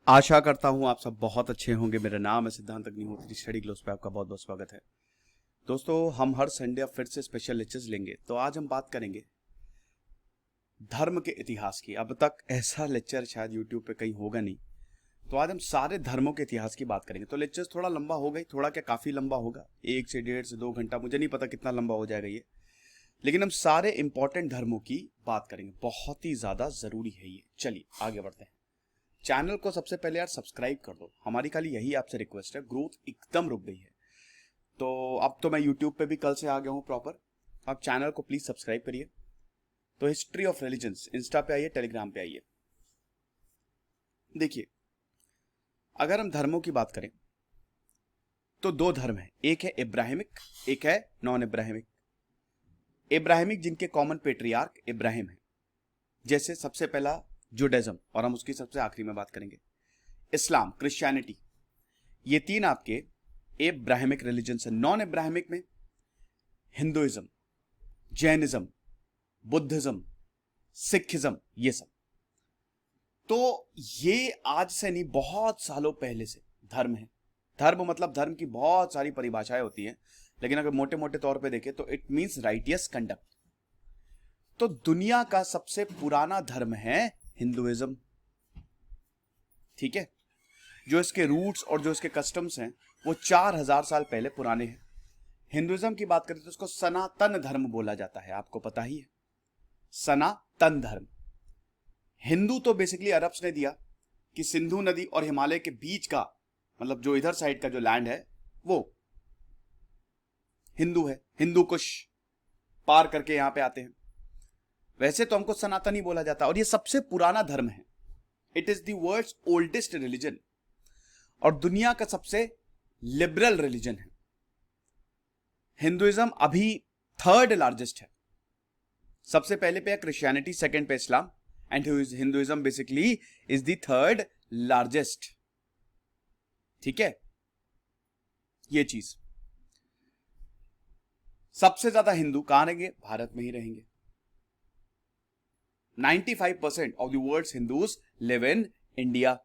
आशा करता हूँ आप सब बहुत अच्छे होंगे। मेरा नाम है सिद्धांत अग्निहोत्री। स्टडी ग्लोस पे आपका बहुत बहुत स्वागत है। दोस्तों, हम हर संडे अब फिर से स्पेशल लेक्चर्स लेंगे। तो आज हम बात करेंगे धर्म के इतिहास की। अब तक ऐसा लेक्चर शायद यूट्यूब पे कहीं होगा नहीं। तो आज हम सारे धर्मों के इतिहास की बात करेंगे। तो लेक्चर्स थोड़ा लंबा हो गई, थोड़ा क्या काफी लंबा होगा, 1 से 1.5 से 2 घंटा, मुझे नहीं पता कितना लंबा हो जाएगा ये। लेकिन हम सारे इंपॉर्टेंट धर्मों की बात करेंगे, बहुत ही ज्यादा जरूरी है ये। चलिए आगे बढ़ते हैं। चैनल को सबसे पहले यार सब्सक्राइब कर दो, हमारी खाली यही आपसे रिक्वेस्ट है। ग्रोथ एकदम रुक गई है। तो अब तो मैं यूट्यूब पे भी कल से आ गया हूँ प्रॉपर। आप चैनल को प्लीज सब्सक्राइब करिए। तो हिस्ट्री ऑफ रिलीजन्स इंस्टा पे आइए, टेलीग्राम पे आइए। देखिए, अगर हम धर्मों की बात करें तो 2 धर्म है, एक है इब्राहिमिक, एक है नॉन इब्राहिमिक। इब्राहिमिक जिनके कॉमन पेट्रियार्क इब्राहिम है, जैसे सबसे पहला जुडाइज्म, और हम उसकी सबसे आखिरी में बात करेंगे इस्लाम, क्रिश्चियनिटी। ये 3 आपके इब्राहिमिक रिलीजन है। नॉन इब्राहिमिक में हिंदुइज्म, जैनिज्म, बुद्धिज्म, सिखिज्म, ये सब। तो ये आज से नहीं, बहुत सालों पहले से धर्म है। धर्म मतलब धर्म की बहुत सारी परिभाषाएं होती हैं, लेकिन अगर मोटे मोटे तौर पे देखें तो इट मींस राइटियस कंडक्ट। तो दुनिया का सबसे पुराना धर्म है हिंदुइज्म, ठीक है। जो इसके रूट्स और जो इसके कस्टम्स हैं वो 4000 साल पहले पुराने हैं। हिंदुइज्म की बात करें तो इसको सनातन धर्म बोला जाता है, आपको पता ही है, सनातन धर्म। हिंदू तो बेसिकली अरब्स ने दिया कि सिंधु नदी और हिमालय के बीच का, मतलब जो इधर साइड का जो लैंड है वो हिंदू है। हिंदू कुश पार करके यहां पे आते हैं। वैसे तो हमको सनातनी बोला जाता है, और ये सबसे पुराना धर्म है। It is the world's oldest religion और दुनिया का सबसे लिबरल रिलीजन है। हिंदुइज्म अभी 3rd लार्जेस्ट है। सबसे पहले पे है क्रिश्चियनिटी, सेकंड पे Islam, and Hinduism basically is the 3rd largest, ठीक है। ये चीज, सबसे ज्यादा हिंदू कहां रहेंगे? भारत में ही रहेंगे। 95% of the world's Hindus live in India.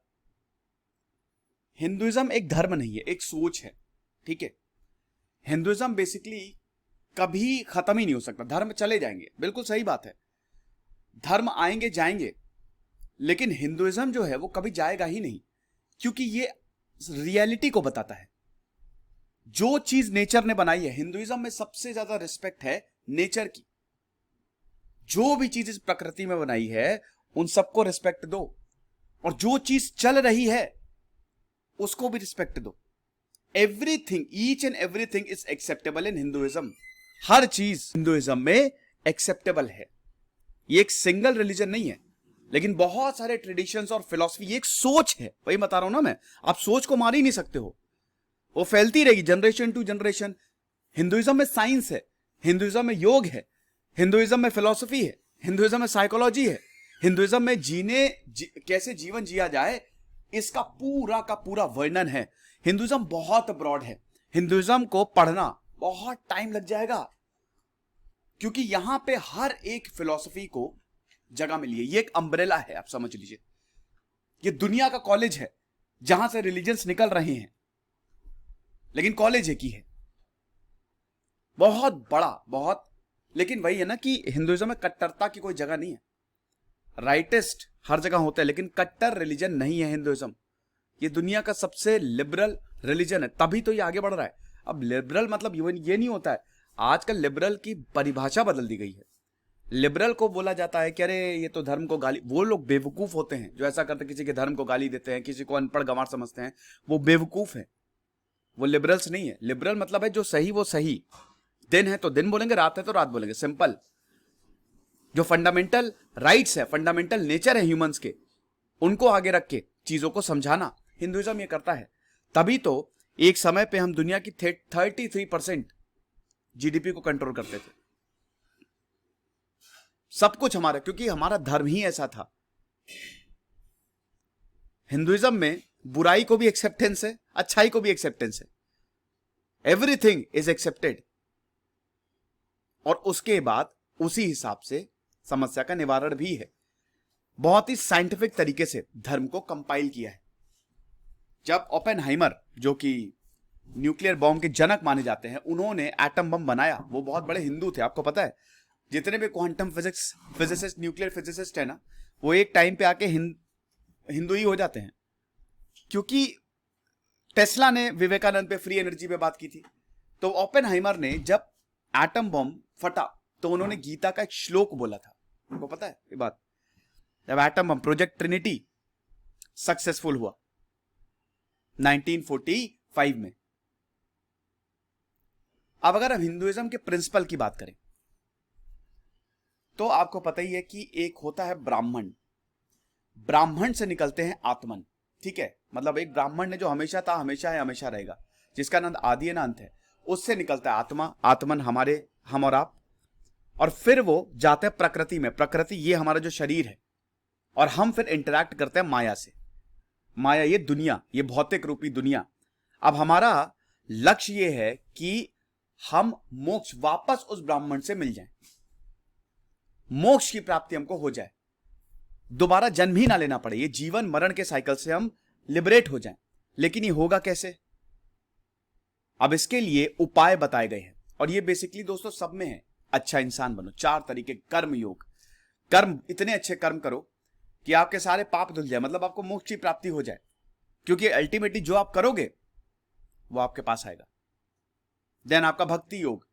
Hinduism एक धर्म नहीं है, एक सोच है, ठीक है। हिंदुइज्म बेसिकली कभी खत्म ही नहीं हो सकता। धर्म चले जाएंगे, बिल्कुल सही बात है, धर्म आएंगे जाएंगे, लेकिन हिंदुइज्म जो है वो कभी जाएगा ही नहीं, क्योंकि ये रियलिटी को बताता है। जो चीज नेचर ने बनाई है, हिंदुइज्म में सबसे ज्यादा रिस्पेक्ट है नेचर की। जो भी चीज इस प्रकृति में बनाई है उन सबको रिस्पेक्ट दो, और जो चीज चल रही है उसको भी रिस्पेक्ट दो। Everything, each and everything is acceptable in Hinduism. हर चीज हिंदुइज्म में एक्सेप्टेबल है। ये एक सिंगल रिलीजन नहीं है, लेकिन बहुत सारे ट्रेडिशंस और फिलॉसफी, ये एक सोच है। वही बता रहा हूं ना मैं, आप सोच को मार ही नहीं सकते हो, वो फैलती रहेगी जनरेशन टू जनरेशन। हिंदुइज्म में साइंस है, हिंदुइज्म में योग है, हिंदुइज्म में फिलॉसफी है, हिंदुइज्म में साइकोलॉजी है, हिंदुइज्म में कैसे जीवन जिया जाए इसका पूरा का पूरा वर्णन है। हिंदुइज्म बहुत ब्रॉड है। हिंदुइज्म को पढ़ना बहुत टाइम लग जाएगा, क्योंकि यहां पे हर एक फिलॉसफी को जगह मिली है। ये एक अम्ब्रेला है, आप समझ लीजिए। ये दुनिया का कॉलेज है जहां से रिलीजन्स निकल रहे हैं, लेकिन कॉलेज एक ही है, बहुत बड़ा, बहुत। लेकिन वही है ना कि हिंदुइज्म में कट्टरता की कोई जगह नहीं है। राइटिस्ट हर जगह होते हैं, लेकिन कट्टर रिलीजन नहीं है हिंदुइज्म। ये दुनिया का सबसे लिबरल रिलीजन है, तभी तो ये आगे बढ़ रहा है। अब लिबरल मतलब ये नहीं होता है, आजकल लिबरल की परिभाषा बदल दी गई है। लिबरल को बोला जाता है कि अरे ये तो धर्म को गाली, वो लोग बेवकूफ होते हैं जो ऐसा करते, किसी के धर्म को गाली देते हैं, किसी को अनपढ़ गंवार समझते हैं, वो बेवकूफ है, वो लिबरल्स नहीं है। लिबरल मतलब है जो सही वो सही, दिन है तो दिन बोलेंगे, रात है तो रात बोलेंगे, सिंपल। जो फंडामेंटल राइट्स है, फंडामेंटल नेचर है ह्यूमंस के, उनको आगे रख के चीजों को समझाना हिंदुइज्म ये करता है। तभी तो एक समय पे हम दुनिया की 33% जीडीपी को कंट्रोल करते थे, सब कुछ हमारा, क्योंकि हमारा धर्म ही ऐसा था। हिंदुइज्म में बुराई को भी एक्सेप्टेंस है, अच्छाई को भी एक्सेप्टेंस है, एवरीथिंग इज एक्सेप्टेड। और उसके बाद उसी हिसाब से समस्या का निवारण भी है। बहुत ही साइंटिफिक तरीके से धर्म को कंपाइल किया है। जब ओपेनहाइमर, जो कि न्यूक्लियर बॉम्ब के जनक माने जाते हैं, उन्होंने एटम बम बनाया, वो बहुत बड़े हिंदू थे, आपको पता है। जितने भी quantum physics physicist, nuclear physicist है ना, वो एक टाइम पे आके हिंदू ही हो जाते हैं, क्योंकि टेस्ला ने विवेकानंद पे फ्री एनर्जी पे बात की थी। तो ओपेनहाइमर ने जब एटम बम फटा तो उन्होंने गीता का एक श्लोक बोला था, आपको पता है ये बात। जब atom bomb project Trinity successful हुआ 1945 में। अब अगर हम हिंदुइज्म के प्रिंसिपल की बात करें तो आपको पता ही है कि एक होता है ब्राह्मण, ब्राह्मण से निकलते हैं आत्मन, ठीक है। मतलब एक ब्राह्मण ने जो हमेशा था, हमेशा है, हमेशा रहेगा, जिसका ना आदि है ना अंत है, उससे निकलता है आत्मा, आत्मन हमारे, हम और आप, और फिर वो जाते हैं प्रकृति में। प्रकृति ये हमारा जो शरीर है, और हम फिर इंटरैक्ट करते हैं माया से। माया ये दुनिया, ये भौतिक रूपी दुनिया। अब हमारा लक्ष्य ये है कि हम मोक्ष, वापस उस ब्राह्मण से मिल जाएं, मोक्ष की प्राप्ति हमको हो जाए, दोबारा जन्म ही ना लेना पड़े, ये जीवन मरण के साइकिल से हम लिबरेट हो जाएं। लेकिन ये होगा कैसे? अब इसके लिए उपाय बताए गए हैं, और ये बेसिकली दोस्तों सब में है। अच्छा इंसान बनो, 4 तरीके, कर्म योग, कर्म, इतने अच्छे कर्म करो कि आपके सारे पाप धुल जाए, मतलब आपको मोक्ष की प्राप्ति हो जाए, क्योंकि अल्टीमेटली जो आप करोगे वो आपके पास आएगा। देन आपका भक्ति योग,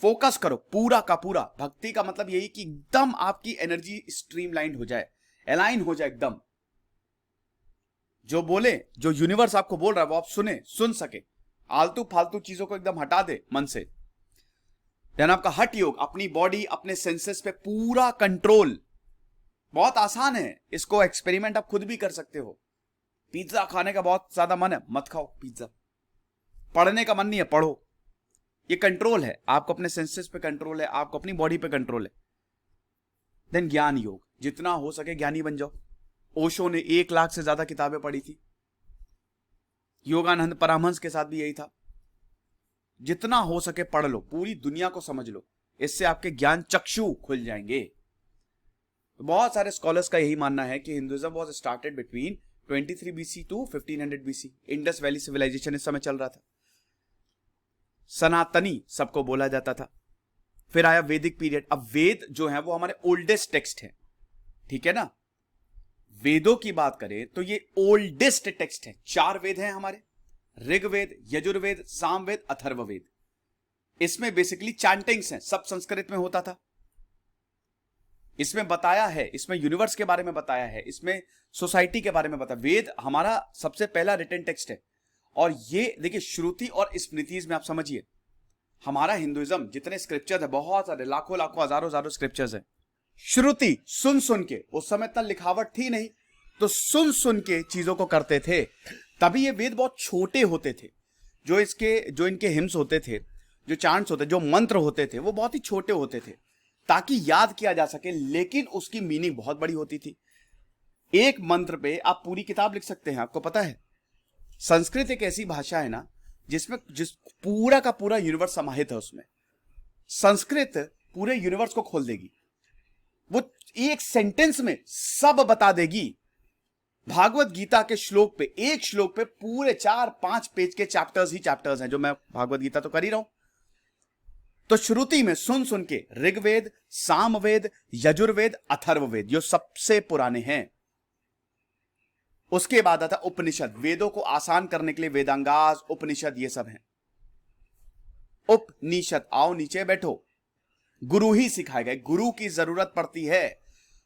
फोकस करो पूरा का पूरा। भक्ति का मतलब यही कि एकदम आपकी एनर्जी स्ट्रीमलाइन हो जाए, अलाइन हो जाए एकदम, जो बोले, जो यूनिवर्स आपको बोल रहा है वो आप सुन सके, आलतू फालतू चीजों को एकदम हटा दे मन से। देन आपका हठ योग, अपनी बॉडी, अपने सेंसेस पे पूरा कंट्रोल। बहुत आसान है, इसको एक्सपेरिमेंट आप खुद भी कर सकते हो। पिज्जा खाने का बहुत ज्यादा मन है, मत खाओ पिज्जा। पढ़ने का मन नहीं है, पढ़ो। ये कंट्रोल है, आपको अपने सेंसेस पे कंट्रोल है, आपको अपनी बॉडी पे कंट्रोल है। देन ज्ञान योग, जितना हो सके ज्ञानी बन जाओ। ओशो ने 1 लाख से ज्यादा किताबें पढ़ी थी, योगानंद परमहंस के साथ भी यही था। जितना हो सके पढ़ लो, पूरी दुनिया को समझ लो, इससे आपके ज्ञान चक्षु खुल जाएंगे। तो बहुत सारे स्कॉलर्स का यही मानना है कि Hinduism was started between 23 BC to 1500 BC. Indus valley civilisation इस समय चल रहा था। सनातनी सबको बोला जाता था। फिर आया वैदिक पीरियड। अब वेद जो है वो हमारे ओल्डेस्ट टेक्स्ट है, ठीक है ना। वेदों की बात करें तो ये ओल्डेस्ट टेक्स्ट है। 4 वेद हैं हमारे, ऋग्वेद, यजुर्वेद, सामवेद, अथर्ववेद। इसमें बेसिकली चैंटिंग्स हैं, सब संस्कृत में होता था। इसमें बताया है, इसमें यूनिवर्स के बारे में बताया है, इसमें सोसाइटी के बारे में बताया। वेद हमारा सबसे पहला रिटन टेक्स्ट है। और ये देखिए, श्रुति और स्मृतिज में आप समझिए, हमारा हिंदुइज्म जितने स्क्रिप्चर्स है, बहुत सारे, लाखों लाखों हजारों हजारों स्क्रिप्चर्स हैं। श्रुति सुन सुन के, उस समय इतना लिखावट थी नहीं, तो सुन सुन के चीजों को करते थे। तभी ये वेद बहुत छोटे होते थे। जो इनके हिम्स होते थे, जो चांट्स होते, जो मंत्र होते थे, वो बहुत ही छोटे होते थे ताकि याद किया जा सके, लेकिन उसकी मीनिंग बहुत बड़ी होती थी। एक मंत्र पे आप पूरी किताब लिख सकते हैं, आपको पता है। संस्कृत एक ऐसी भाषा है ना जिसमें पूरा का पूरा यूनिवर्स समाहित है उसमें। संस्कृत पूरे यूनिवर्स को खोल देगी, वो एक सेंटेंस में सब बता देगी। भागवत गीता के श्लोक पे, एक श्लोक पे पूरे 4-5 पेज के चैप्टर्स ही चैप्टर्स हैं, जो मैं भागवत गीता तो कर ही रहा हूं। तो श्रुति में सुन सुन के ऋग्वेद, सामवेद, यजुर्वेद, अथर्ववेद जो सबसे पुराने हैं। उसके बाद आता उपनिषद, वेदों को आसान करने के लिए वेदांगास, उपनिषद, ये सब हैं। उपनिषद, आओ नीचे बैठो, गुरु ही सिखाएगा। गुरु की जरूरत पड़ती है।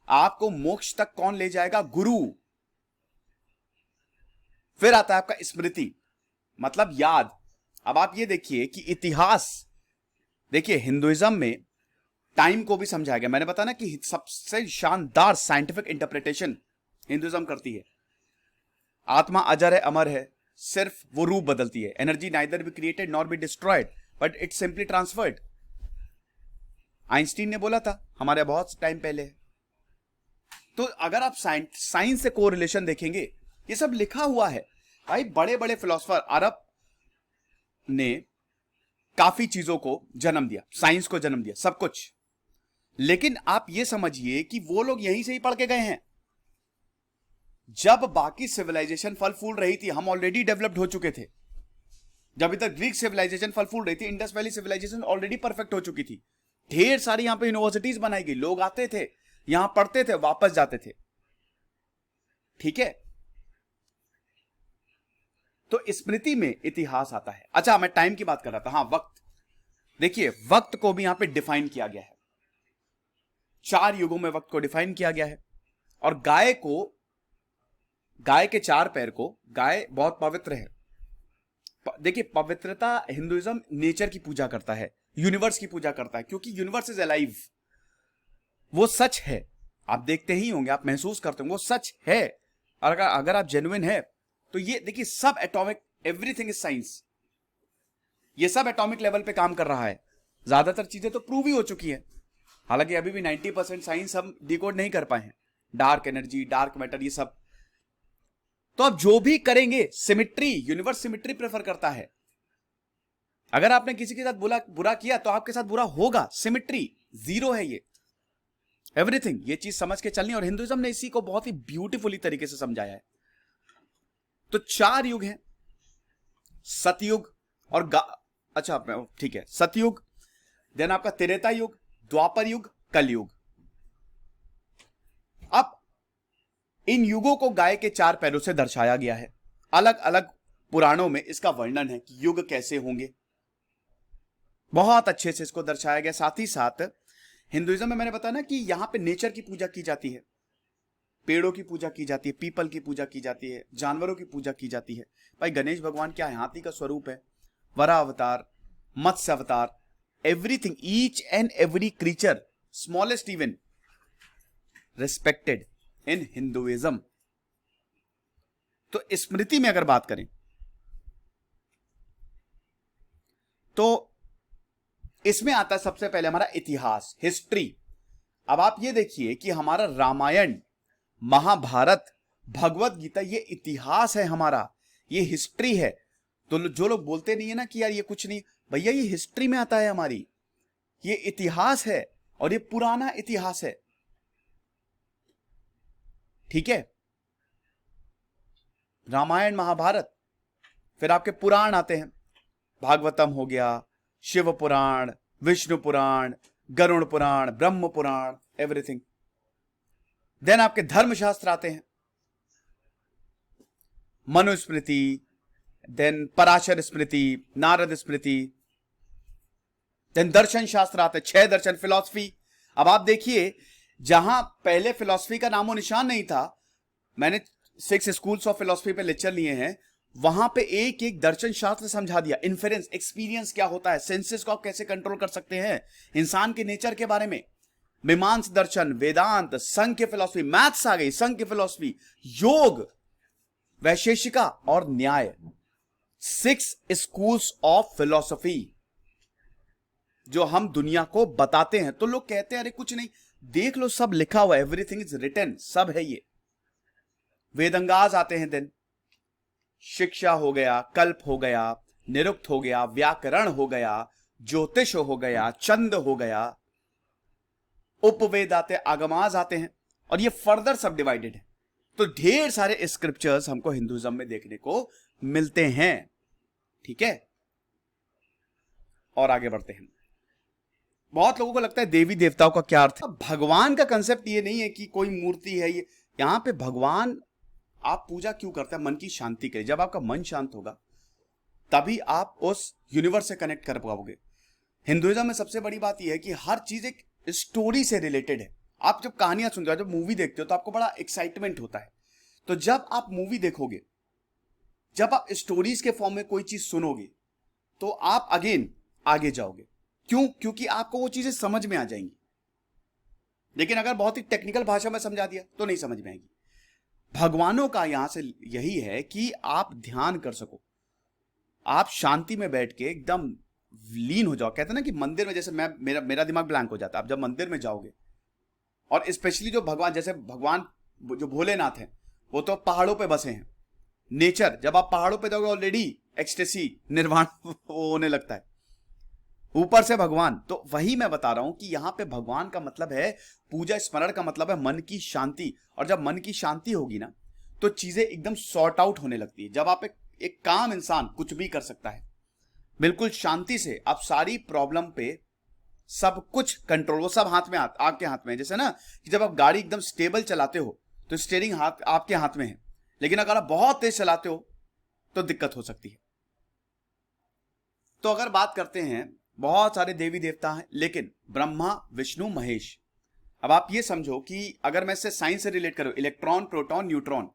आपको मोक्ष तक कौन ले जाएगा? गुरु। फिर आता है आपका स्मृति, मतलब याद। अब आप ये देखिए कि इतिहास, देखिए हिंदुइज्म में टाइम को भी समझाया गया। मैंने बताया ना कि सबसे शानदार साइंटिफिक इंटरप्रिटेशन हिंदुइज्म करती है। आत्मा अजर है, अमर है, सिर्फ वो रूप बदलती है। Energy neither be created nor be destroyed but it simply transferred. Einstein ने बोला था हमारे बहुत टाइम पहले। तो अगर आप साइंस से कोरिलेशन देखेंगे, ये सब लिखा हुआ है भाई। बड़े बड़े फिलोसफर, अरब ने काफी चीजों को जन्म दिया, साइंस को जन्म दिया, सब कुछ। लेकिन आप ये समझिए कि वो लोग यहीं से ही पढ़ के गए हैं। जब बाकी सिविलाइजेशन फल फूल रही थी, हम ऑलरेडी डेवलप्ड हो चुके थे। जब इधर ग्रीक सिविलाइजेशन फल फूल रही थी, Indus valley civilisation already perfect हो चुकी थी। ढेर सारी यहां पे यूनिवर्सिटीज बनाई गई, लोग आते थे, यहां पढ़ते थे, वापस जाते थे। ठीक है, तो स्मृति में इतिहास आता है। अच्छा, मैं टाइम की बात कर रहा था। हाँ, वक्त। देखिए, वक्त को भी यहां पे डिफाइन किया गया है, 4 युगों में वक्त को डिफाइन किया गया है। और गाय के 4 पैर को, गाय बहुत पवित्र है। देखिए, पवित्रता, हिंदुइज्म नेचर की पूजा करता है, यूनिवर्स की पूजा करता है, क्योंकि यूनिवर्स इज अलाइव। वो सच है, आप देखते ही होंगे, आप महसूस करते होंगे, वो सच है। और अगर आप जेन्युइन है तो ये देखिए, सब एटॉमिक, एवरीथिंग इज साइंस, ये सब एटॉमिक लेवल पे काम कर रहा है। ज्यादातर चीजें तो प्रूव ही हो चुकी है, हालांकि अभी भी 90% साइंस हम डिकोड नहीं कर पाए हैं। डार्क एनर्जी, डार्क मैटर, ये सब। तो अब जो भी करेंगे, सिमिट्री, यूनिवर्स सिमिट्री प्रेफर करता है। अगर आपने किसी के साथ बुरा किया तो आपके साथ बुरा होगा। सिमिट्री, जीरो है ये एवरीथिंग। ये चीज समझ के चलनी, और हिंदुइज्म ने इसी को बहुत ही ब्यूटीफुली तरीके से समझाया है। तो 4 युग हैं, सतयुग और अच्छा ठीक है, सतयुग, देन आपका त्रेता युग, द्वापर युग, कलयुग। अब इन युगों को गाय के 4 पैरों से दर्शाया गया है। अलग अलग पुराणों में इसका वर्णन है कि युग कैसे होंगे, बहुत अच्छे से इसको दर्शाया गया। साथ ही साथ हिंदुइज्म में मैंने बताया ना कि यहां पे नेचर की पूजा की जाती है, पेड़ों की पूजा की जाती है, पीपल की पूजा की जाती है, जानवरों की पूजा की जाती है। भाई, गणेश भगवान क्या है? हाथी का स्वरूप है, वराह अवतार, मत्स्य अवतार, everything, each and every creature, smallest even, respected in Hinduism. तो स्मृति में अगर बात करें तो इसमें आता है सबसे पहले हमारा इतिहास, हिस्ट्री। अब आप ये देखिए कि हमारा रामायण, महाभारत, भगवत गीता, ये इतिहास है हमारा, ये हिस्ट्री है। तो जो लोग बोलते नहीं है ना कि यार ये कुछ नहीं, भैया ये हिस्ट्री में आता है हमारी, ये इतिहास है, और ये पुराना इतिहास है। ठीक है, रामायण, महाभारत, फिर आपके पुराण आते हैं, भागवतम हो गया, शिव पुराण, विष्णु पुराण, गरुड़ पुराण, ब्रह्म पुराण, एवरीथिंग। देन आपके धर्मशास्त्र आते हैं, मनुस्मृति, देन पराशर स्मृति, नारद स्मृति, देन दर्शन शास्त्र आते हैं, 6 दर्शन, फिलॉसफी। अब आप देखिए, जहां पहले फिलॉसफी का नामो निशान नहीं था, मैंने 6 स्कूल्स ऑफ फिलॉसफी पे लेक्चर लिए हैं, वहां पे एक एक दर्शन शास्त्र समझा दिया। इन्फेरेंस, एक्सपीरियंस क्या होता है, सेंसेस को आप कैसे कंट्रोल कर सकते हैं, इंसान के नेचर के बारे में, मीमांस दर्शन, वेदांत, संख्य फिलॉसफी, मैथ्स आ गई, संख्य फिलॉसफी, योग, वैशेषिका और न्याय। 6 स्कूल्स ऑफ फिलॉसफी जो हम दुनिया को बताते हैं। तो लोग कहते हैं अरे कुछ नहीं, देख लो सब लिखा हुआ है, एवरीथिंग इज रिटन, सब है ये। वेदंगाज आते हैं, दिन शिक्षा हो गया, कल्प हो गया, निरुक्त हो गया, व्याकरण हो गया, ज्योतिष हो गया, चंद हो गया, उपवेद आते, आगमाज आते हैं, और ये फर्दर सब डिवाइडेड है। तो ढेर सारे स्क्रिप्चर्स हमको हिंदुइज्म में देखने को मिलते हैं। ठीक है, और आगे बढ़ते हैं। बहुत लोगों को लगता है देवी देवताओं का क्या अर्थ है। भगवान का कंसेप्ट ये नहीं है कि कोई मूर्ति है, ये यहां पे भगवान, आप पूजा क्यों करते हैं? मन की शांति के लिए। जब आपका मन शांत होगा तभी आप उस यूनिवर्स से कनेक्ट कर पाओगे। हिंदुइज्म में सबसे बड़ी बात यह है कि हर चीज एक स्टोरी से रिलेटेड है। आप जब कहानियां सुनते हो, जब मूवी देखते हो, तो आपको बड़ा एक्साइटमेंट होता है। तो जब आप मूवी देखोगे, जब आप स्टोरीज के फॉर्म में कोई चीज सुनोगे, तो आप अगेन आगे जाओगे। क्यों? क्योंकि आपको वो चीजें समझ में आ जाएंगी। लेकिन अगर बहुत ही टेक्निकल भाषा में समझा दिया तो नहीं समझ में आएगी। भगवानों का यहां से यही है कि आप ध्यान कर सको, आप शांति में बैठ के एकदम लीन हो जाओ। कहते हैं ना कि मंदिर में जैसे मेरा दिमाग ब्लैंक हो जाता है। आप जब मंदिर में जाओगे, और स्पेशली जो भगवान, जैसे भगवान जो भोलेनाथ हैं, वो तो पहाड़ों पे बसे हैं। नेचर, जब आप पहाड़ों पे जाओगे ऑलरेडी एक्सटेसी, निर्वाण वो होने लगता है, ऊपर से भगवान। तो वही मैं बता रहा हूं कि यहां पे भगवान का मतलब है पूजा, स्मरण का मतलब है मन की शांति। और जब मन की शांति होगी ना, तो चीजें एकदम सॉर्ट आउट होने लगती है। जब आप एक काम इंसान कुछ भी कर सकता है, बिल्कुल शांति से आप सारी प्रॉब्लम पे सब कुछ कंट्रोल, वो सब हाथ में आपके हाथ में है। जैसे ना कि जब आप गाड़ी एकदम स्टेबल चलाते हो तो स्टीयरिंग हाथ आपके हाथ में है, लेकिन अगर आप बहुत तेज चलाते हो तो दिक्कत हो सकती है। तो अगर बात करते हैं, बहुत सारे देवी देवता हैं, लेकिन ब्रह्मा विष्णु महेश। अब आप ये समझो कि अगर मैं इससे साइंस से रिलेट करूं, इलेक्ट्रॉन प्रोटॉन न्यूट्रॉन,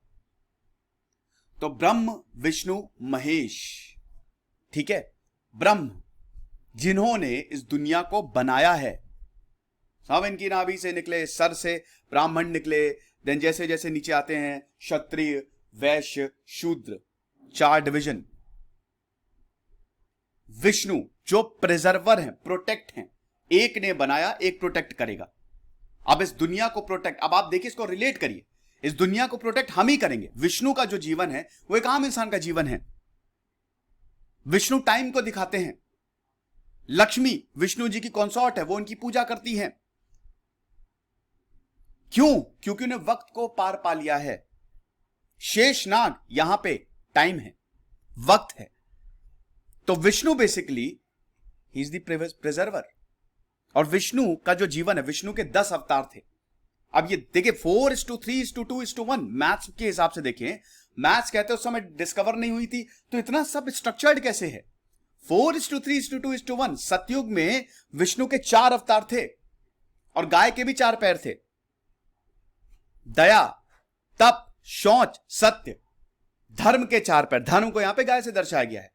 तो ब्रह्म विष्णु महेश, ठीक है। ब्रह्म जिन्होंने इस दुनिया को बनाया है, सब इनकी नाभि से निकले, सर से ब्राह्मण निकले, देन जैसे जैसे नीचे आते हैं क्षत्रिय वैश्य शूद्र, 4 डिवीजन। विष्णु जो प्रिजर्वर हैं, प्रोटेक्ट हैं, एक ने बनाया एक प्रोटेक्ट करेगा। अब इस दुनिया को प्रोटेक्ट, अब आप देखिए इसको रिलेट करिए, इस दुनिया को प्रोटेक्ट हम ही करेंगे। विष्णु का जो जीवन है वो एक आम इंसान का जीवन है। विष्णु टाइम को दिखाते हैं। लक्ष्मी विष्णु जी की कंसॉर्ट है, वो उनकी पूजा करती है। क्यों? क्योंकि उन्हें वक्त को पार पा लिया है। शेषनाग यहां पे टाइम है, वक्त है। तो Vishnu basically he is the preserver. और विष्णु का जो जीवन है, विष्णु के 10 अवतार थे। अब ये देखिए 4:3:2:1, मैथ्स के हिसाब से देखें, मैथ्स कहते हैं उस समय डिस्कवर नहीं हुई थी, तो इतना सब स्ट्रक्चर्ड कैसे है? 4:3:2:1। सतयुग में विष्णु के 4 अवतार थे और गाय के भी 4 पैर थे। दया, तप, शौच, सत्य, धर्म के 4 पैर। धर्म को यहां पे गाय से दर्शाया गया है।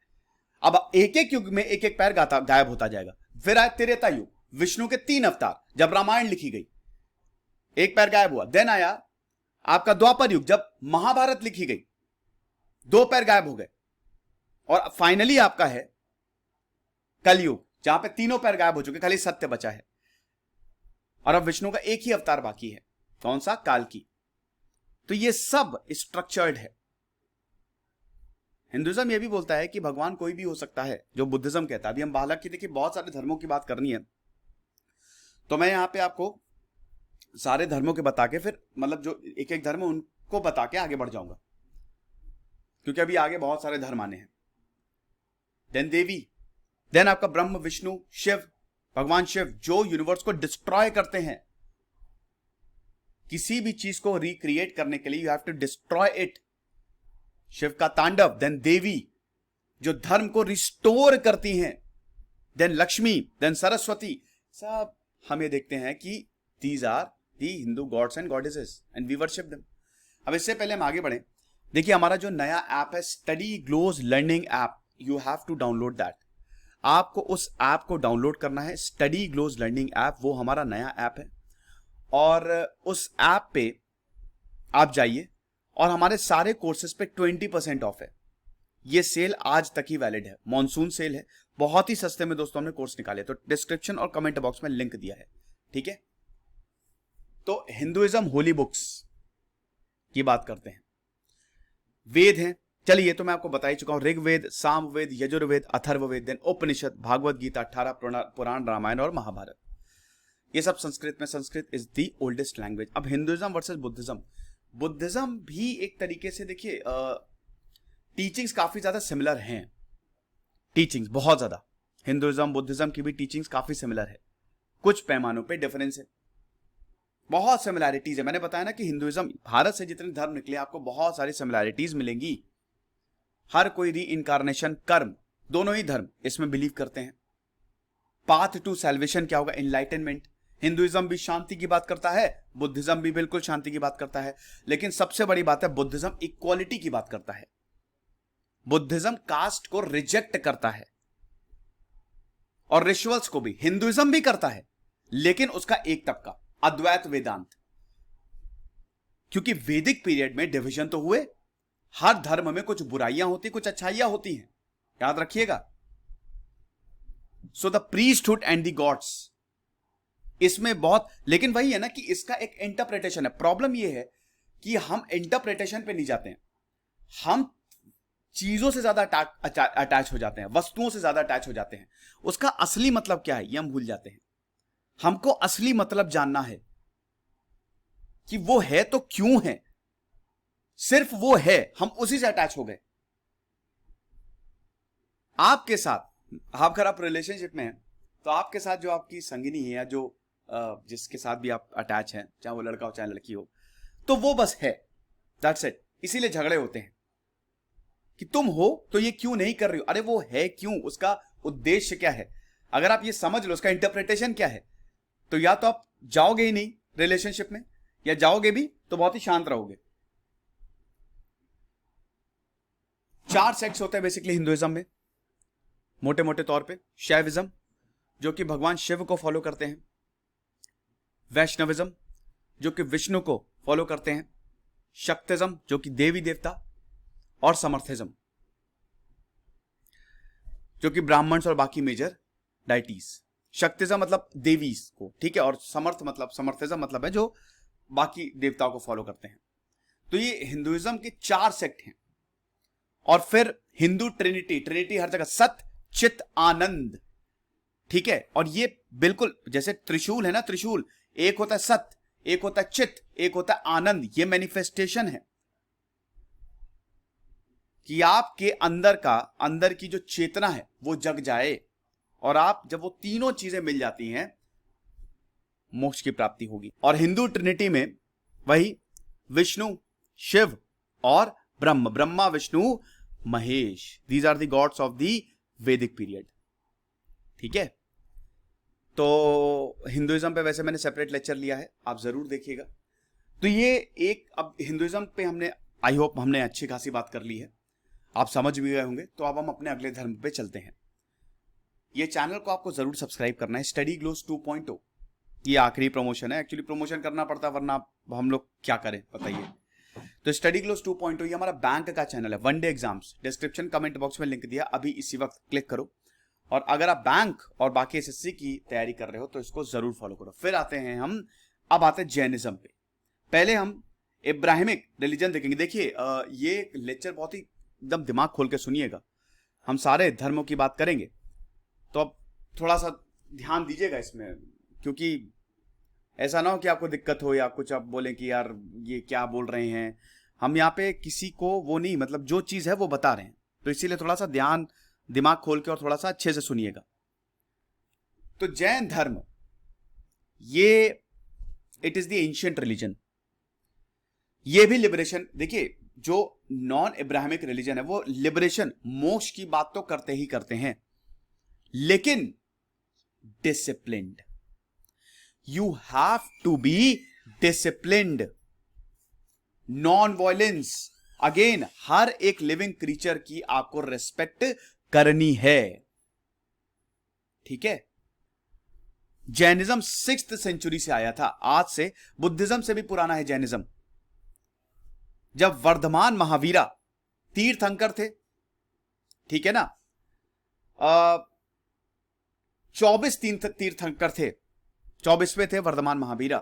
अब एक एक युग में एक एक पैर गायब होता जाएगा। फिर आया त्रेता युग, विष्णु के 3 अवतार, जब रामायण लिखी गई एक पैर गायब हुआ। देन आया आपका द्वापर युग, जब महाभारत लिखी गई 2 पैर गायब हो गए। और फाइनली आपका है कलयुग, जहां पे 3 पैर गायब हो चुके, खाली सत्य बचा है। और अब विष्णु का एक ही अवतार बाकी है, कौन सा? काल्की। तो ये सब स्ट्रक्चर्ड है। हिंदुइज्म ये भी बोलता है कि भगवान कोई भी हो सकता है, जो बुद्धिज्म कहता है। अभी हम बालक की देखिए बहुत सारे धर्मों की बात करनी है, तो मैं यहां पे आपको सारे धर्मों के बता के, फिर मतलब जो एक एक धर्म है उनको बता के आगे बढ़ जाऊंगा, क्योंकि अभी आगे बहुत सारे धर्म आने हैं। देन देवी, देन आपका ब्रह्म विष्णु शिव, भगवान शिव जो यूनिवर्स को डिस्ट्रॉय करते हैं। किसी भी चीज को रिक्रिएट करने के लिए you have to destroy it. Shiva का तांडव। देन देवी जो धर्म को रिस्टोर करती हैं। Then Lakshmi, then Saraswati. सब हम ये देखते हैं कि these are the Hindu gods and goddesses and we worship them. अब इससे पहले हम आगे बढ़े, देखिए हमारा जो नया ऐप है study glows learning app, you have to download that. आपको उस ऐप को डाउनलोड करना है, स्टडी ग्लोज लर्निंग ऐप, वो हमारा नया ऐप है। और उस ऐप पे आप जाइए और हमारे सारे कोर्सेज पे 20% ऑफ है। ये सेल आज तक ही वैलिड है, मॉनसून सेल है। बहुत ही सस्ते में दोस्तों हमने कोर्स निकाले, तो डिस्क्रिप्शन और कमेंट बॉक्स में लिंक दिया है, ठीक है। तो हिंदुइज्म होली बुक्स की बात करते हैं। वेद हैं, चलिए तो मैं आपको बता ही चुका हूं, ऋग्वेद, सामवेद, यजुर्वेद, अथर्ववेद, देन उपनिषद, भागवत गीता, 18 पुराण, रामायण और महाभारत, ये सब संस्कृत में। Sanskrit is the oldest language. अब हिंदुइज्म वर्सेस बुद्धिज्म, बुद्धिज्म भी एक तरीके से देखिए टीचिंग्स काफी ज्यादा सिमिलर हैं, टीचिंग्स बहुत ज्यादा। हिंदुइज्म बुद्धिज्म की भी टीचिंग्स काफी सिमिलर है, कुछ पैमानों पे डिफरेंस है, बहुत सिमिलैरिटीज है। मैंने बताया ना कि हिंदुइज्म, भारत से जितने धर्म निकले आपको बहुत सारी सिमिलैरिटीज मिलेंगी। हर कोई री इनकारनेशन, कर्म, दोनों ही धर्म इसमें बिलीव करते हैं। पाथ टू सैल्वेशन क्या होगा? एनलाइटनमेंट। हिंदुइज्म भी शांति की बात करता है, बुद्धिज्म भी बिल्कुल शांति की बात करता है, लेकिन सबसे बड़ी बात है बुद्धिज्म इक्वालिटी की बात करता है। बुद्धिज्म कास्ट को रिजेक्ट करता है और रिचुअल्स को भी। हिंदुइज्म भी करता है, लेकिन उसका एक तबका, अद्वैत वेदांत। क्योंकि वैदिक पीरियड में डिवीजन तो हुए, हर धर्म में कुछ बुराइयां होती, कुछ अच्छाइयां होती हैं, याद रखिएगा। So the priesthood and the gods, इसमें बहुत, लेकिन वही है ना कि इसका एक इंटरप्रिटेशन है। प्रॉब्लम यह है कि हम इंटरप्रिटेशन पे नहीं जाते हैं, हम चीजों से ज्यादा अटैच हो जाते हैं, वस्तुओं से ज्यादा अटैच हो जाते हैं। उसका असली मतलब क्या है ये हम भूल जाते हैं। हमको असली मतलब जानना है कि वो है तो क्यों है। सिर्फ वो है, हम उसी से अटैच हो गए। आपके साथ, अगर आप रिलेशनशिप में हैं तो आपके साथ जो आपकी संगिनी है या जो जिसके साथ भी आप अटैच हैं, चाहे वो लड़का हो चाहे लड़की हो, तो वो बस है, दैट्स इट। इसीलिए झगड़े होते हैं कि तुम हो तो ये क्यों नहीं कर रही हो। अरे वो है क्यों, उसका उद्देश्य क्या है, अगर आप ये समझ लो उसका इंटरप्रिटेशन क्या है, तो या तो आप जाओगे ही नहीं रिलेशनशिप में, या जाओगे भी तो बहुत ही शांत रहोगे। 4 सेक्ट्स होते हैं बेसिकली हिंदुइज्म में, मोटे मोटे तौर पे। शैविज्म जो कि भगवान शिव को फॉलो करते हैं, वैष्णविज्म जो कि विष्णु को फॉलो करते हैं, शक्तिज्म जो कि देवी देवता, और समर्थिज्म जो कि ब्राह्मण्स और बाकी मेजर डाइटीज। शक्तिज्म मतलब देवी को, ठीक है, और समर्थिज्म मतलब है जो बाकी देवताओं को फॉलो करते हैं। तो ये हिंदुइज्म के 4 सेक्ट हैं। और फिर हिंदू ट्रिनिटी हर जगह, सत चित आनंद, ठीक है। और ये बिल्कुल जैसे त्रिशूल है ना, त्रिशूल एक होता है सत, एक होता है चित, एक होता है आनंद। ये मैनिफेस्टेशन है कि आपके अंदर की जो चेतना है वो जग जाए, और आप जब वो तीनों चीजें मिल जाती हैं मोक्ष की प्राप्ति होगी। और हिंदू ट्रिनिटी में वही विष्णु, शिव और Brahma Vishnu Mahesh, these are the gods of the Vedic period, ठीक है। तो हिंदुइज्म पे वैसे मैंने सेपरेट लेक्चर लिया है, आप जरूर देखिएगा। तो ये एक, अब हिंदुइज्म पे हमने, आई होप हमने अच्छी खासी बात कर ली है, आप समझ भी गए होंगे। तो अब हम अपने अगले धर्म पे चलते हैं। ये चैनल को आपको जरूर सब्सक्राइब करना है। स्टडी ग्लोस 2.0 ये आखिरी प्रमोशन है, एक्चुअली प्रमोशन करना पड़ता, वरना हम लोग क्या करें बताइए। तो स्टडी ग्लोस 2.0 ये हमारा बैंक का चैनल है, 1 day exams. Description comment box में लिंक दिया, अभी इसी वक्त क्लिक करो। और अगर आप बैंक और बाकी एसएससी की तैयारी कर रहे हो तो इसको जरूर फॉलो करो। फिर आते हैं हम, अब आते हैं जैनिज्म पे। पहले हम इब्राहिमिक रिलीजन देखेंगे। देखिए ये लेक्चर बहुत ही एकदम दिमाग खोल के सुनिएगा, हम सारे धर्मों की बात करेंगे, तो अब थोड़ा सा ध्यान दीजिएगा इसमें, क्योंकि ऐसा ना हो कि आपको दिक्कत हो या कुछ आप बोलें कि यार ये क्या बोल रहे हैं। हम यहाँ पे किसी को वो नहीं, मतलब जो चीज है वो बता रहे हैं, तो इसीलिए थोड़ा सा दिमाग खोल के और थोड़ा सा अच्छे से सुनिएगा। तो जैन धर्म ये it is the ancient religion. ये भी लिबरेशन, देखिए जो नॉन इब्राहिमिक रिलीजन है वो लिबरेशन, मोक्ष की बात तो करते ही करते हैं, लेकिन disciplined. You have to be disciplined. Non violence, again हर एक लिविंग क्रीचर की आपको रेस्पेक्ट करनी है, ठीक है। जैनिज्म 6th सेंचुरी से आया था, आज से बुद्धिज्म से भी पुराना है जैनिज्म। जब वर्धमान महावीरा तीर्थंकर थे, ठीक है ना, 24 तीर्थंकर थे, 24वें थे वर्धमान महावीरा।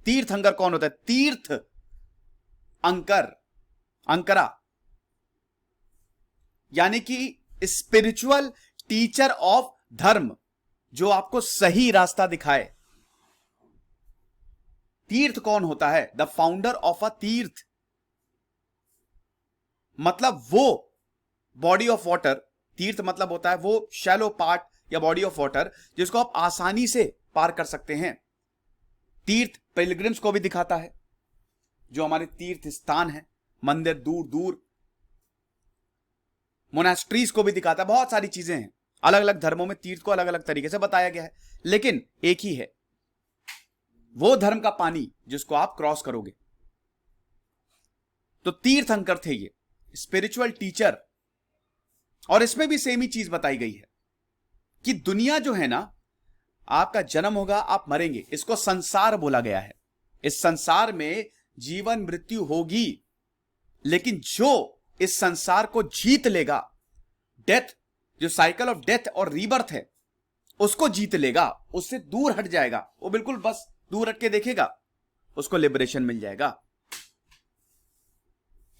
तीर्थंकर कौन होता है? तीर्थ अंकरा, यानी कि स्पिरिचुअल टीचर ऑफ धर्म, जो आपको सही रास्ता दिखाए। तीर्थ कौन होता है? द फाउंडर ऑफ अ तीर्थ, मतलब वो बॉडी ऑफ वाटर। तीर्थ मतलब होता है वो शैलो पार्ट या बॉडी ऑफ वाटर जिसको आप आसानी से पार कर सकते हैं। तीर्थ पिलग्रिम्स को भी दिखाता है, जो हमारे तीर्थ स्थान है, मंदिर दूर दूर, मोनास्ट्रीज को भी दिखाता है। बहुत सारी चीजें हैं, अलग अलग धर्मों में तीर्थ को अलग अलग तरीके से बताया गया है, लेकिन एक ही है, वो धर्म का पानी जिसको आप क्रॉस करोगे। तो तीर्थंकर थे ये, स्पिरिचुअल टीचर। और इसमें भी सेम ही चीज बताई गई है कि दुनिया जो है ना, आपका जन्म होगा, आप मरेंगे, इसको संसार बोला गया है। इस संसार में जीवन मृत्यु होगी, लेकिन जो इस संसार को जीत लेगा, डेथ, जो साइकिल ऑफ डेथ और रीबर्थ है, उसको जीत लेगा, उससे दूर हट जाएगा, वो बिल्कुल बस दूर हट के देखेगा, उसको लिबरेशन मिल जाएगा।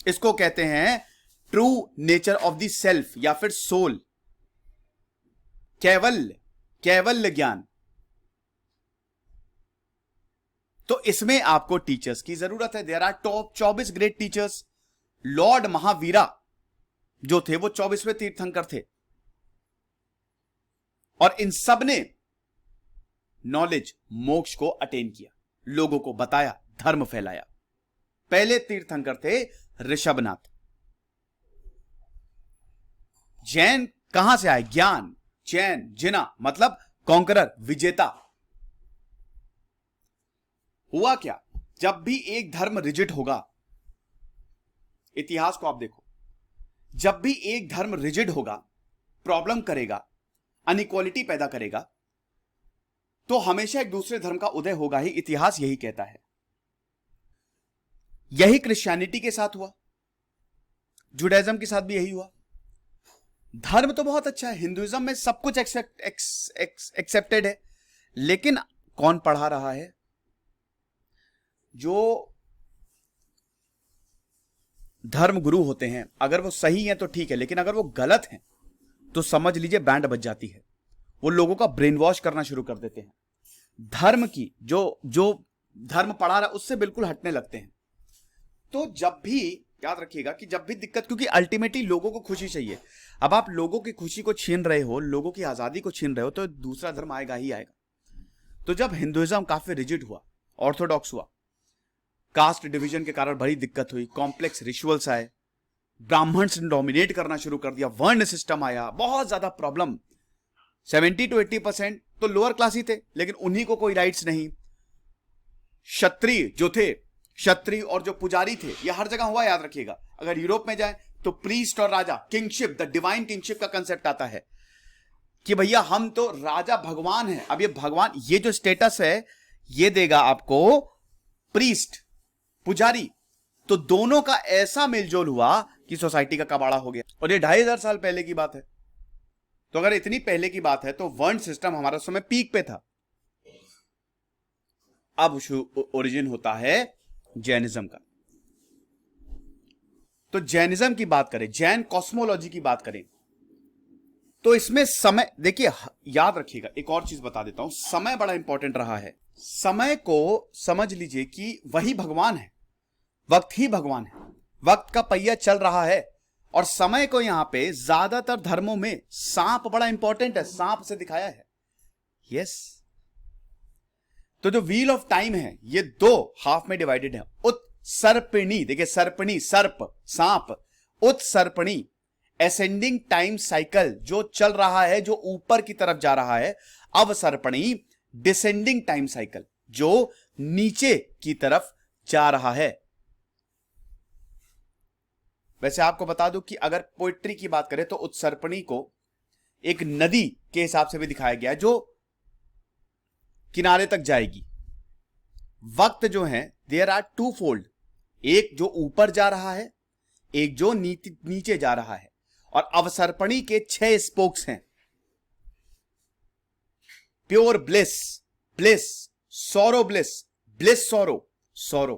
इसको कहते हैं true nature of the self या फिर सोल, कैवल्य ज्ञान। तो इसमें आपको टीचर्स की जरूरत है। There are top 24 great teachers lord Mahavira जो थे वो 24वें तीर्थंकर थे, और इन सब ने नॉलेज, मोक्ष को अटेन किया, लोगों को बताया, धर्म फैलाया। पहले तीर्थंकर थे ऋषभनाथ। जैन कहां से आए? ज्ञान, जैन, जिना मतलब कॉन्करर, विजेता। हुआ क्या, जब भी एक धर्म रिजिड होगा, इतिहास को आप देखो, जब भी एक धर्म रिजिड होगा, प्रॉब्लम करेगा, अनइक्वालिटी पैदा करेगा, तो हमेशा एक दूसरे धर्म का उदय होगा ही। इतिहास यही कहता है। यही क्रिश्चियनिटी के साथ हुआ, जुडाइज्म के साथ भी यही हुआ। धर्म तो बहुत अच्छा है, हिंदुइज्म में सब कुछ एक्सेप्टेड है, लेकिन कौन पढ़ा रहा है? जो धर्म गुरु होते हैं, अगर वो सही हैं तो ठीक है, लेकिन अगर वो गलत हैं तो समझ लीजिए बैंड बज जाती है। वो लोगों का ब्रेन वॉश करना शुरू कर देते हैं, धर्म की जो जो धर्म पढ़ा रहा है उससे बिल्कुल हटने लगते हैं। तो जब भी याद रखिएगा कि जब भी दिक्कत, क्योंकि अल्टीमेटली लोगों को खुशी चाहिए। अब आप लोगों की खुशी को छीन रहे हो, लोगों की आजादी को छीन रहे हो, तो दूसरा धर्म आएगा ही आएगा। तो जब हिंदुइज्म काफी रिजिड हुआ, ऑर्थोडॉक्स हुआ, कास्ट डिवीजन के कारण बड़ी दिक्कत हुई, कॉम्प्लेक्स रिचुअल्स आए, ब्राह्मण्स ने डोमिनेट करना शुरू कर दिया, वर्ण सिस्टम आया, बहुत ज्यादा प्रॉब्लम। 70 to 80% तो लोअर क्लास ही थे, लेकिन उन्हीं को कोई राइट्स नहीं। क्षत्रिय जो थे, क्षत्रिय और जो पुजारी थे, यह हर जगह हुआ, याद रखिएगा। अगर यूरोप में जाए तो प्रीस्ट और राजा, किंगशिप, द डिवाइन किंगशिप का कंसेप्ट आता है कि भैया हम तो राजा भगवान हैं। अब ये भगवान, ये जो स्टेटस है, ये देगा आपको प्रीस्ट, पुजारी। तो दोनों का ऐसा मेलजोल हुआ कि सोसाइटी का कबाड़ा हो गया। और ये 2500 साल पहले की बात है। तो अगर इतनी पहले की बात है तो वर्ण सिस्टम हमारा समय पीक पे था। अब ओरिजिन होता है जैनिज्म का। तो जैनिज्म की बात करें, जैन कॉस्मोलॉजी की बात करें, तो इसमें समय, देखिए याद रखिएगा, एक और चीज बता देता हूं, समय बड़ा इंपॉर्टेंट रहा है। समय को समझ लीजिए कि वही भगवान है, वक्त ही भगवान है, वक्त का पहिया चल रहा है। और समय को यहां पे ज्यादातर धर्मों में सांप बड़ा इंपॉर्टेंट है, सांप से दिखाया है। यस, तो जो व्हील ऑफ टाइम है, ये दो हाफ में डिवाइडेड है। उत्सर्पिणी, देखिए सर्पिणी, सर्प, सांप, उत्सर्पिणी एसेंडिंग टाइम साइकिल जो चल रहा है, जो ऊपर की तरफ जा रहा है। अवसर्पिणी डिसेंडिंग टाइम साइकिल जो नीचे की तरफ जा रहा है। वैसे आपको बता दूं कि अगर पोइट्री की बात करें तो उत्सर्पिणी को एक नदी के हिसाब से भी दिखाया गया है जो किनारे तक जाएगी। वक्त जो है, देयर आर टू फोल्ड, एक जो ऊपर जा रहा है, एक जो नीचे जा रहा है। और अवसर्पिणी के 6 स्पोक्स हैं। प्योर ब्लिस, ब्लिस, सोरो ब्लिस, ब्लिस सोरो, सोरो,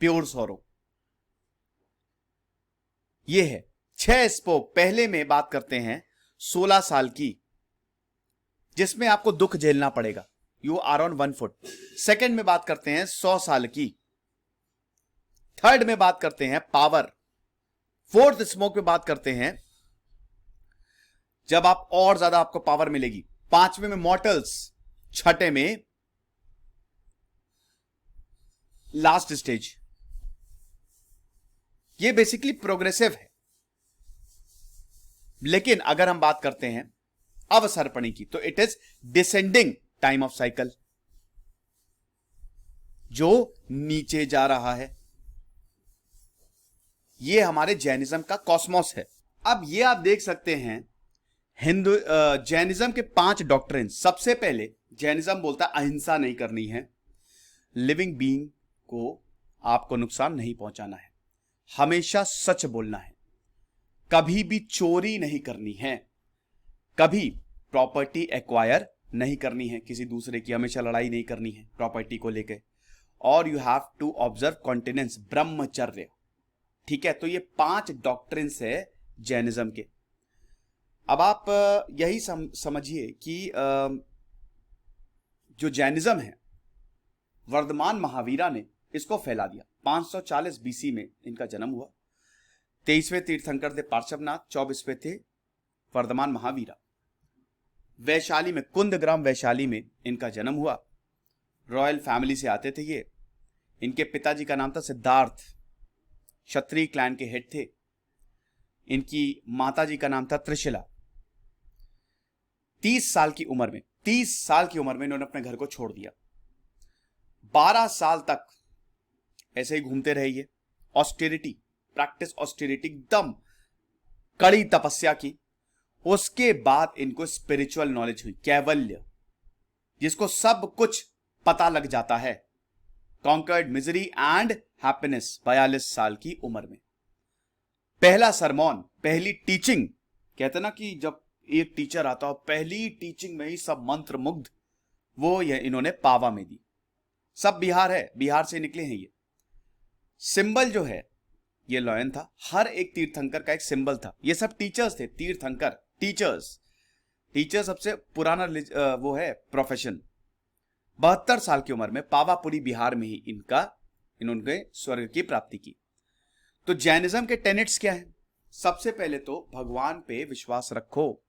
प्योर सोरो, ये है 6 स्पोक। पहले में बात करते हैं 16 साल की, जिसमें आपको दुख झेलना पड़ेगा, you are on 1 foot. Second में बात करते हैं 100 साल की। थर्ड में बात करते हैं पावर। फोर्थ स्मोक में बात करते हैं जब आप और ज्यादा आपको पावर मिलेगी। पांचवें में मॉर्टल्स, छठे में लास्ट स्टेज। ये बेसिकली प्रोग्रेसिव है। लेकिन अगर हम बात करते हैं अवसर्पिणी की, तो it is descending time of cycle, जो नीचे जा रहा है। ये हमारे जैनिज्म का कॉस्मोस है। अब ये आप देख सकते हैं हिंदू जैनिज्म के 5 डॉक्ट्रिन। सबसे पहले जैनिज्म बोलता है अहिंसा नहीं करनी है, लिविंग बीइंग को आपको नुकसान नहीं पहुंचाना है, हमेशा सच बोलना है, कभी भी चोरी नहीं करनी है, कभी प्रॉपर्टी एक्वायर नहीं करनी है किसी दूसरे की, हमेशा लड़ाई नहीं करनी है प्रॉपर्टी को लेके, और you have to observe continence, brahmacharya. ठीक है, तो ये 5 डॉक्ट्रिन्स है जैनिज्म के। अब आप यही समझिए कि जो जैनिज्म है, वर्धमान महावीरा ने इसको फैला दिया। 540 बीसी में इनका जन्म हुआ 23वें तीर्थंकर थे पार्श्वनाथ, 24वें थे वर्धमान महावीरा। वैशाली में, कुंदग्राम वैशाली में इनका जन्म हुआ। रॉयल फैमिली से आते थे ये। इनके पिताजी का नाम था सिद्धार्थ, क्षत्रिय क्लैन के हेड थे। इनकी माताजी का नाम था त्रिशिला। 30 साल की उम्र में इन्होंने अपने घर को छोड़ दिया। 12 साल तक ऐसे ही घूमते रहे ये। ऑस्टेरिटी, प्रैक्टिस ऑस्टेरिटी, एकदम कड़ी तपस्या की। उसके बाद इनको स्पिरिचुअल नॉलेज हुई, कैवल्य, जिसको सब कुछ पता लग जाता है। कॉन्कर्ड मिजरी एंड हैप्पीनेस 42 साल की उम्र में। पहला सरमॉन, पहली टीचिंग, कहते ना कि जब एक टीचर आता हो पहली टीचिंग में ही सब मंत्र मुग्ध, वो ये इन्होंने पावा में दी। सब बिहार है, बिहार से निकले हैं ये। सिंबल जो है ये लॉयन था। हर एक तीर्थंकर का एक सिंबल था। ये सब टीचर्स थे, तीर्थंकर टीचर सबसे पुराना वो है प्रोफेशन। 72 साल की उम्र में पावापुरी बिहार में ही इन्होंने स्वर्ग की प्राप्ति की। तो जैनिज्म के टेनेट्स क्या है? सबसे पहले तो भगवान पे विश्वास रखो।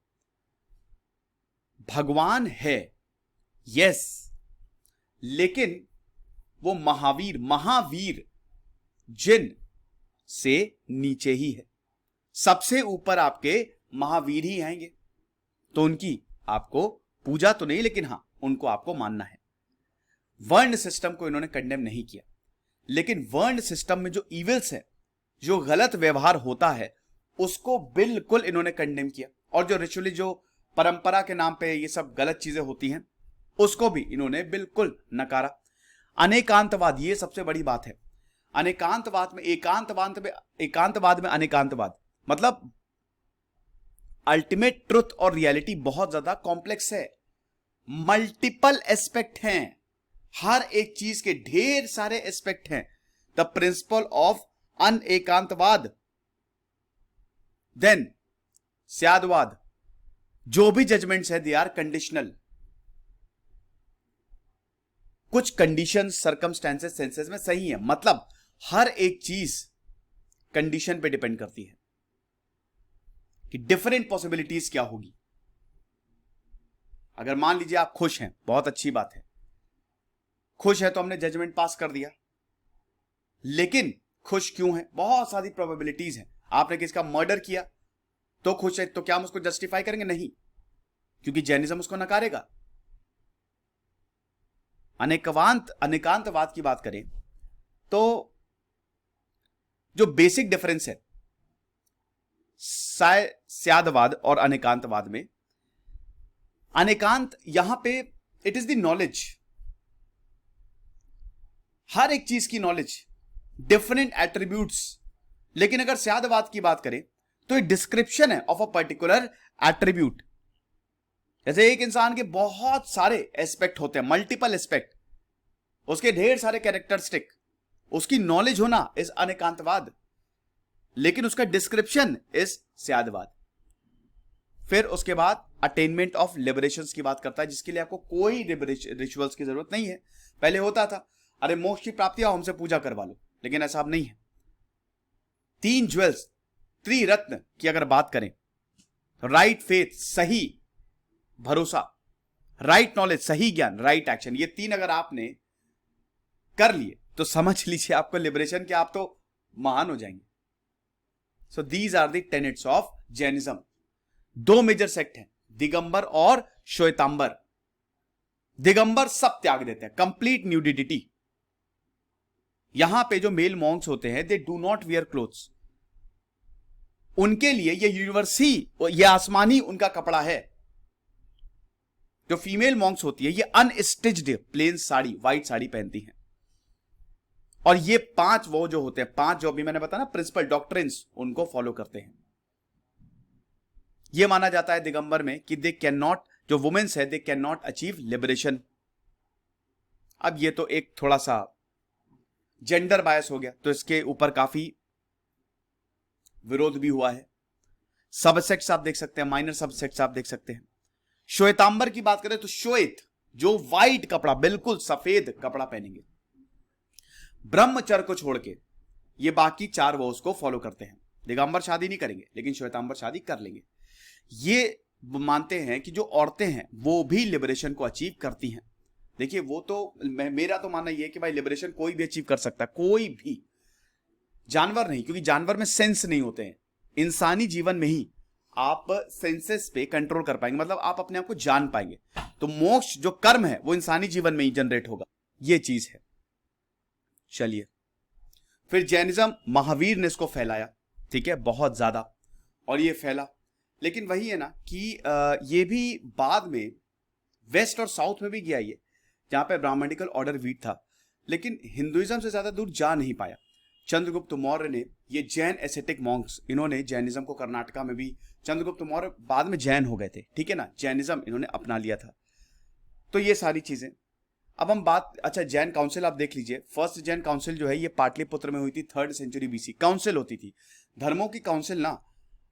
भगवान है, यस, लेकिन वो महावीर जिन से नीचे ही है। सबसे ऊपर आपके महावीर ही आएंगे, तो उनकी आपको पूजा तो नहीं, लेकिन हां उनको आपको मानना है। वर्ण सिस्टम को इन्होंने कंडेम नहीं किया, लेकिन वर्ण सिस्टम में जो इविल्स है, जो गलत व्यवहार होता है, उसको बिल्कुल इन्होंने कंडेम किया। और जो रिचुअली, जो परंपरा के नाम पे ये सब गलत चीजें होती हैं, उसको भी इन्होंने बिल्कुल नकारा। अनेकांतवाद, ये सबसे बड़ी बात है। अनेकांतवाद में एकांतवाद में अनेकांतवाद मतलब अल्टीमेट ट्रुथ और रियलिटी बहुत ज्यादा कॉम्प्लेक्स है। मल्टीपल एस्पेक्ट हैं, हर एक चीज के ढेर सारे एस्पेक्ट हैं। The principle of Anekantavada. Then Syadvada, जो भी जजमेंट्स है दे आर कंडीशनल। कुछ कंडीशन, सर्कमस्टेंसेस, सेंसेस में सही है, मतलब हर एक चीज कंडीशन पे डिपेंड करती है कि डिफरेंट पॉसिबिलिटीज क्या होगी। अगर मान लीजिए आप खुश हैं, बहुत अच्छी बात है, खुश है तो हमने जजमेंट पास कर दिया, लेकिन खुश क्यों है? बहुत सारी प्रोबेबिलिटीज हैं। आपने किसका मर्डर किया तो खुश है, तो क्या हम उसको जस्टिफाई करेंगे? नहीं, क्योंकि जैनिज्म उसको नकारेगा। अनेकांतवाद की बात करें तो जो बेसिक डिफरेंस है स्यादवाद और अनेकांतवाद में, अनेकांत यहां पे इट इज द नॉलेज, हर एक चीज की नॉलेज, डिफरेंट एट्रीब्यूट्स। लेकिन अगर स्यादवाद की बात करें तो ये डिस्क्रिप्शन है ऑफ अ पर्टिकुलर एट्रीब्यूट। जैसे एक इंसान के बहुत सारे एस्पेक्ट होते हैं, मल्टीपल एस्पेक्ट, उसके ढेर सारे कैरेक्टरिस्टिक, उसकी नॉलेज होना इज अनेकांतवाद, लेकिन उसका डिस्क्रिप्शन इज स्यादवाद। फिर उसके बाद अटेनमेंट ऑफ लिबरेशंस की बात करता है, जिसके लिए आपको कोई रिचुअल्स की जरूरत नहीं है। पहले होता था, अरे मोक्ष की प्राप्ति आओ हमसे पूजा करवा लो, लेकिन ऐसा अब नहीं है। 3 ज्वेल्स, त्रिरत्न की अगर बात करें, राइट फेथ, सही भरोसा, राइट नॉलेज, सही ज्ञान, राइट एक्शन, ये 3 अगर आपने कर लिए तो समझ लीजिए आपको लिबरेशन के, आप तो महान हो जाएंगे। So these are the tenets of Jainism. 2 major sect हैं, दिगंबर और श्वेतांबर। दिगंबर सब त्याग देते हैं, कंप्लीट न्यूडिटी। यहां पे जो मेल मॉन्क्स होते हैं, they do not wear clothes. उनके लिए ये यूनिवर्सी, ये आसमानी उनका कपड़ा है। जो फीमेल मॉन्क्स होती है, ये unstitched plain sari, white sari पहनती हैं। और ये 5 वो जो होते हैं, 5 जो अभी मैंने बताया ना प्रिंसिपल डॉक्ट्रिन्स, उनको फॉलो करते हैं। ये माना जाता है दिगंबर में कि दे कैन नॉट, जो वुमेन्स है, they can not achieve liberation. अब ये तो एक थोड़ा सा जेंडर बायस हो गया, तो इसके ऊपर काफी विरोध भी हुआ है। सबसेक्ट्स आप देख सकते हैं, माइनर सबसेक्ट्स आप देख सकते हैं। श्वेतांबर की बात करें तो श्वेत, जो व्हाइट कपड़ा, बिल्कुल सफेद कपड़ा पहनेंगे। ब्रह्मचर्य को छोड़ के ये बाकी 4 वो उसको फॉलो करते हैं। दिगंबर शादी नहीं करेंगे लेकिन श्वेतांबर शादी कर लेंगे। ये मानते हैं कि जो औरतें हैं वो भी लिबरेशन को अचीव करती हैं। देखिए वो तो मेरा तो मानना ये है कि भाई लिबरेशन कोई भी अचीव कर सकता है, कोई भी, जानवर नहीं, क्योंकि जानवर में सेंस नहीं होते हैं। इंसानी जीवन में ही आप सेंसेस पे कंट्रोल कर पाएंगे, मतलब आप अपने आप को जान पाएंगे। तो मोक्ष जो कर्म है वो इंसानी जीवन में ही जनरेट होगा, ये चीज है। चलिए, फिर जैनिज्म, महावीर ने इसको फैलाया, ठीक है, बहुत ज्यादा, और ये फैला। लेकिन वही है ना कि ये भी बाद में वेस्ट और साउथ में भी गया, ये जहां पे ब्राह्मणिकल ऑर्डर वीक था, लेकिन हिंदुइज्म से ज्यादा दूर जा नहीं पाया। चंद्रगुप्त मौर्य ने, ये जैन एसेटिक मॉन्क्स, इन्होंने जैनिज्म को कर्नाटका में भी, चंद्रगुप्त मौर्य बाद में जैन हो गए थे, ठीक है ना, जैनिज्म इन्होंने अपना लिया था। तो ये सारी चीजें। अब हम बात, अच्छा जैन काउंसिल आप देख लीजिए, फर्स्ट जैन काउंसिल जो है ये पाटलिपुत्र में हुई थी, 3rd सेंचुरी बीसी। काउंसिल होती थी, धर्मों की काउंसिल ना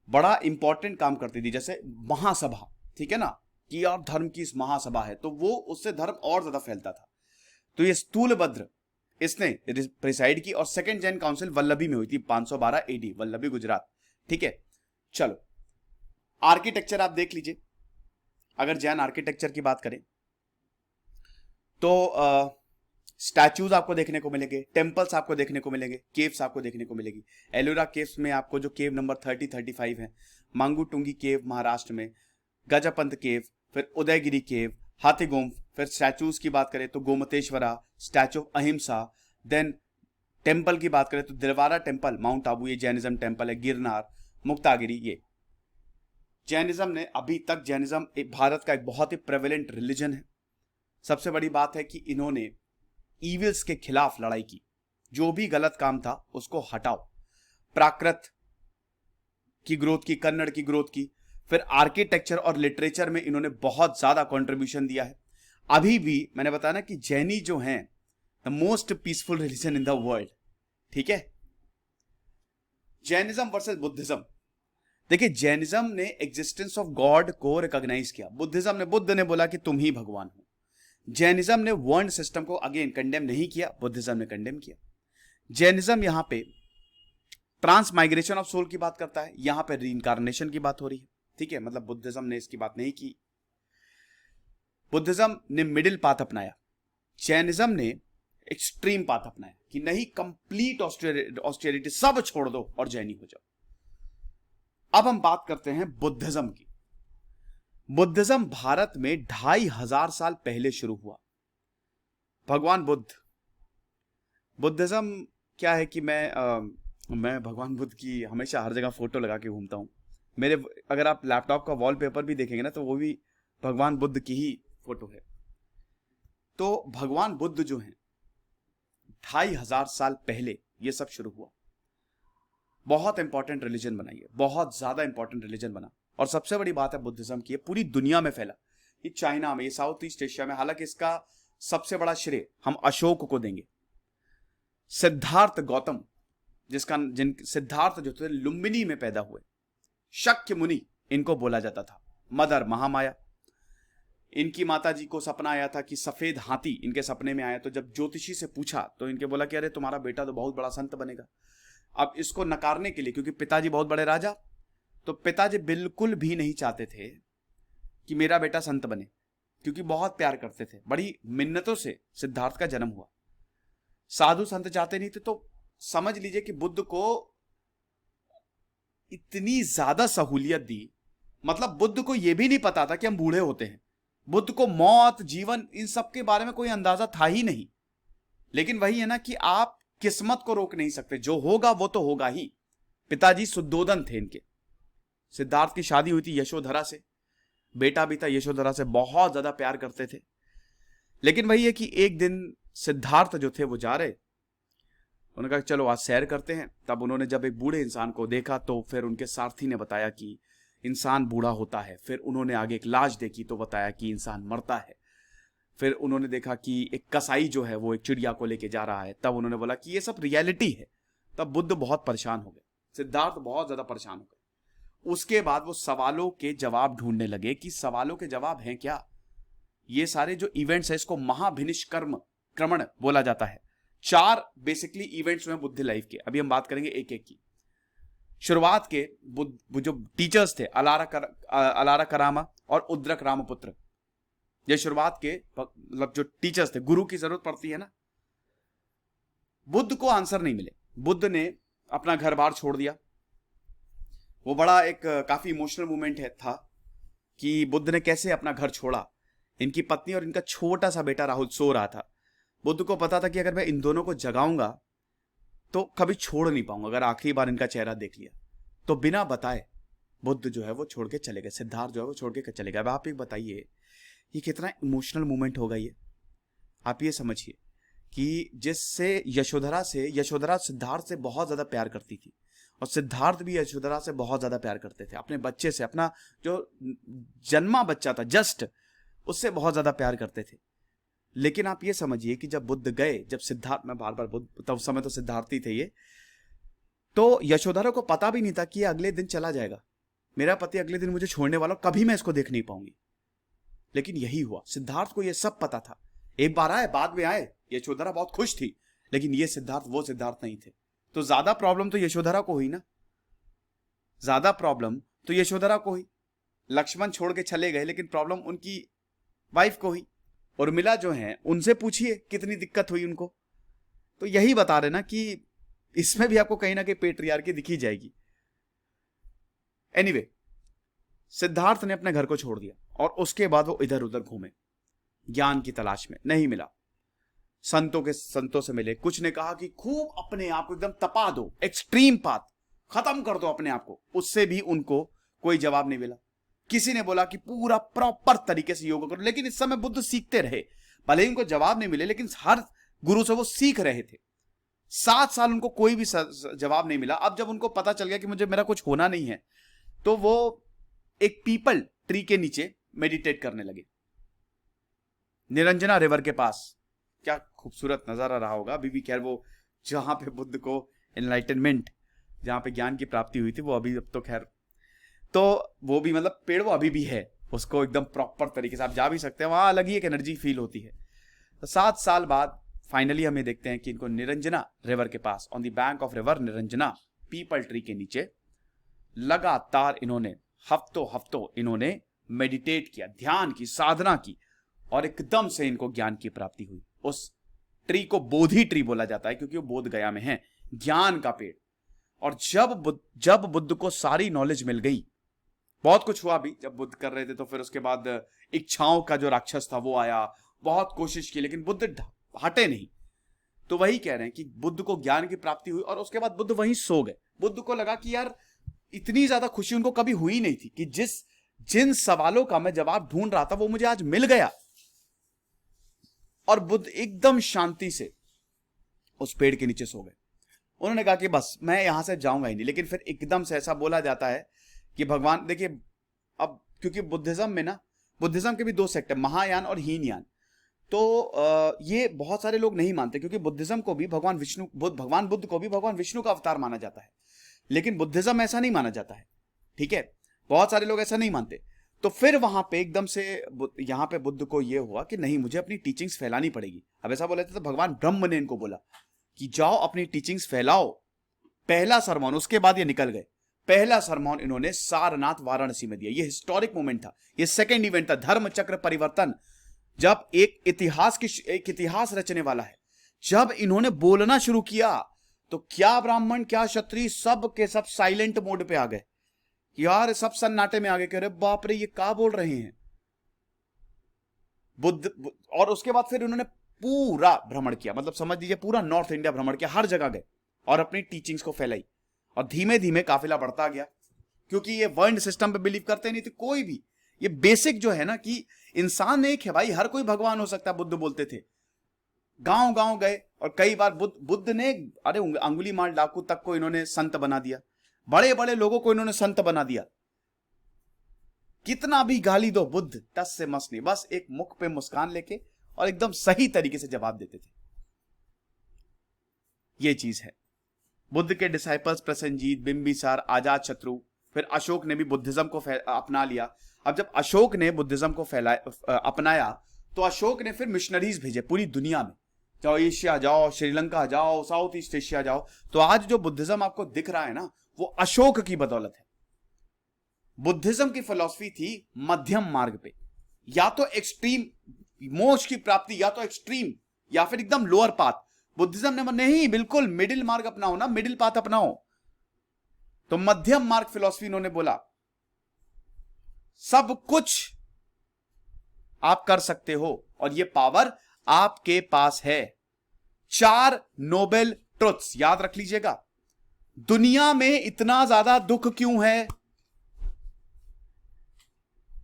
बड़ा इंपॉर्टेंट काम करती थी, जैसे महासभा, ठीक है ना, कि यार धर्म की इस महासभा है, तो वो उससे धर्म और ज्यादा फैलता था। तो ये स्थूलभद्र इसने प्रिसाइड की, और सेकंड जैन काउंसिल वल्लभी में हुई थी 512 एडी, वल्लभी गुजरात, ठीक है। चलो, आर्किटेक्चर आप देख लीजिए, अगर जैन आर्किटेक्चर की बात करें तो स्टैचूज आपको देखने को मिलेंगे, टेम्पल्स आपको देखने को मिलेंगे, केव्स आपको देखने को मिलेगी। एलोरा केव्स में आपको जो केव नंबर 30-35 है, मांगुटुंगी केव महाराष्ट्र में, गजपंत केव, फिर उदयगिरी केव, हाथीगुम्फ, फिर स्टैचूज की बात करें तो गोमतेश्वरा, स्टैचू ऑफ अहिंसा, देन टेम्पल की बात करें तो दिलवारा टेम्पल माउंट आबू, ये जैनिज्म टेम्पल है, गिरनार, मुक्तागिरी। ये जैनिज्म ने अभी तक, जैनिज्म भारत का एक बहुत ही प्रेवलेंट रिलीजन है। सबसे बड़ी बात है कि इन्होंने ईविल्स के खिलाफ लड़ाई की, जो भी गलत काम था उसको हटाओ, प्राकृत की ग्रोथ की, कन्नड़ की ग्रोथ की, फिर आर्किटेक्चर और लिटरेचर में इन्होंने बहुत ज्यादा कंट्रीब्यूशन दिया है। अभी भी मैंने बताया ना कि जैनी जो हैं the most peaceful religion in the world, ठीक है। जैनिज्म वर्सेस बुद्धिज्म, देखिए जैनिज्म ने एग्जिस्टेंस ऑफ गॉड को रिकॉग्नाइज किया, बुद्ध ने बोला कि तुम ही भगवान हो। जैनिज्म ने वर्ण सिस्टम को अगेन कंडेम नहीं किया, बुद्धिज्म ने कंडेम किया। जैनिज्म यहां पे ट्रांस माइग्रेशन ऑफ सोल की बात करता है, यहां पे रीइंकार्नेशन की बात हो रही है, ठीक है, मतलब बुद्धिज्म ने इसकी बात नहीं की। बुद्धिज्म ने मिडिल पाथ अपनाया, जैनिज्म ने एक्सट्रीम पाथ अपनाया कि नहीं कंप्लीट ऑस्टेरिटी, सब छोड़ दो और जैनी हो जाओ। अब हम बात करते हैं बुद्धिज्म की। बुद्धिज्म भारत में 2500 साल पहले शुरू हुआ। भगवान बुद्ध, बुद्धिज्म क्या है कि मैं भगवान बुद्ध की हमेशा हर जगह फोटो लगा के घूमता हूं। मेरे, अगर आप लैपटॉप का वॉलपेपर भी देखेंगे ना तो वो भी भगवान बुद्ध की ही फोटो है। तो भगवान बुद्ध जो हैं 2500 साल पहले ये सब शुरू हुआ, बहुत इंपॉर्टेंट रिलीजन बना, ये बहुत ज्यादा इंपॉर्टेंट रिलीजन बना। और सबसे बड़ी बात है बुद्धिज्म की, पूरी दुनिया में फैला, ये चाइना में, ये साउथ ईस्ट एशिया में। हालांकि इसका सबसे बड़ा श्रेय हम अशोक को देंगे। सिद्धार्थ गौतम, सिद्धार्थ जो थे लुम्बिनी में पैदा हुए, शक्य मुनि इनको बोला जाता था, मदर महामाया। इनकी माता जी को सपना आया था कि सफेद हाथी इनके सपने में आया, तो जब ज्योतिषी से पूछा तो इनके बोला कि अरे तुम्हारा बेटा तो बहुत बड़ा संत बनेगा। अब इसको नकारने के लिए, क्योंकि पिताजी बहुत बड़े राजा, तो पिताजी बिल्कुल भी नहीं चाहते थे कि मेरा बेटा संत बने, क्योंकि बहुत प्यार करते थे। बड़ी मिन्नतों से सिद्धार्थ का जन्म हुआ। साधु संत चाहते नहीं थे, तो समझ लीजिए कि बुद्ध को इतनी ज्यादा सहूलियत दी, मतलब बुद्ध को यह भी नहीं पता था कि हम बूढ़े होते हैं। बुद्ध को मौत, जीवन, इन सब के बारे में कोई अंदाजा था ही नहीं। लेकिन वही है ना कि आप किस्मत को रोक नहीं सकते, जो होगा वो तो होगा ही। पिताजी शुद्धोदन थे इनके। सिद्धार्थ की शादी हुई थी यशोधरा से, बेटा भी था यशोधरा से, बहुत ज्यादा प्यार करते थे। लेकिन वही है कि एक दिन सिद्धार्थ जो थे वो जा रहे, उन्होंने कहा चलो आज सैर करते हैं। तब उन्होंने जब एक बूढ़े इंसान को देखा तो फिर उनके सारथी ने बताया कि इंसान बूढ़ा होता है। फिर उन्होंने आगे एक लाश देखी तो बताया कि इंसान मरता है। फिर उन्होंने देखा कि एक कसाई जो है वो एक चिड़िया को लेके जा रहा है। तब उन्होंने बोला कि ये सब रियलिटी है। तब बुद्ध बहुत परेशान हो गए, सिद्धार्थ बहुत ज्यादा परेशान हो गए। उसके बाद वो सवालों के जवाब ढूंढने लगे कि सवालों के जवाब हैं क्या। ये सारे जो इवेंट्स है इसको महाभिनिष्क्रमण बोला जाता है। 4 बेसिकली इवेंट्स हुए बुद्ध लाइफ के, अभी हम बात करेंगे एक एक की। शुरुआत के जो टीचर्स थे अलारा करामा और उद्रक रामपुत्र, ये शुरुआत के मतलब जो टीचर्स थे, गुरु की जरूरत पड़ती है ना, बुद्ध को आंसर नहीं मिले। बुद्ध ने अपना घर बार छोड़ दिया। वो बड़ा एक काफी इमोशनल मोमेंट था कि बुद्ध ने कैसे अपना घर छोड़ा। इनकी पत्नी और इनका छोटा सा बेटा राहुल सो रहा था। बुद्ध को पता था कि अगर मैं इन दोनों को जगाऊंगा तो कभी छोड़ नहीं पाऊंगा, अगर आखिरी बार इनका चेहरा देख लिया। तो बिना बताए बुद्ध जो है वो छोड़ के चले गए, सिद्धार्थ जो है वो छोड़ के चले गए। अब आप एक बताइए ये कितना इमोशनल मोमेंट होगा ये। आप ये समझिए कि जिससे यशोधरा सिद्धार्थ से बहुत ज्यादा प्यार करती थी और सिद्धार्थ भी यशोधरा से बहुत ज्यादा प्यार करते थे। अपने बच्चे से, अपना जो जन्मा बच्चा था जस्ट, उससे बहुत ज्यादा प्यार करते थे। लेकिन आप ये समझिए कि जब बुद्ध गए, जब सिद्धार्थ, मैं बार बार बुद्ध, तब समय तो सिद्धार्थ ही थे ये, तो यशोधरा को पता भी नहीं था कि ये अगले दिन चला जाएगा। मेरा पति अगले दिन मुझे छोड़ने वाला, कभी मैं इसको देख नहीं पाऊंगी। लेकिन यही हुआ। सिद्धार्थ को ये सब पता था। एक बार आए, बाद में आए, यशोधरा बहुत खुश थी, लेकिन ये सिद्धार्थ वो सिद्धार्थ नहीं थे। तो ज्यादा प्रॉब्लम तो यशोधरा को हुई ना, ज्यादा प्रॉब्लम तो यशोधरा को हुई। लक्ष्मण छोड़ के चले गए, लेकिन प्रॉब्लम उनकी वाइफ को हुई। उर्मिला जो है, उनसे पूछिए कितनी दिक्कत हुई उनको। तो यही बता रहे ना कि इसमें भी आपको कहीं ना कहीं पेट्रियार्की दिखी जाएगी। एनीवे, सिद्धार्थ ने अपने घर को छोड़ दिया और उसके बाद वो इधर उधर घूमे ज्ञान की तलाश में। नहीं मिला। संतों से मिले। कुछ ने कहा कि खूब अपने आप को एकदम तपा दो, एक्सट्रीम पाथ, खत्म कर दो अपने आप को। उससे भी उनको कोई जवाब नहीं मिला। किसी ने बोला कि पूरा प्रॉपर तरीके से योगा करो। लेकिन इस समय बुद्ध सीखते रहे, भले ही उनको जवाब नहीं मिले, लेकिन हर गुरु से वो सीख रहे थे। 7 साल उनको कोई भी जवाब नहीं मिला। अब जब उनको पता चल गया कि मुझे, मेरा कुछ होना नहीं है, तो वो एक पीपल ट्री के नीचे मेडिटेट करने लगे, निरंजना रिवर के पास। क्या खूबसूरत नजारा रहा होगा। अभी भी खैर वो जहां पे बुद्ध को एनलाइटनमेंट, जहां पे ज्ञान की प्राप्ति हुई थी, वो अभी, अब तो खैर, तो वो भी मतलब पेड़ वो अभी भी है, उसको एकदम प्रॉपर तरीके से आप जा भी सकते हैं, वहां अलग ही एक एनर्जी फील होती है। तो 7 साल बाद फाइनली हमें देखते हैं कि इनको निरंजना रिवर के पास, on the bank of river Niranjana, peepal tree के नीचे, लगातार इन्होंने हफ्तों इन्होंने मेडिटेट किया, ध्यान की, साधना की, और एकदम से इनको ज्ञान की प्राप्ति हुई। उस ट्री को बोधि ट्री बोला जाता है क्योंकि वो बोध गया में है, ज्ञान का पेड़। और जब बुद्ध को सारी नॉलेज मिल गई, बहुत कुछ हुआ भी जब बुद्ध कर रहे थे, तो फिर उसके बाद इच्छाओं का जो राक्षस था वो आया, बहुत कोशिश की, लेकिन बुद्ध हटे नहीं। तो वही कह रहे हैं कि बुद्ध को ज्ञान की प्राप्ति हुई और उसके बाद बुद्ध वहीं सो गए। बुद्ध को लगा कि यार इतनी ज्यादा खुशी उनको कभी हुई नहीं थी कि जिन सवालों का मैं जवाब ढूंढ रहा था वो मुझे आज मिल गया। और बुद्ध एकदम शांति से उस पेड़ के नीचे सो गए। उन्होंने कहा कि बस मैं यहां से जाऊंगा ही नहीं। लेकिन फिर एकदम से ऐसा बोला जाता है कि भगवान, देखिए अब क्योंकि बुद्धिज्म में ना, बुद्धिज्म के भी 2 सेक्ट है, महायान और हीनयान। तो ये बहुत सारे लोग नहीं मानते क्योंकि बुद्धिज्म को भी भगवान बुद्ध को भी भगवान विष्णु का अवतार माना जाता है, लेकिन बुद्धिज्म ऐसा नहीं माना जाता है। ठीक है, बहुत सारे लोग ऐसा नहीं मानते। तो फिर वहां पे एकदम से यहां पे बुद्ध को यह हुआ कि नहीं, मुझे अपनी टीचिंग्स फैलानी पड़ेगी। अब ऐसा बोला था तो भगवान ब्रह्म ने इनको बोला कि जाओ अपनी टीचिंग्स फैलाओ। पहला सरमन, उसके बाद ये निकल गए। पहला सरमन इन्होंने सारनाथ वाराणसी में दिया। ये हिस्टोरिक मोमेंट था, ये सेकेंड इवेंट था, धर्म चक्र परिवर्तन। जब एक इतिहास रचने वाला है, जब इन्होंने बोलना शुरू किया तो क्या ब्राह्मण, क्या क्षत्रिय, सब के सब साइलेंट मोड पे आ गए। यार सब सन्नाटे में आ गए, कह रहे बाप रे ये क्या बोल रहे हैं बुद्ध। और उसके बाद फिर उन्होंने पूरा भ्रमण किया, मतलब समझ लीजिए पूरा नॉर्थ इंडिया भ्रमण किया, हर जगह गए और अपनी टीचिंग्स को फैलाई। और धीमे धीमे काफिला बढ़ता गया, क्योंकि ये वर्ण सिस्टम पे बिलीव करते नहीं थे कोई भी। ये बेसिक जो है ना कि इंसान एक है भाई, हर कोई भगवान हो सकता है, बुद्ध बोलते थे। गांव गांव गए और कई बार बुद्ध ने, अरे अंगुली माल डाकू तक को इन्होंने संत बना दिया, बड़े बड़े लोगों को इन्होंने संत बना दिया। कितना भी गाली दो, बुद्ध टस से मस नहीं, बस एक मुख पे मुस्कान लेके और एकदम सही तरीके से जवाब देते थे। ये चीज है। बुद्ध के डिसाइपल्स प्रसेनजीत, बिंबिसार, अजात शत्रु, फिर अशोक ने भी बुद्धिज्म को अपना लिया। अब जब अशोक ने बुद्धिज्म को अपनाया तो अशोक ने फिर मिशनरीज भेजे पूरी दुनिया में, जाओ एशिया जाओ, श्रीलंका जाओ, साउथ ईस्ट एशिया जाओ। तो आज जो बुद्धिज्म आपको दिख रहा है ना, वो अशोक की बदौलत है। बुद्धिज्म की फिलॉसफी थी मध्यम मार्ग पे, या तो एक्सट्रीम मोक्ष की प्राप्ति, या तो एक्सट्रीम या फिर एकदम लोअर पाथ। बुद्धिज्म ने नहीं, बिल्कुल मिडिल मार्ग अपनाओ ना, मिडिल पाथ अपनाओ। तो मध्यम मार्ग फिलॉसफी इन्होंने बोला सब कुछ आप कर सकते हो और ये पावर आपके पास है। 4 नोबेल ट्रुथ्स याद रख लीजिएगा। दुनिया में इतना ज्यादा दुख क्यों है,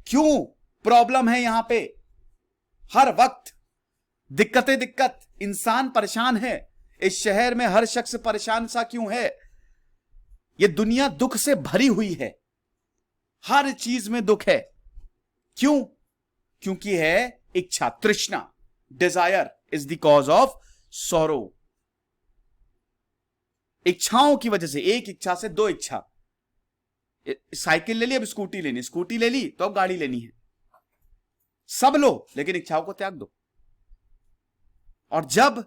क्यों प्रॉब्लम है यहां पे, हर वक्त दिक्कत, इंसान परेशान है। इस शहर में हर शख्स परेशान सा क्यों है? ये दुनिया दुख से भरी हुई है, हर चीज में दुख है। क्यों? क्योंकि है इच्छा, तृष्णा। Desire is the cause of sorrow. इच्छाओं की वजह से, एक इच्छा से 2 इच्छा। साइकिल ले ली, अब स्कूटी लेनी, स्कूटी ले ली तो अब गाड़ी लेनी है। सब लो, लेकिन इच्छाओं को त्याग दो। और जब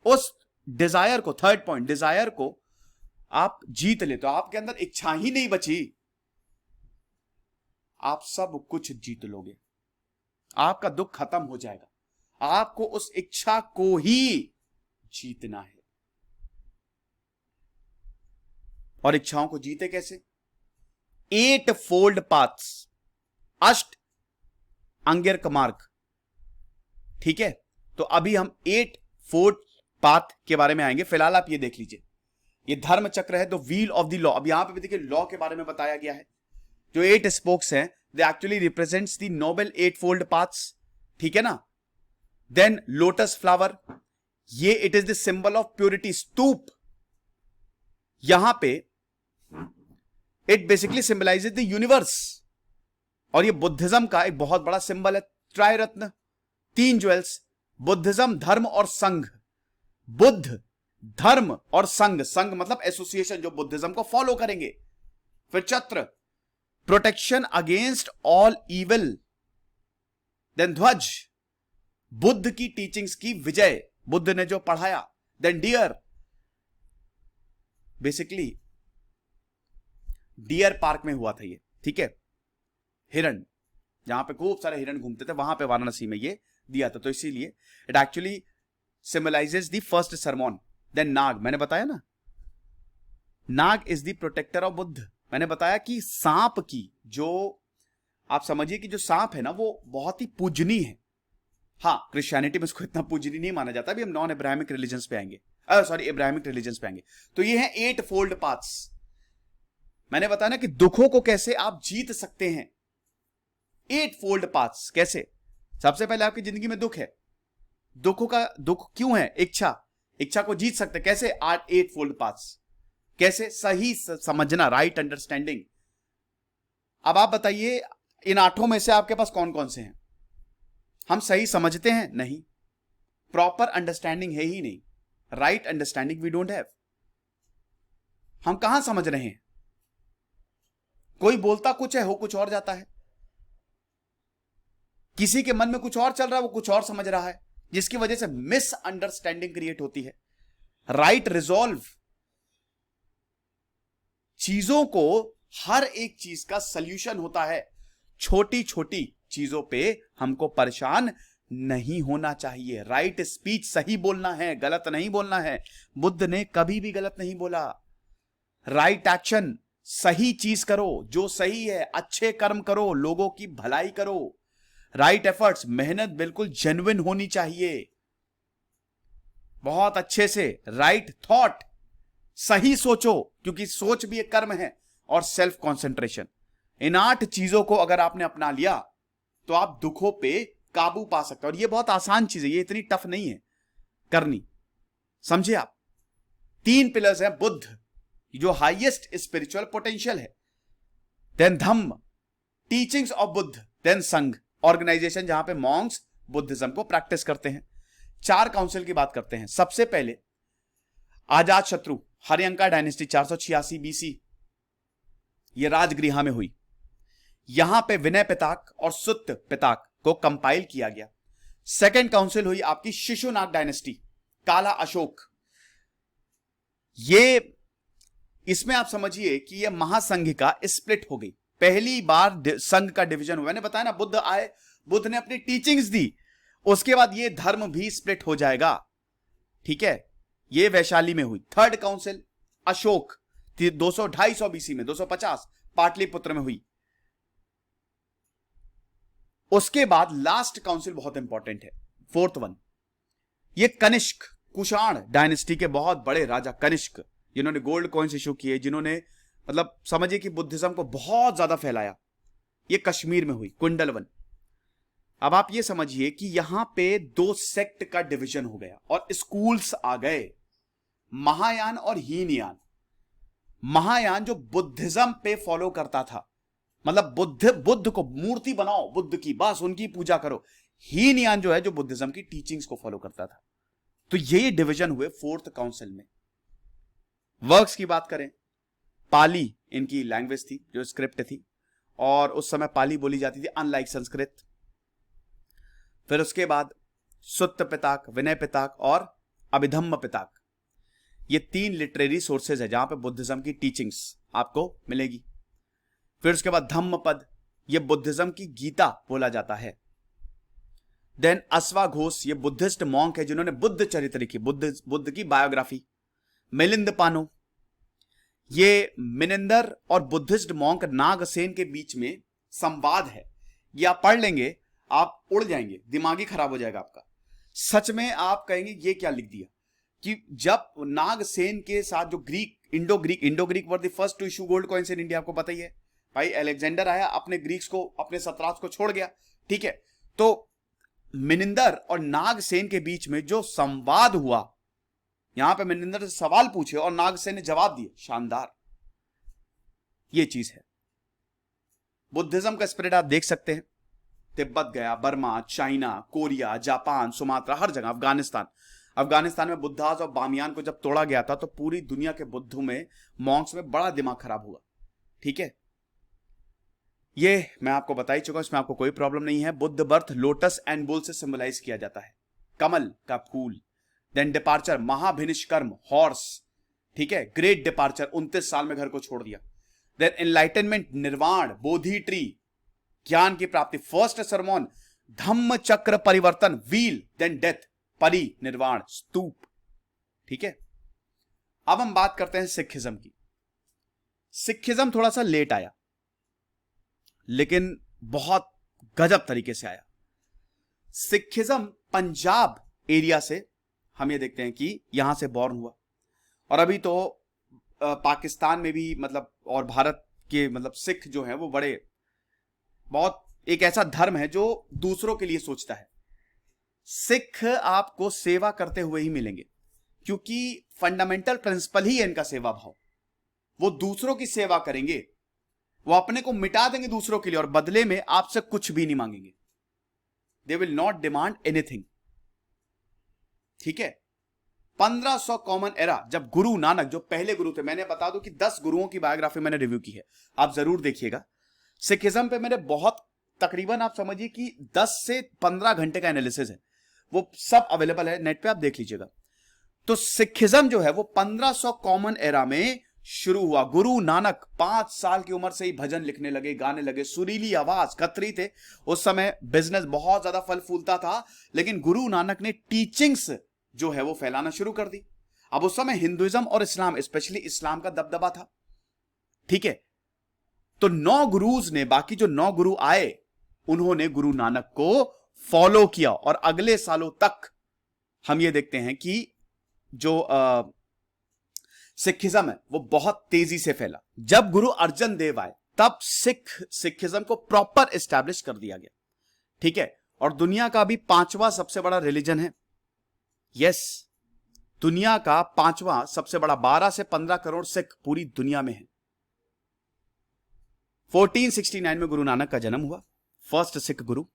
उस डिजायर को, थर्ड पॉइंट, डिजायर को आप जीत ले तो आपके अंदर इच्छा ही नहीं बची, आप सब कुछ जीत लोगे। आपका दुख खत्म हो जाएगा। आपको उस इच्छा को ही जीतना है। और इच्छाओं को जीते कैसे? 8 फोल्ड पाथ्स, अष्ट अंगिरक मार्ग। ठीक है, तो अभी हम 8 फोल्ड पाथ के बारे में आएंगे। फिलहाल आप ये देख लीजिए, ये धर्म चक्र है, the wheel of the law. अब यहां पे भी देखिए लॉ के बारे में बताया गया है। जो 8 स्पोक्स हैं, they actually represents the noble 8 fold paths. ठीक है ना? देन लोटस फ्लावर, ये it is the symbol of purity. Stupa, यहां पे it basically symbolises the universe. और ये बुद्धिज्म का एक बहुत बड़ा सिंबल है। त्रायरत्न, 3 ज्वेल्स, बुद्धिज्म, धर्म और संघ। बुद्ध, धर्म और संघ। संघ मतलब एसोसिएशन, जो बुद्धिज्म को फॉलो करेंगे। फिर chakra, protection against all evil. Then dhwaja, Buddha की टीचिंग्स की विजय, बुद्ध ने जो पढ़ाया। Then deer, basically deer park में हुआ था ये। ठीक है, हिरण, जहां पे खूब सारे हिरण घूमते थे, वहां पे वाराणसी में ये दिया था। तो इसीलिए it actually symbolises the first sermon. Then Naga, मैंने बताया ना, Naga is the protector of Buddha. मैंने बताया कि सांप की, जो आप समझिए कि जो सांप है ना, वो बहुत ही पूजनीय है। हाँ, क्रिश्चियनिटी में इसको इतना पूजनीय नहीं माना जाता। अभी हम नॉन इब्राहिमिक रिलीजन्स पे आएंगे, इब्राहिमिक रिलीजन्स पे आएंगे। तो ये है 8 फोल्ड पाथ्स। मैंने बताया ना कि दुखों को कैसे आप जीत सकते हैं। 8 फोल्ड पाथ्स कैसे? सबसे पहले आपकी जिंदगी में दुख है, दुखों का दुख क्यों है? इच्छा, इच्छा को जीत सकते कैसे? 8 फोल्ड पाथ्स। कैसे? सही समझना, राइट अंडरस्टैंडिंग। अब आप बताइए, इन 8 में से आपके पास कौन कौन से हैं? हम सही समझते हैं? नहीं। प्रॉपर अंडरस्टैंडिंग है ही नहीं। Right understanding we don't have. हम कहां समझ रहे हैं? कोई बोलता कुछ है, हो कुछ और जाता है। किसी के मन में कुछ और चल रहा है, वो कुछ और समझ रहा है, जिसकी वजह से मिसअंडरस्टैंडिंग क्रिएट होती है। राइट रिजॉल्व, चीजों को, हर एक चीज का सॉल्यूशन होता है। छोटी छोटी चीजों पे हमको परेशान नहीं होना चाहिए। राइट स्पीच, सही बोलना है, गलत नहीं बोलना है। बुद्ध ने कभी भी गलत नहीं बोला। राइट एक्शन, सही चीज करो, जो सही है, अच्छे कर्म करो, लोगों की भलाई करो। राइट एफर्ट्स, मेहनत बिल्कुल जेन्युइन होनी चाहिए, बहुत अच्छे से। राइट थॉट, सही सोचो, क्योंकि सोच भी एक कर्म है। और सेल्फ कॉन्सेंट्रेशन, इन 8 चीजों को अगर आपने अपना लिया तो आप दुखों पे काबू पा सकते हो। और ये बहुत आसान चीज है, ये इतनी टफ नहीं है करनी, समझे आप। 3 पिलर्स हैं। बुद्ध, जो हाईएस्ट स्पिरिचुअल पोटेंशियल है। Then dhamma, teachings of Buddha. Then sangha, organisation जहां पे मॉन्क्स बुद्धिज्म को प्रैक्टिस करते हैं। 4 काउंसिल की बात करते हैं। सबसे पहले अजात शत्रु, हरियंका डायनेस्टी, 486 बीसी, यह राजगृह में हुई। यहां पे विनय पिताक और सुत्त पिताक को कंपाइल किया गया। सेकेंड काउंसिल हुई आपकी शिशुनाग डायनेस्टी, काला अशोक। ये इसमें आप समझिए कि यह महासंघ का स्प्लिट हो गई, पहली बार संघ का डिवीजन हुआ। मैंने बताया ना, बुद्ध आए, बुद्ध ने अपनी टीचिंग्स दी, उसके बाद ये धर्म भी स्प्लिट हो जाएगा। ठीक है, ये वैशाली में हुई। थर्ड काउंसिल अशोक 250 बीसी में, 250 पाटलिपुत्र में हुई। उसके बाद लास्ट काउंसिल बहुत इंपॉर्टेंट है, फोर्थ वन, ये कनिष्क, कुषाण डायनेस्टी के बहुत बड़े राजा कनिष्क, जिन्होंने गोल्ड कॉइन्स इशू किए, जिन्होंने मतलब समझिए कि बुद्धिज्म को बहुत ज्यादा फैलाया। ये कश्मीर में हुई, कुंडलवन। अब आप ये समझिए कि यहां पे दो सेक्ट का डिवीजन हो गया और स्कूल्स आ गए, महायान और हीनयान। महायान जो बुद्धिज्म पे फॉलो करता था, मतलब बुद्ध को मूर्ति बनाओ बुद्ध की, बस उनकी पूजा करो। हीनयान जो है, जो बुद्धिज्म की टीचिंग्स को फॉलो करता था। तो ये डिवीजन हुए फोर्थ काउंसिल में। वर्क्स की बात करें, पाली इनकी लैंग्वेज थी, जो स्क्रिप्ट थी, और उस समय पाली बोली जाती थी, अनलाइक संस्कृत। फिर उसके बाद सुत्त पिताक, विनय पिताक और अभिधम्म पिताक, ये 3 लिटरेरी सोर्सेज है जहां पे बुद्धिज्म की टीचिंग्स आपको मिलेगी। फिर उसके बाद धम्म पद, ये बुद्धिज्म की गीता बोला जाता है। देन अश्वाघोष, ये बुद्धिस्ट मॉन्क है जिन्होंने बुद्ध चरित्र लिखी, बुद्ध की बायोग्राफी। मिलिंद पानो, ये मिनिंदर और बुद्धिस्ट मॉन्क नागसेन के बीच में संवाद है। ये आप पढ़ लेंगे, आप उड़ जाएंगे, दिमागी खराब हो जाएगा आपका। सच में आप कहेंगे ये क्या लिख दिया, कि जब नागसेन के साथ जो Indo Greek were the first to issue gold coins in India, आपको पता ही है। भाई अलेक्जेंडर आया, अपने ग्रीक्स को, अपने सतराज को छोड़ गया। ठीक है, तो मिनिंदर और नागसेन के बीच में जो संवाद हुआ, यहां पे मिनिंदर से सवाल पूछे और नागसेन ने जवाब दिए, शानदार। ये चीज है बुद्धिज्म का स्प्रेड, आप देख सकते हैं। तिब्बत गया, Burma, China, Korea, Japan, Sumatra, हर जगह। अफगानिस्तान में बुद्धास और बामियान को जब तोड़ा गया था तो पूरी दुनिया के बुद्धों में, मॉन्क्स में बड़ा दिमाग खराब हुआ। ठीक है, ये मैं आपको बता ही चुका हूं, इसमें आपको कोई प्रॉब्लम नहीं है। Buddha birth lotus and bull से सिंबलाइज किया जाता है, कमल का फूल। Then departure, Mahabhinishkramana, horse. ठीक है, ग्रेट डिपार्चर, 29 साल में घर को छोड़ दिया। देन एनलाइटनमेंट, निर्वाण, बोधि ट्री, ज्ञान की प्राप्ति। फर्स्ट सरमोन, धम्म चक्र परिवर्तन, व्हील। देन डेथ, परि निर्वाण, स्तूप। ठीक है, अब हम बात करते हैं सिखिज्म की। सिखिज्म थोड़ा सा लेट आया, लेकिन बहुत गजब तरीके से आया। सिखिज्म पंजाब एरिया से, हम ये देखते हैं कि यहां से बॉर्न हुआ, और अभी तो पाकिस्तान में भी, मतलब, और भारत के, मतलब सिख जो है वो बड़े, बहुत एक ऐसा धर्म है जो दूसरों के लिए सोचता है। सिख आपको सेवा करते हुए ही मिलेंगे, क्योंकि फंडामेंटल प्रिंसिपल ही है इनका सेवा भाव। वो दूसरों की सेवा करेंगे, वो अपने को मिटा देंगे दूसरों के लिए, और बदले में आपसे कुछ भी नहीं मांगेंगे। They will not demand anything. ठीक है, 1500 कॉमन एरा, जब गुरु नानक, जो पहले गुरु थे, मैंने बता दूं कि 10 गुरुओं की बायोग्राफी मैंने रिव्यू की है, आप जरूर देखिएगा। सिखिज्म पे मेरे बहुत, तकरीबन आप समझिए कि 10 से 15 घंटे का एनालिसिस है, वो सब अवेलेबल है नेट पे, आप देख लीजिएगा। तो सिखिज्म जो है वो 1500 कॉमन एरा में शुरू हुआ। गुरु नानक 5 साल की उम्र से ही भजन लिखने लगे, गाने लगे, सुरीली आवाज, खत्री थे। उस समय बिजनेस बहुत ज्यादा फल फूलता था, लेकिन गुरु नानक ने टीचिंग्स जो है वो फैलाना शुरू कर दी। अब उस समय हिंदुइज्म और इस्लाम, स्पेशली इस्लाम का दबदबा था। ठीक है, तो 9 गुरुज ने, बाकी जो 9 गुरु आए, उन्होंने गुरु नानक को फॉलो किया, और अगले सालों तक हम ये देखते हैं कि जो सिखिज्म है वो बहुत तेजी से फैला। जब गुरु अर्जन देव आए, तब सिखिज्म को प्रॉपर एस्टैब्लिश कर दिया गया। ठीक है, और दुनिया का अभी 5वां सबसे बड़ा रिलीजन है। यस, दुनिया का 5वां सबसे बड़ा, 12 से 15 करोड़ सिख पूरी दुनिया में है। 1469 में गुरु नानक का जन्म हुआ, फर्स्ट सिख गुरु,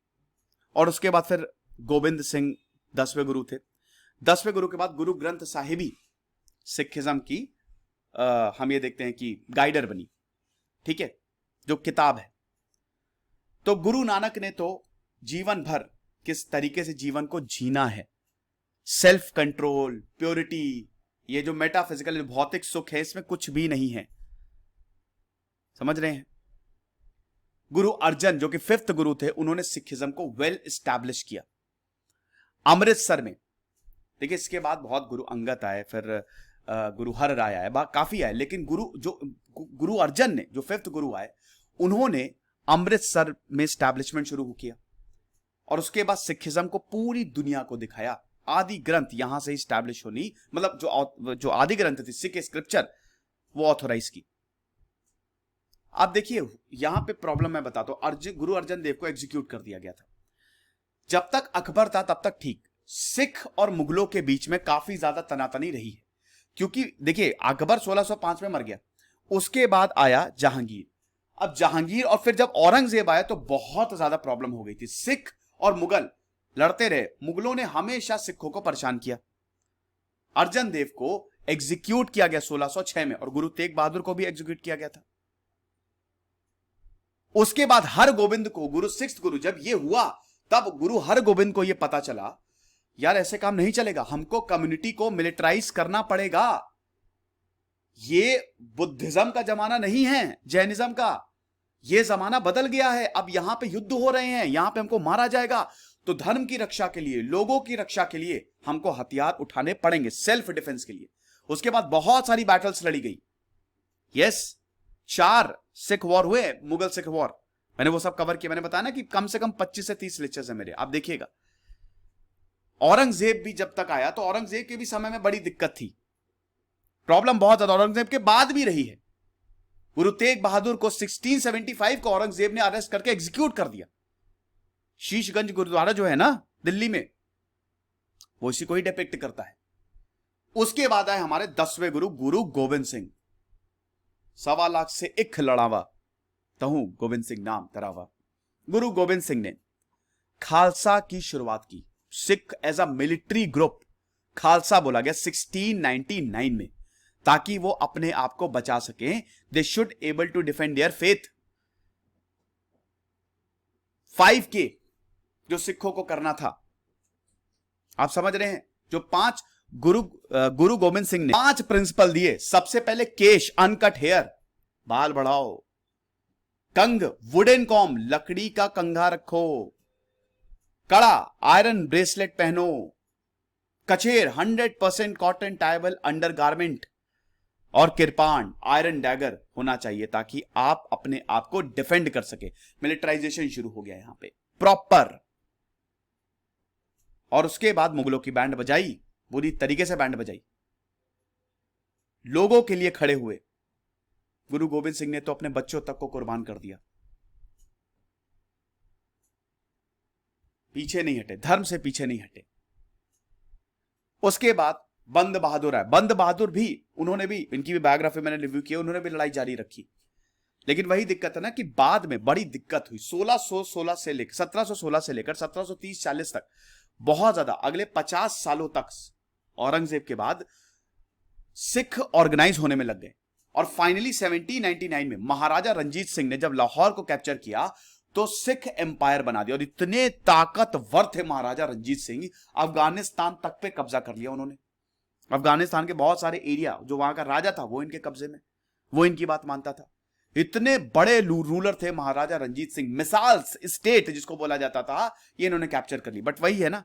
और उसके बाद फिर गोविंद सिंह 10वें गुरु थे। 10वें गुरु के बाद गुरु ग्रंथ साहिबी सिखिज्म की हम ये देखते हैं कि गाइडर बनी। ठीक है, जो किताब है। तो गुरु नानक ने तो जीवन भर किस तरीके से जीवन को जीना है, सेल्फ कंट्रोल, प्योरिटी, ये जो मेटाफिजिकल भौतिक सुख है इसमें कुछ भी नहीं है, समझ रहे हैं। गुरु अर्जन जो कि 5th गुरु थे, उन्होंने सिखिज्म को वेल एस्टैब्लिश किया अमृतसर में। देखिए इसके बाद बहुत गुरु अंगद आए, फिर गुरु हर राय आए, काफी आए, लेकिन गुरु अर्जन ने जो 5th गुरु आए, उन्होंने अमृतसर में एस्टैब्लिशमेंट शुरू किया और उसके बाद सिखिज्म को पूरी दुनिया को दिखाया। आदि ग्रंथ यहां से एस्टैब्लिश होनी, मतलब जो आदि ग्रंथ थी सिख स्क्रिप्चर, वो ऑथोराइज की। अब देखिए यहां पे प्रॉब्लम मैं बताता हूं। गुरु अर्जन देव को एग्जीक्यूट कर दिया गया था। जब तक अकबर था तब तक ठीक, सिख और मुगलों के बीच में काफी ज्यादा तनातनी रही है, क्योंकि देखिए अकबर 1605 में मर गया, उसके बाद आया जहांगीर। अब जहांगीर और फिर जब औरंगजेब आया तो बहुत ज्यादा प्रॉब्लम हो गई थी। सिख और मुगल लड़ते रहे, मुगलों ने हमेशा सिखों को परेशान किया। अर्जन देव को एग्जीक्यूट किया गया 1606 में और गुरु तेग बहादुर को भी एग्जीक्यूट किया गया था। उसके बाद हर गोबिंद को, गुरु 6th गुरु जब ये हुआ, तब गुरु हर गोबिंद को यह पता चला यार ऐसे काम नहीं चलेगा, हमको कम्युनिटी को मिलिटराइज करना पड़ेगा। ये बुद्धिज्म का जमाना नहीं है, जैनिज्म का। ये जमाना बदल गया है, अब यहां पे युद्ध हो रहे हैं, यहां पे हमको मारा जाएगा, तो धर्म की रक्षा के लिए, लोगों की रक्षा के लिए हमको हथियार उठाने पड़ेंगे, सेल्फ डिफेंस के लिए। उसके बाद बहुत सारी बैटल्स लड़ी गई। यस, 4 सिख वॉर हुए, मुगल सिख वॉर, मैंने वो सब कवर किया। मैंने बताया ना कि कम से कम 25 से 30 लेक्चर्स है मेरे, आप देखिएगा। औरंगजेब भी जब तक आया तो औरंगजेब के भी समय में बड़ी दिक्कत थी, प्रॉब्लम बहुत ज्यादा औरंगजेब के बाद भी रही है। गुरु तेग बहादुर को 1675 को औरंगजेब ने अरेस्ट करके एग्जीक्यूट कर दिया। शीशगंज गुरुद्वारा जो है ना दिल्ली में, वो इसी को ही डिपिक्ट करता है। उसके बाद आए हमारे 10वें गुरु, गुरु गोविंद सिंह। 1.25 लाख से इख लड़ावा, तहु गोविंद सिंह नाम तरावा। गुरु गोविंद सिंह ने खालसा की शुरुआत की। Sikh as a military group Khalsa बोला गया 1699 में, ताकि वो अपने आप को बचा सके। They should able to defend their faith. 5K जो सिखों को करना था, आप समझ रहे हैं। जो 5 गुरु गोविंद सिंह ने 5 प्रिंसिपल दिए। सबसे पहले केश, अनकट हेयर, बाल बढ़ाओ। कंग, वुडन कॉम, लकड़ी का कंघा रखो। कड़ा, आयरन ब्रेसलेट पहनो। कचेर, 100% कॉटन टाइबल अंडरगारमेंट। और किरपान, आयरन डैगर होना चाहिए, ताकि आप अपने आप को डिफेंड कर सके। मिलिटराइजेशन शुरू हो गया यहां पे प्रॉपर। और उसके बाद मुगलों की बैंड बजाई, बुरी तरीके से बैंड बजाई, लोगों के लिए खड़े हुए। गुरु गोविंद सिंह ने तो अपने बच्चों तक को कुर्बान कर दिया, पीछे नहीं हटे, धर्म से पीछे नहीं हटे। उसके बाद बंद बहादुर है। बंद बहादुर भी, उन्होंने भी, इनकी भी बायोग्राफी मैंने रिव्यू की, उन्होंने भी लड़ाई जारी रखी। लेकिन वही दिक्कत है ना कि बाद में बड़ी दिक्कत हुई। 1716 से लेकर 1730-40 तक, बहुत ज्यादा, अगले 50 सालों तक औरंगजेब के बाद सिख ऑर्गेनाइज होने में लग गए। और फाइनली 1799 में महाराजा रंजीत सिंह ने जब लाहौर को कैप्चर किया तो सिख एम्पायर बना दिया। और इतने ताकतवर थे महाराजा रंजीत सिंह, अफगानिस्तान तक पे कब्जा कर लिया उन्होंने। अफगानिस्तान के बहुत सारे एरिया जो वहां का राजा था वो इनके कब्जे में, वो इनकी बात मानता था। इतने बड़े रूलर थे महाराजा रंजीत सिंह। मिसाल स्टेट जिसको बोला जाता था, ये इन्होंने कैप्चर कर ली। बट वही है ना,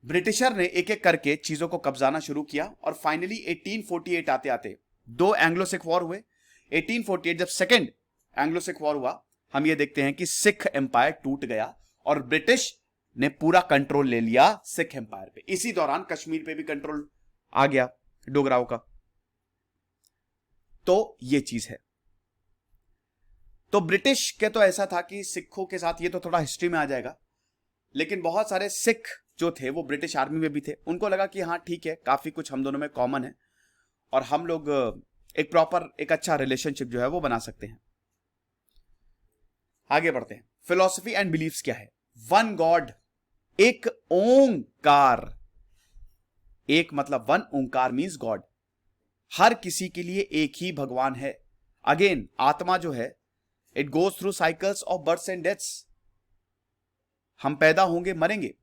ब्रिटिशर ने एक एक करके चीजों को कब्जाना शुरू किया। और फाइनली 1848 आते आते 2 एंग्लो सिख वॉर हुए। 1848 जब सेकेंड एंग्लो सिख वॉर हुआ, हम ये देखते हैं कि सिख एम्पायर टूट गया और ब्रिटिश ने पूरा कंट्रोल ले लिया सिख एम्पायर पे। इसी दौरान कश्मीर पे भी कंट्रोल आ गया डोगराओं का। तो ये चीज है। तो ब्रिटिश के तो ऐसा था कि सिखों के साथ, ये तो थोड़ा हिस्ट्री में आ जाएगा, लेकिन बहुत सारे सिख जो थे वो ब्रिटिश आर्मी में भी थे। उनको लगा कि हाँ ठीक है, काफी कुछ हम दोनों में कॉमन है और हम लोग एक प्रॉपर, एक अच्छा रिलेशनशिप जो है वो बना सकते हैं। आगे बढ़ते हैं। फिलॉसफी एंड बिलीफ्स क्या है? वन गॉड, एक ओंकार। एक मतलब वन, ओंकार मींस गॉड। हर किसी के लिए एक ही भगवान है। अगेन, आत्मा जो है, it goes through cycles of births and deaths. हम पैदा होंगे, मरेंगे,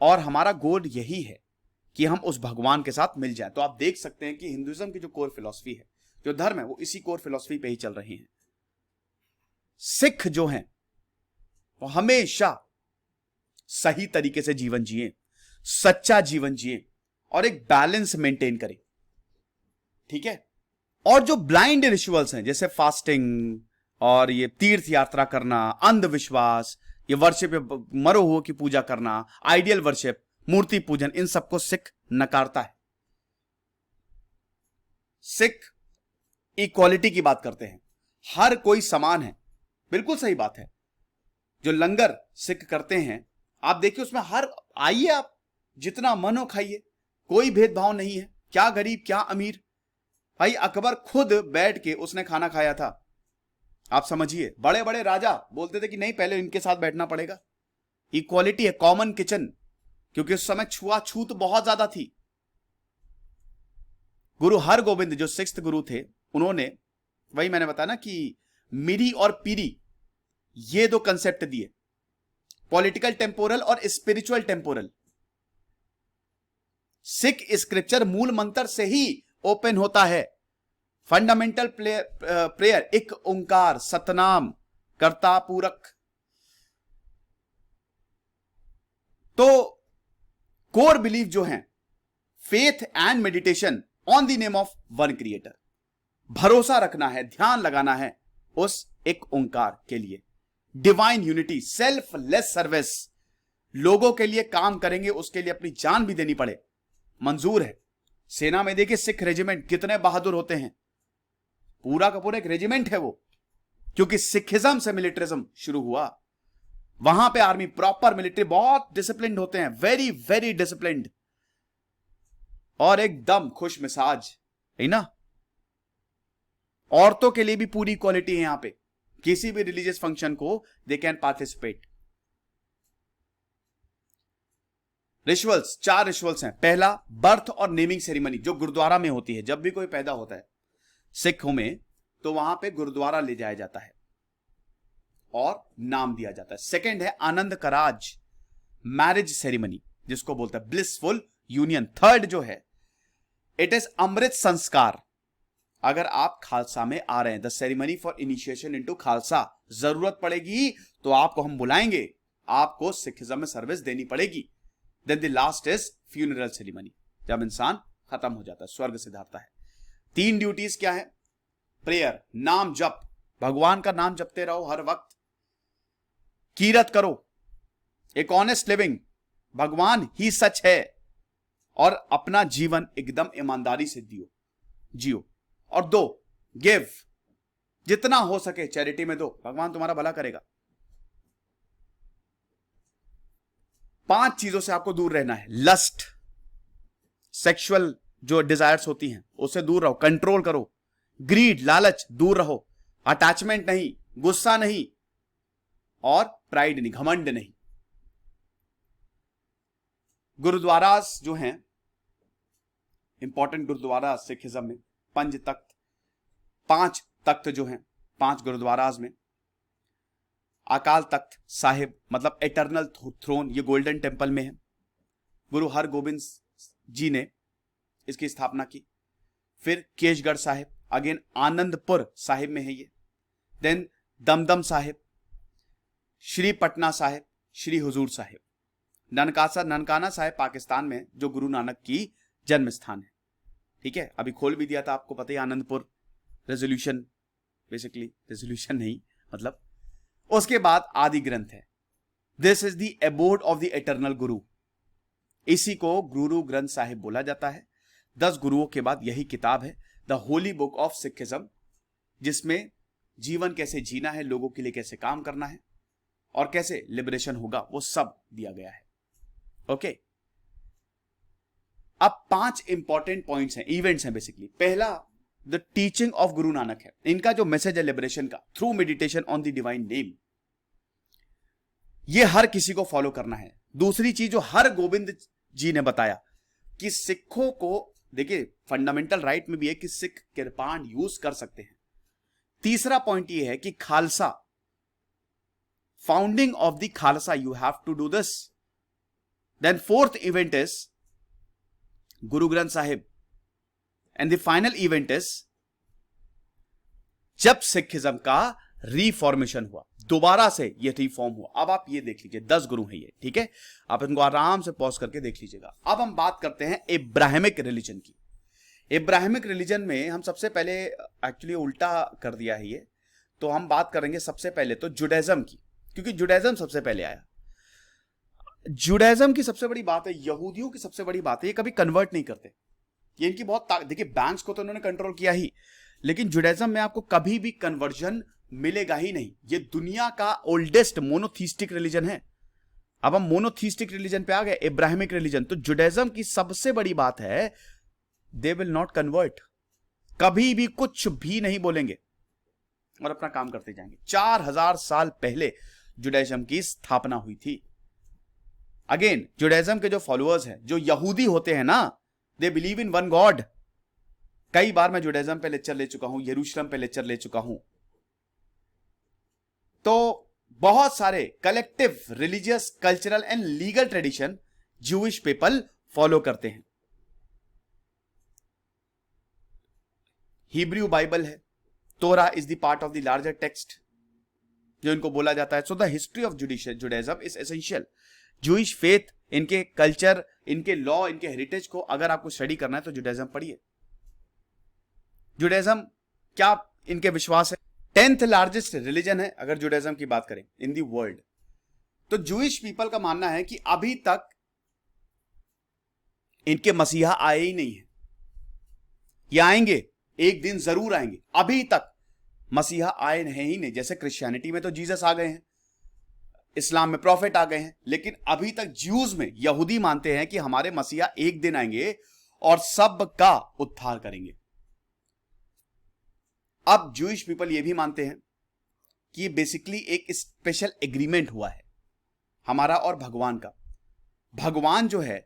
और हमारा गोल यही है कि हम उस भगवान के साथ मिल जाए। तो आप देख सकते हैं कि हिंदुइज्म की जो कोर फिलॉसफी है, जो धर्म है, वो इसी कोर फिलॉसफी पे ही चल रही है। सिख जो हैं वो हमेशा सही तरीके से जीवन जिए, सच्चा जीवन जिए और एक बैलेंस मेंटेन करें, ठीक है। और जो ब्लाइंड रिचुअल्स हैं जैसे फास्टिंग और ये तीर्थ यात्रा करना, अंधविश्वास, ये वर्शिप, मरो हुओं की पूजा करना, आइडियल वर्शिप, मूर्ति पूजन, इन सबको सिख नकारता है। सिख इक्वालिटी की बात करते हैं, हर कोई समान है, बिल्कुल सही बात है। जो लंगर सिख करते हैं आप देखिए, उसमें हर, आइए आप जितना मन हो खाइए, कोई भेदभाव नहीं है, क्या गरीब क्या अमीर। भाई अकबर खुद बैठ के उसने खाना खाया था, आप समझिए। बड़े बड़े राजा बोलते थे कि नहीं पहले इनके साथ बैठना पड़ेगा। इक्वालिटी है, कॉमन किचन, क्योंकि उस समय छुआछूत बहुत ज्यादा थी। गुरु हरगोविंद जो 6th गुरु थे, उन्होंने, वही मैंने बताया ना कि मिरी और पीरी, ये दो कंसेप्ट दिए, पॉलिटिकल टेम्पोरल और स्पिरिचुअल टेम्पोरल। सिख स्क्रिप्चर मूल मंत्र से ही ओपन होता है। फंडामेंटल प्रेयर, एक ओंकार, सतनाम, कर्ता पूरक। तो कोर बिलीफ जो है, faith and meditation on the name of one creator, भरोसा रखना है, ध्यान लगाना है उस एक ओंकार के लिए। डिवाइन यूनिटी, सेल्फलेस सर्विस, लोगों के लिए काम करेंगे, उसके लिए अपनी जान भी देनी पड़े, मंजूर है। सेना में देखिए सिख रेजिमेंट कितने बहादुर होते हैं, पूरा का पूरा एक रेजिमेंट है वो, क्योंकि सिखिज्म से मिलिट्रिज्म शुरू हुआ। वहां पे आर्मी प्रॉपर मिलिट्री, बहुत डिसिप्लिन्ड होते हैं, वेरी वेरी डिसिप्लिन्ड, और एकदम खुश मिजाज, है ना। औरतों के लिए भी पूरी क्वालिटी है यहां पे, किसी भी रिलीजियस फंक्शन को they can participate. Rituals, 4 rituals हैं। पहला, बर्थ और नेमिंग सेरेमनी, जो गुरुद्वारा में होती है। जब भी कोई पैदा होता है सिखों में, तो वहां पे गुरुद्वारा ले जाया जाता है और नाम दिया जाता है। सेकंड है आनंद कराज, मैरिज सेरेमनी, जिसको बोलते हैं ब्लिसफुल यूनियन। थर्ड जो है, इट इज अमृत संस्कार। अगर आप खालसा में आ रहे हैं, the ceremony for initiation into Khalsa, जरूरत पड़ेगी तो आपको हम बुलाएंगे, आपको सिखिज्म में सर्विस देनी पड़ेगी। Then the last is funeral ceremony, जब इंसान खत्म हो जाता है, स्वर्ग सिधारता है। 3 ड्यूटीज क्या है? प्रेयर, नाम जप, भगवान का नाम जपते रहो हर वक्त। कीरत करो, एक ऑनेस्ट लिविंग, भगवान ही सच है, और अपना जीवन एकदम ईमानदारी से जियो। और 2, गिव, जितना हो सके चैरिटी में दो, भगवान तुम्हारा भला करेगा। 5 चीजों से आपको दूर रहना है। लस्ट, सेक्सुअल जो डिजायर्स होती हैं उससे दूर रहो, कंट्रोल करो। ग्रीड, लालच, दूर रहो। अटैचमेंट नहीं, गुस्सा नहीं, और प्राइड नहीं, घमंड नहीं। गुरुद्वारास जो हैं, इंपॉर्टेंट गुरुद्वारा सिखिज्म में, पंज तख्त, 5 तख्त जो हैं 5 गुरुद्वाराज में। अकाल तख्त साहिब मतलब एटर्नल थ्रोन, ये गोल्डन टेम्पल में है। गुरु हरगोबिंद जी ने इसकी स्थापना की। फिर केशगढ़ साहिब, अगेन आनंदपुर साहिब में है ये। देन दमदम साहिब, श्री पटना साहिब, श्री हुजूर साहिब। ननकाना साहिब पाकिस्तान में, जो गुरु नानक की जन्म स्थान है। ठीक है, अभी खोल भी दिया था, आपको पता ही, आनंदपुर रेजोल्यूशन, बेसिकली रेजोल्यूशन नहीं मतलब। उसके बाद आदि ग्रंथ है, this is the abode of the eternal गुरु, इसी को गुरु ग्रंथ साहिब बोला जाता है। 10 गुरुओं के बाद यही किताब है, the Holi book of Sikhism, जिसमें जीवन कैसे जीना है, लोगों के लिए कैसे काम करना है, और कैसे लिबरेशन होगा, वो सब दिया गया है। ओके, अब 5 इंपॉर्टेंट पॉइंट्स हैं, इवेंट्स हैं बेसिकली। पहला, the teaching of Guru Nanak है, इनका जो मैसेज है लिबरेशन का, through meditation on the divine name, ये हर किसी को फॉलो करना है। दूसरी चीज जो हर गोविंद जी ने बताया कि सिखों को, देखिए फंडामेंटल राइट में भी है कि सिख कृपाण यूज कर सकते हैं। तीसरा पॉइंट ये है कि Khalsa, founding of the Khalsa, you have to do this. Then 4th event is Guru Granth Sahib. And the final event is जब सिखिज्म का रिफॉर्मेशन हुआ, दोबारा से ये रिफॉर्म हुआ। अब आप ये देख लीजिए, 10 गुरु हैं ये, ठीक है, आप इनको आराम से पॉज करके देख लीजिएगा। अब हम बात करते हैं इब्राहिमिक रिलीजन की। इब्राहिमिक रिलीजन में हम सबसे पहले, एक्चुअली उल्टा कर दिया है ये, तो हम बात करेंगे सबसे पहले तो जुडाइज्म की, क्योंकि जुडाइज्म सबसे पहले आया। जुडाइज्म की सबसे बड़ी बात है, यहूदियों की सबसे बड़ी बात है, ये कभी कन्वर्ट नहीं करते। ये इनकी बहुत देखिए, बैंक्स को तो उन्होंने कंट्रोल किया ही, लेकिन जुडाइज्म में आपको कभी भी कन्वर्जन मिलेगा ही नहीं। ये दुनिया का ओल्डेस्ट मोनोथीस्टिक रिलीजन है। अब हम मोनोथीस्टिक रिलीजन पे आ गए, इब्राहिमिक रिलीजन। तो जुडाइज्म की सबसे बड़ी बात है, दे विल नॉट कन्वर्ट, कभी भी कुछ भी नहीं बोलेंगे और अपना काम करते जाएंगे। 4000 साल पहले जुडाइज्म की स्थापना हुई थी। अगेन, जुडाइज्म के जो फॉलोअर्स हैं, जो यहूदी होते हैं ना, दे बिलीव इन वन गॉड। कई बार मैं जुडाइज्म पे लेक्चर ले चुका हूं, यरूशलेम पे लेक्चर ले चुका हूं। तो बहुत सारे collective religious, cultural and legal tradition Jewish people follow करते हैं। हिब्रू बाइबल है, तोरा is the part of the larger text जो इनको बोला जाता है। So the history of Judaism is essential. Jewish faith, इनके कल्चर, इनके लॉ, इनके हेरिटेज को अगर आपको स्टडी करना है तो जुडाइज्म पढ़िए। जुडाइज्म क्या इनके विश्वास है? 10th लार्जेस्ट रिलीजन है अगर जुडाइज्म की बात करें इन दी वर्ल्ड। तो जूइश पीपल का मानना है कि अभी तक इनके मसीहा आए ही नहीं है। ये आएंगे, एक दिन जरूर आएंगे, अभी तक मसीहा आए हैं ही नहीं। जैसे क्रिश्चियनिटी में तो जीसस आ गए हैं, इस्लाम में प्रॉफिट आ गए हैं, लेकिन अभी तक ज्यूज में, यहूदी मानते हैं कि हमारे मसीहा एक दिन आएंगे और सबका उद्धार करेंगे। अब जूइश पीपल ये भी मानते हैं कि बेसिकली एक स्पेशल एग्रीमेंट हुआ है हमारा और भगवान का। भगवान जो है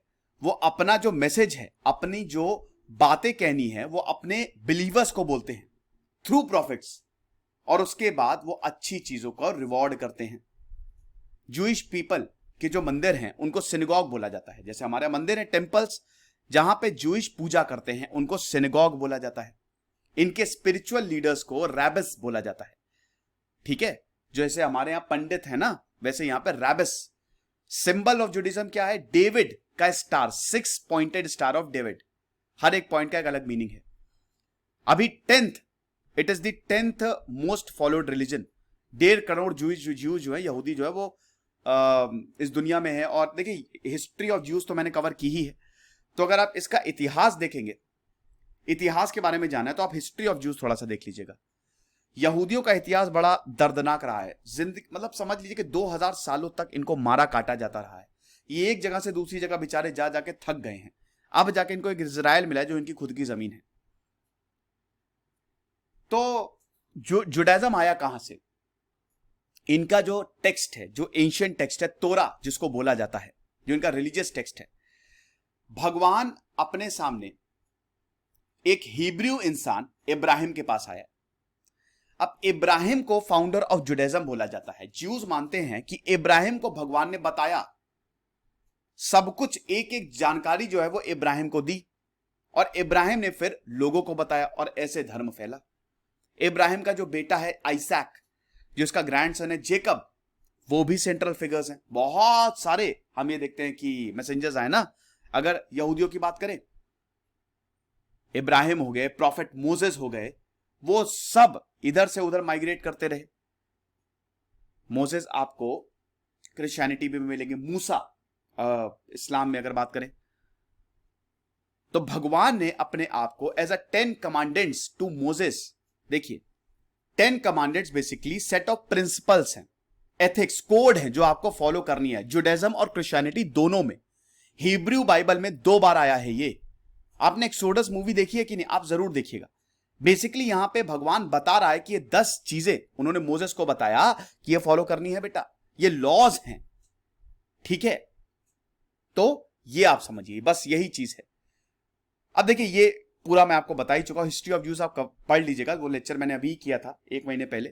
वो अपना जो मैसेज है, अपनी जो बातें कहनी है, वो अपने बिलीवर्स को बोलते हैं थ्रू प्रॉफिट्स, और उसके बाद वो अच्छी चीजों का रिवॉर्ड करते हैं। जूइश पीपल के जो मंदिर हैं उनको सिनेगॉग बोला जाता है। जैसे हमारे मंदिर हैं, टेंपल्स, जहां पे जूइश पूजा करते हैं, उनको सिनेगॉग बोला जाता है। इनके स्पिरिचुअल लीडर्स को रैबिस बोला जाता है, ठीक है। जैसे हमारे यहां पंडित है ना, वैसे यहां पे रैबिस। सिंबल ऑफ जुडाइज्म क्या है? डेविड का star, 6 pointed star of David. हर एक पॉइंट का एक अलग मीनिंग है। अभी 10th, it is the 10th most followed religion. 1.5 crore Jews जो है, यहूदी जो है, वो इस दुनिया में है। और देखिए, हिस्ट्री ऑफ ज्यूज तो मैंने कवर की ही है, तो अगर आप इसका इतिहास देखेंगे, इतिहास के बारे में जाना है, तो आप हिस्ट्री ऑफ ज्यूज थोड़ा सा देख लीजिएगा। यहूदियों का इतिहास बड़ा दर्दनाक रहा है। जिंदगी मतलब समझ लीजिए कि 2000 सालों तक इनको मारा काटा जाता रहा है। ये एक जगह से दूसरी जगह बेचारे जा जाके थक गए हैं। अब जाके इनको एक इजराइल मिला है जो इनकी खुद की जमीन है। तो जो जुडाइज्म आया कहां से? इनका जो टेक्स्ट है, जो एंशिएंट टेक्स्ट है, तोरा जिसको बोला जाता है, जो इनका रिलीजियस टेक्स्ट है, भगवान अपने सामने एक हिब्रू इंसान इब्राहिम के पास आया। अब इब्राहिम को फाउंडर ऑफ जुडाइज्म बोला जाता है। ज्यूज मानते हैं कि इब्राहिम को भगवान ने बताया सब कुछ, एक एक जानकारी जो है वो इब्राहिम को दी, और इब्राहिम ने फिर लोगों को बताया, और ऐसे धर्म फैला। इब्राहिम का जो बेटा है आइसैक, जो उसका ग्रैंडसन है जेकब, वो भी सेंट्रल फिगर्स हैं। बहुत सारे हम ये देखते हैं कि मैसेंजर्स आए ना, अगर यहूदियों की बात करें, इब्राहिम हो गए, प्रॉफिट मोसेस हो गए, वो सब इधर से उधर माइग्रेट करते रहे। मोसेस आपको क्रिश्चियनिटी में मिलेंगे, मूसा इस्लाम में अगर बात करें, तो भगवान ने अपने आप को as a 10 commandments to Moses. देखिए, 10 commandments basically set of principles हैं, एथिक्स, कोड हैं जो आपको फॉलो करनी है। जुडाइज्म और क्रिश्चियनिटी दोनों में। हिब्रू बाइबल में 2 बार आया है ये। आपने एक्सोडस मूवी देखी है कि नहीं? आप जरूर देखिएगा। बेसिकली यहां पे भगवान बता रहा है कि ये 10 चीजें उन्होंने मोसेस को बताया कि ये फॉलो करनी है बेटा, ये लॉज हैं, ठीक है। तो ये आप समझिए, बस यही चीज है। अब देखिए, ये पूरा मैं आपको बता ही चुका हूं। हिस्ट्री ऑफ ज्यूज आप पढ़ लीजिएगा, वो लेक्चर मैंने अभी किया था 1 महीने पहले।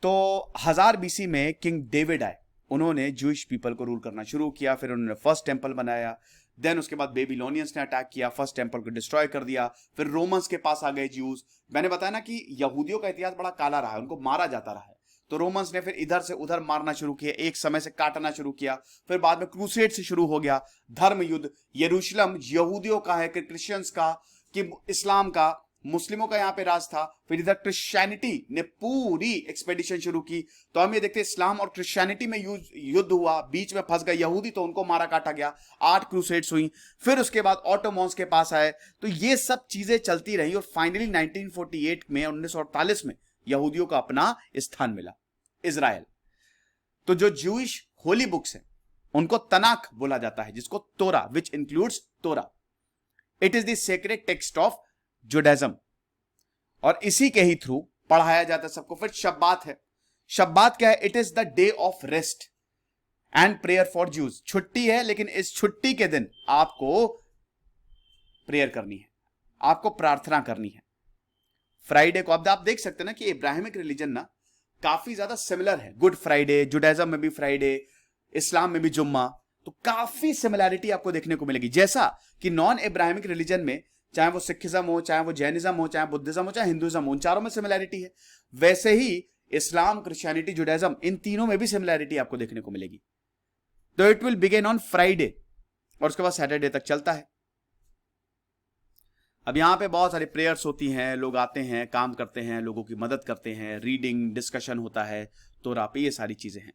तो 1000 BC में किंग डेविड आए, उन्होंने जूइश पीपल को रूल करना शुरू किया। फिर उन्होंने फर्स्ट टेंपल बनाया, देन उसके बाद बेबीलोनियंस ने अटैक किया, फर्स्ट टेंपल को डिस्ट्रॉय कर दिया, फिर रोमन्स के पास आ गए ज्यूज। मैंने बताया ना कि यहूदियों का इतिहास बड़ा काला रहा है, उनको मारा जाता रहा है। तो रोमन्स ने फिर इधर से उधर मारना शुरू किया, एक समय से काटना शुरू किया, फिर बाद में क्रूसेड से शुरू हो गया धर्म युद्ध। यरूशलेम यहूदियों का है कि क्रिश्चियंस का कि इस्लाम का, मुस्लिमों का यहां पे राज था। फिर इधर क्रिश्चियनिटी ने पूरी एक्सपेडिशन शुरू की। तो हम ये देखते हैं इस्लाम और क्रिश्चियनिटी में युद्ध हुआ, बीच में फंस गए यहूदी, तो उनको मारा काटा गया, 8 क्रूसेड्स हुई। फिर उसके बाद ऑटोमन्स के पास आए। तो ये सब चीजें चलती रही और फाइनली 1948 में, 1948 में यहूदियों का अपना स्थान मिला, इजराइल। तो जो ज्यूइश होली बुक्स हैं उनको तनाख बोला जाता है, जिसको तोरा, विच इंक्लूड्स तोरा। It is the sacred text of Judaism, और इसी के ही थ्रू पढ़ाया जाता है सबको। फिर शब्बात है। शब्बात क्या है? It is the day of rest and prayer for Jews. छुट्टी है, लेकिन इस छुट्टी के दिन आपको प्रेयर करनी है, आपको प्रार्थना करनी है। फ्राइडे को आप देख सकते हैं ना कि इब्राहिमिक रिलीजन ना काफी ज्यादा सिमिलर है। गुड फ्राइडे, जुडाइज्म में भी फ्राइडे, इस्लाम में भी जुम्मा, तो काफी सिमिलैरिटी आपको देखने को मिलेगी। जैसा कि नॉन इब्राहिमिक रिलीजन में, चाहे वो सिखिज्म हो, चाहे वो जैनिज्म हो, चाहे बुद्धिज्म हो, चाहे हिंदुइज्म हो, उन चारों में सिमिलैरिटी है, वैसे ही इस्लाम, क्रिश्चियनिटी, जुडाइज्म, इन तीनों में भी सिमिलैरिटी आपको देखने को मिलेगी। तो it will begin on Friday और उसके बाद सैटरडे तक चलता है। अब यहां पे बहुत सारी प्रेयर्स होती हैं, लोग आते हैं, काम करते हैं, लोगों की मदद करते हैं, रीडिंग, डिस्कशन होता है, तोरा पे, ये सारी चीजें हैं।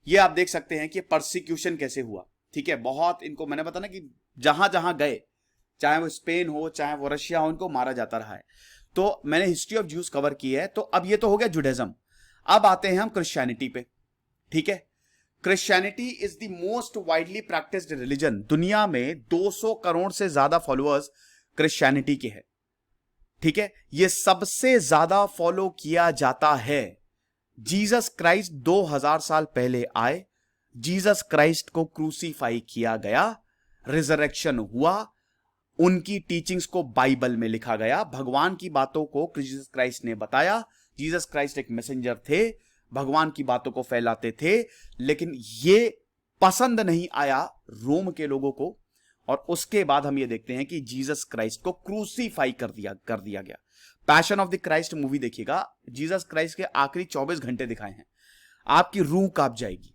ये आप देख सकते हैं कि परसिक्यूशन कैसे हुआ। ठीक है, बहुत इनको मैंने बताया ना कि जहां जहां गए, चाहे वो स्पेन हो, चाहे वो रशिया हो, इनको मारा जाता रहा है। तो मैंने हिस्ट्री ऑफ ज्यूज कवर की है। तो अब ये तो हो गया जुडाइज्म। अब आते हैं हम क्रिश्चियनिटी पे। ठीक है, Christianity is the most widely practised religion. दुनिया में 200 करोड़ से ज्यादा फॉलोअर्स क्रिश्चियनिटी के हैं। ठीक है, यह सबसे ज्यादा फॉलो किया जाता है। जीसस क्राइस्ट 2000 साल पहले आए, जीसस क्राइस्ट को क्रूसीफाई किया गया, रिजरेक्शन हुआ, उनकी टीचिंग्स को बाइबल में लिखा गया, भगवान की बातों को जीसस क्राइस्ट ने बताया। जीसस क्राइस्ट एक मैसेंजर थे, भगवान की बातों को फैलाते थे, लेकिन ये पसंद नहीं आया रोम के लोगों को, और उसके बाद हम ये देखते हैं कि जीसस क्राइस्ट को क्रूसीफाई कर दिया गया। Passion of the Christ movie देखिएगा, जीसस क्राइस्ट के आखिरी 24 घंटे दिखाए हैं, आपकी रूह कांप जाएगी,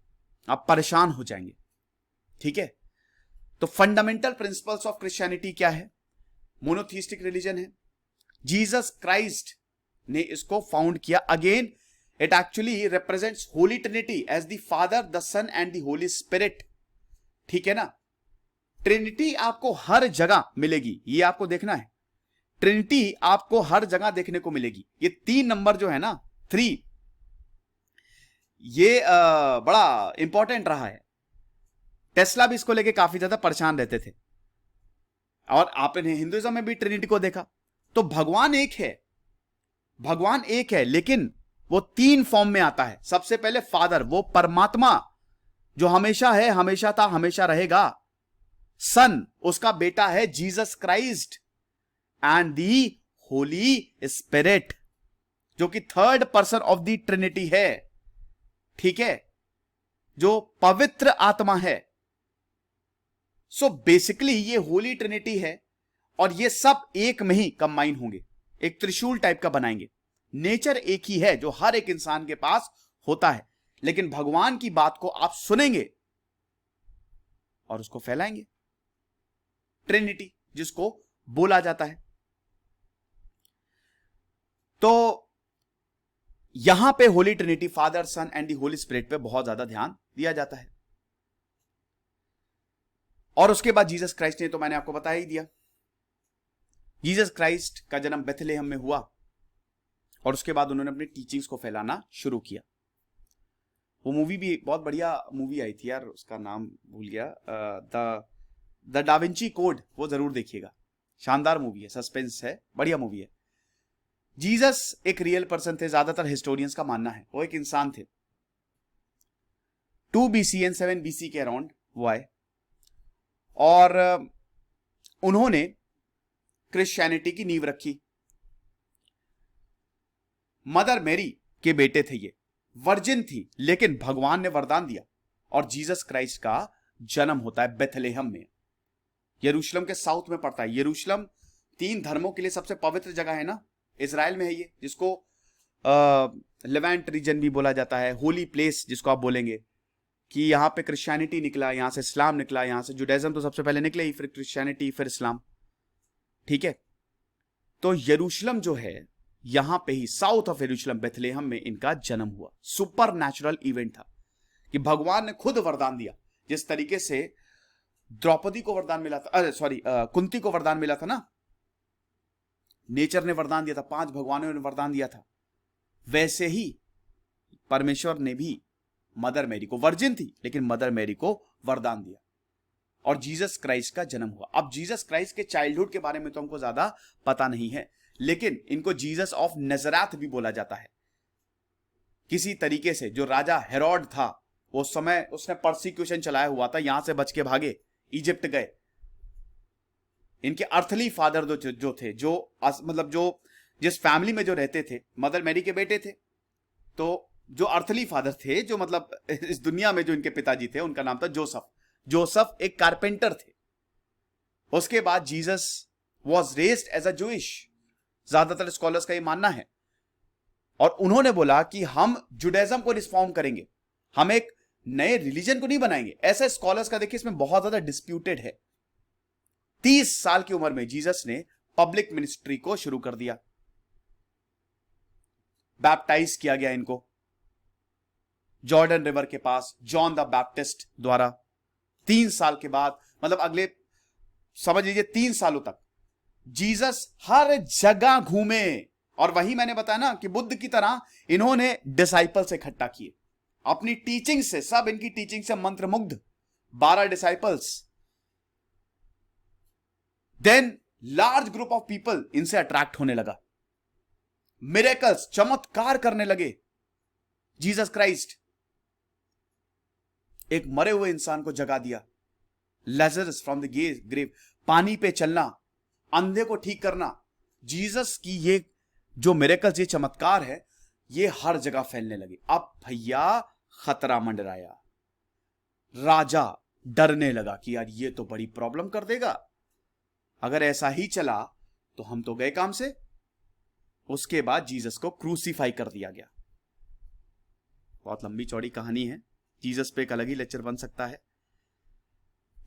आप परेशान हो जाएंगे। ठीक है, तो फंडामेंटल प्रिंसिपल्स ऑफ क्रिश्चियनिटी क्या है? मोनोथीस्टिक रिलीजन है। जीसस क्राइस्ट ने इसको फाउंड किया। Again it actually represents Holy Trinity as the father, the son and the Holy Spirit. ठीक है ना, ट्रिनिटी आपको हर जगह मिलेगी, ये आपको देखना है। ट्रिनिटी आपको हर जगह देखने को मिलेगी। ये 3 नंबर जो है ना, 3, ये बड़ा इंपॉर्टेंट रहा है। टेस्ला भी इसको लेके काफी ज्यादा परेशान रहते थे, और आपने हिंदुइज्म में भी ट्रिनिटी को देखा। तो भगवान एक है, भगवान एक है, लेकिन वो 3 फॉर्म में आता है। सबसे पहले फादर, वो परमात्मा जो हमेशा है, हमेशा था, हमेशा रहेगा। सन, उसका बेटा है Jesus Christ, and the Holi spirit, जो कि 3rd person of the Trinity है। ठीक है, जो पवित्र आत्मा है। सो बेसिकली ये होली ट्रिनिटी है, और ये सब एक में ही कंबाइन होंगे, एक त्रिशूल टाइप का बनाएंगे। नेचर एक ही है जो हर एक इंसान के पास होता है, लेकिन भगवान की बात को आप सुनेंगे और उसको फैलाएंगे। ट्रिनिटी जिसको बोला जाता है। तो यहां पे Holy Trinity, father, son and the Holy Spirit पे बहुत ज्यादा ध्यान दिया जाता है। और उसके बाद जीसस क्राइस्ट ने, तो मैंने आपको बता ही दिया, जीसस क्राइस्ट का जन्म बेथलेहम में हुआ, और उसके बाद उन्होंने अपनी टीचिंग्स को फैलाना शुरू किया। वो मूवी भी बहुत बढ़िया मूवी आई थी यार, उसका नाम भूल गया, द डाविंची कोड, वो जरूर देखिएगा, शानदार मूवी है, सस्पेंस है, बढ़िया मूवी है। जीसस एक रियल पर्सन थे, ज्यादातर हिस्टोरियंस का मानना है वो एक इंसान थे। 2 BC एंड 7 BC के अराउंड वो आए, और उन्होंने क्रिश्चियनिटी की नींव रखी। मदर मैरी के बेटे थे, ये वर्जिन थी, लेकिन भगवान ने वरदान दिया, और जीसस क्राइस्ट का जन्म होता है बेथलेहम में। यरूशलेम के साउथ में पड़ता है। यरूशलेम 3 धर्मों के लिए सबसे पवित्र जगह है ना, इजराइल में है ये, जिसको लेवेंट रीजन भी बोला जाता है, होली प्लेस जिसको आप बोलेंगे, कि यहां पे क्रिश्चियनिटी निकला, यहां से इस्लाम निकला, यहां से जुडाइज्म तो सबसे पहले निकले ही, फिर क्रिश्चियनिटी, फिर इस्लाम। ठीक है, तो यरूशलेम जो है यहां पे ही साउथ ऑफ यरूशलेम बेथलेहम में इनका जन्म हुआ। सुपर नेचुरल इवेंट था कि भगवान ने खुद वरदान दिया, जिस तरीके से द्रौपदी को वरदान मिला था, अरे सॉरी कुंती को वरदान मिला था ना, नेचर ने वरदान दिया था, 5 भगवानों ने वरदान दिया था, वैसे ही परमेश्वर ने भी मदर मैरी को, वर्जिन थी लेकिन मदर मैरी को वरदान दिया और जीसस क्राइस्ट का जन्म हुआ। अब जीसस क्राइस्ट के चाइल्डहुड के बारे में तो हमको ज्यादा पता नहीं है, लेकिन इनको जीसस ऑफ नजरात भी बोला जाता है। किसी तरीके से जो राजा हेरोड था उस समय, उसने परसिक्यूशन चलाया हुआ था, यहां से बच के भागे, इजिप्ट गए। इनके अर्थली फादर जो थे, जो मतलब जो जिस फैमिली में जो रहते थे, मदर मैरी के बेटे थे, तो जो अर्थली फादर थे, जो मतलब इस दुनिया में जो इनके पिताजी थे, उनका नाम था जोसेफ। जोसेफ एक कारपेंटर थे। उसके बाद Jesus was raised as a Jewish, ज्यादातर स्कॉलर्स का ये मानना है, और उन्होंने बोला कि हम जुडाइज्म को रिफॉर्म करेंगे, हम एक नए रिलीजन को नहीं बनाएंगे। ऐसे स्कॉलर्स का देखिए इसमें बहुत ज्यादा डिस्प्यूटेड है। 30 साल की उम्र में जीसस ने पब्लिक मिनिस्ट्री को शुरू कर दिया, बैप्टाइज किया गया इनको जॉर्डन रिवर के पास जॉन द बैप्टिस्ट द्वारा। 3 साल के बाद, मतलब अगले समझ लीजिए 3 सालों तक जीसस हर जगह घूमे, और वही मैंने बताया ना कि बुद्ध की तरह इन्होंने डिसाइपल्स इकट्ठा किए अपनी टीचिंग से, सब इनकी टीचिंग से मंत्रमुग्ध 12 disciples. Then large group of people इनसे अट्रैक्ट होने लगा, मिरेकल्स, चमत्कार करने लगे। जीसस क्राइस्ट एक मरे हुए इंसान को जगा दिया, लैजरस फ्रॉम द ग्रेव, पानी पे चलना, अंधे को ठीक करना। जीसस की ये जो मिरेकल्स, ये चमत्कार है, ये हर जगह फैलने लगे। अब भैया खतरा मंडराया, राजा डरने लगा कि यार ये तो बड़ी प्रॉब्लम कर देगा, अगर ऐसा ही चला तो हम तो गए काम से। उसके बाद जीसस को क्रूसीफाई कर दिया गया। बहुत लंबी चौड़ी कहानी है, जीसस पे एक अलग ही लेक्चर बन सकता है।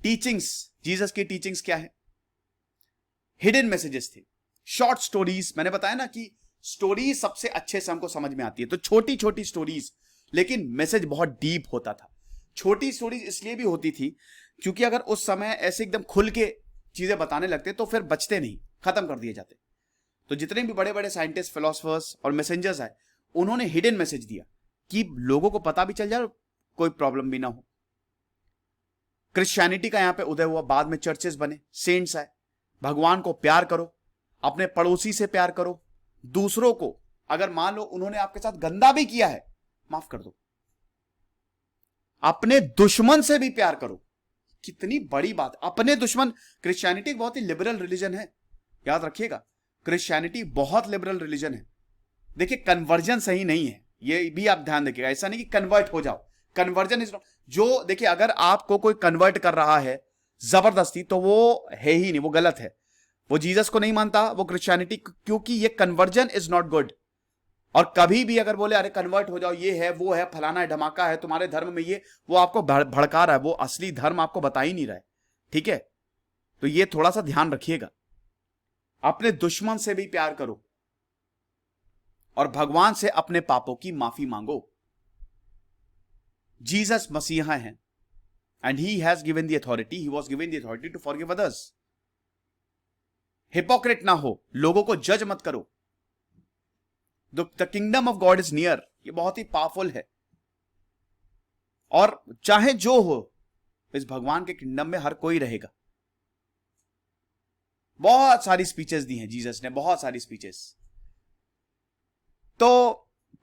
टीचिंग्स, जीसस की टीचिंग्स क्या है? हिडन मैसेजेस थे, शॉर्ट स्टोरीज। मैंने बताया ना कि स्टोरी सबसे अच्छे से हमको समझ में आती है, तो छोटी छोटी स्टोरीज, लेकिन मैसेज बहुत डीप होता था। छोटी स्टोरीज इसलिए भी होती थी क्योंकि अगर उस समय ऐसे एकदम खुल के चीजें बताने लगते तो फिर बचते नहीं, खत्म कर दिए जाते। तो जितने भी बड़े बड़े साइंटिस्ट, फिलोसफर्स और मैसेंजर्स आए, उन्होंने हिडन मैसेज दिया कि लोगों को पता भी चल जाए, कोई प्रॉब्लम भी ना हो। क्रिश्चियनिटी का यहां पे उदय हुआ, बाद में चर्चेस बने, सेंट्स आए। भगवान को प्यार करो, अपने पड़ोसी से प्यार करो, दूसरों को अगर मान लो उन्होंने आपके साथ गंदा भी किया है, माफ कर दो। अपने दुश्मन से भी प्यार करो। कितनी बड़ी बात, अपने दुश्मन। क्रिश्चियनिटी बहुत ही लिबरल रिलीजन है, याद रखिएगा, क्रिश्चियनिटी बहुत लिबरल रिलीजन है। देखिए कन्वर्जन सही नहीं है, ये भी आप ध्यान रखिएगा। ऐसा नहीं कि कन्वर्ट हो जाओ, कन्वर्जन इज जो, देखिए अगर आपको कोई कन्वर्ट कर रहा है जबरदस्ती, तो वो है ही नहीं, वो गलत है। वो जीसस को नहीं मानता, वो क्रिश्चियनिटी, क्योंकि ये कन्वर्जन इज नॉट गुड। और कभी भी अगर बोले अरे कन्वर्ट हो जाओ, ये है वो है, फलाना है, धमाका है तुम्हारे धर्म में, ये वो आपको भड़का रहा है, वो असली धर्म आपको बता ही नहीं रहा है। ठीक है, तो ये थोड़ा सा ध्यान रखिएगा। अपने दुश्मन से भी प्यार करो और भगवान से अपने पापों की माफी मांगो। जीसस मसीहा हैं and he has given the authority, he was given the authority to forgive others. Hypocrite ना हो, लोगों को जज मत करो। The kingdom of God is near, ये बहुत ही पावरफुल है। और चाहे जो हो, इस भगवान के किंगडम में हर कोई रहेगा। बहुत सारी स्पीचेस दी हैं जीसस ने, बहुत सारी स्पीचेस। तो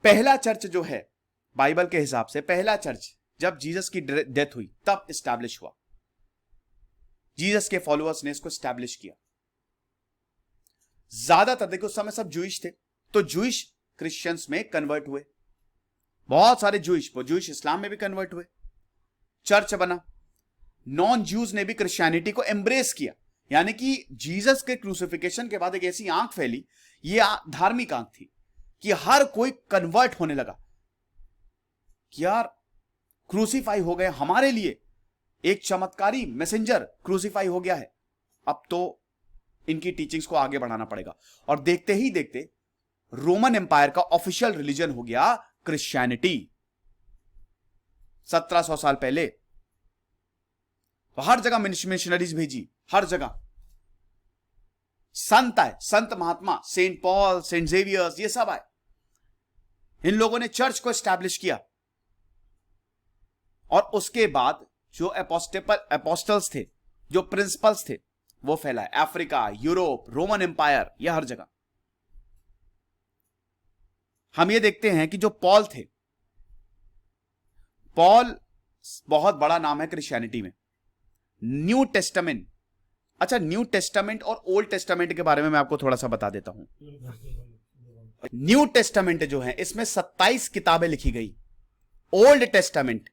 पहला चर्च जो है बाइबल के हिसाब से, पहला चर्च जब जीसस की डेथ हुई तब एस्टैब्लिश हुआ। जीसस के फॉलोअर्स ने इसको एस्टैब्लिश किया। ज्यादातर देखो उस समय सब जूइश थे, तो जूइश क्रिश्चियंस में कन्वर्ट हुए, बहुत सारे जूइश, वो जूइश इस्लाम में भी कन्वर्ट हुए, चर्च बना। नॉन ज्यूज ने भी क्रिश्चियनिटी को एम्ब्रेस किया। यानी कि जीसस के क्रूसिफिकेशन के बाद एक ऐसी आंख फैली, ये धार्मिक आंख थी कि हर कोई कन्वर्ट होने लगा कि यार क्रूसीफाई हो गए हमारे लिए, एक चमत्कारी मैसेंजर क्रूसीफाई हो गया है, अब तो इनकी टीचिंग्स को आगे बढ़ाना पड़ेगा। और देखते ही देखते रोमन एम्पायर का ऑफिशियल रिलीजन हो गया क्रिश्चियनिटी। 1700 साल पहले तो हर जगह मिशनरीज भेजी, हर जगह संत आए, संत महात्मा, सेंट पॉल, सेंट जेवियर्स, ये सब आए। इन लोगों ने चर्च को एस्टैब्लिश किया और उसके बाद जो अपोस्टल्स थे, जो प्रिंसिपल्स थे, वो फैलाए अफ्रीका, यूरोप, रोमन एम्पायर, यह हर जगह। हम ये देखते हैं कि जो पॉल थे, पॉल बहुत बड़ा नाम है क्रिश्चियनिटी में। न्यू टेस्टामेंट, अच्छा न्यू टेस्टामेंट और ओल्ड टेस्टामेंट के बारे में मैं आपको थोड़ा सा बता देता हूं। न्यू टेस्टामेंट जो है इसमें 27 किताबें लिखी गई, ओल्ड टेस्टामेंट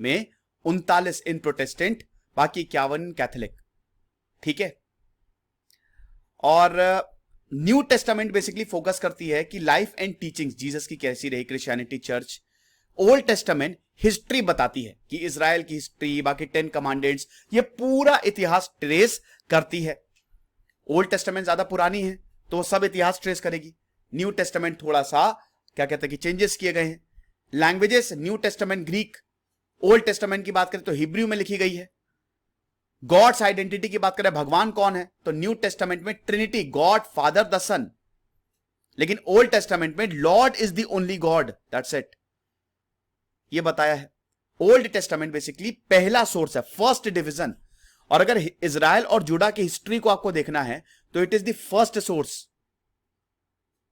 में 39 इन प्रोटेस्टेंट, बाकी 51 कैथोलिक, ठीक है। और न्यू टेस्टामेंट बेसिकली फोकस करती है कि लाइफ एंड टीचिंग्स जीसस की कैसी रही, Christianity, church. Old testament history बताती है कि इजराइल की हिस्ट्री, बाकी 10 कमांडेंट्स, ये पूरा इतिहास ट्रेस करती है। ओल्ड टेस्टामेंट ज्यादा पुरानी है तो सब इतिहास ट्रेस करेगी। न्यू टेस्टामेंट थोड़ा सा क्या कहते हैं कि चेंजेस किए गए हैं। Languages, new testament Greek, old testament की बात करें तो हिब्रू में लिखी गई है। गॉड्स आइडेंटिटी की बात करें, भगवान कौन है, तो न्यू टेस्टामेंट में ट्रिनिटी, गॉड फादर द सन, लेकिन ओल्ड टेस्टामेंट में Lord is the only God, that's it, ये बताया है। ओल्ड टेस्टामेंट बेसिकली पहला सोर्स है, फर्स्ट डिवीजन। और अगर इजराइल और जुड़ा की हिस्ट्री को आपको देखना है तो it is the first source.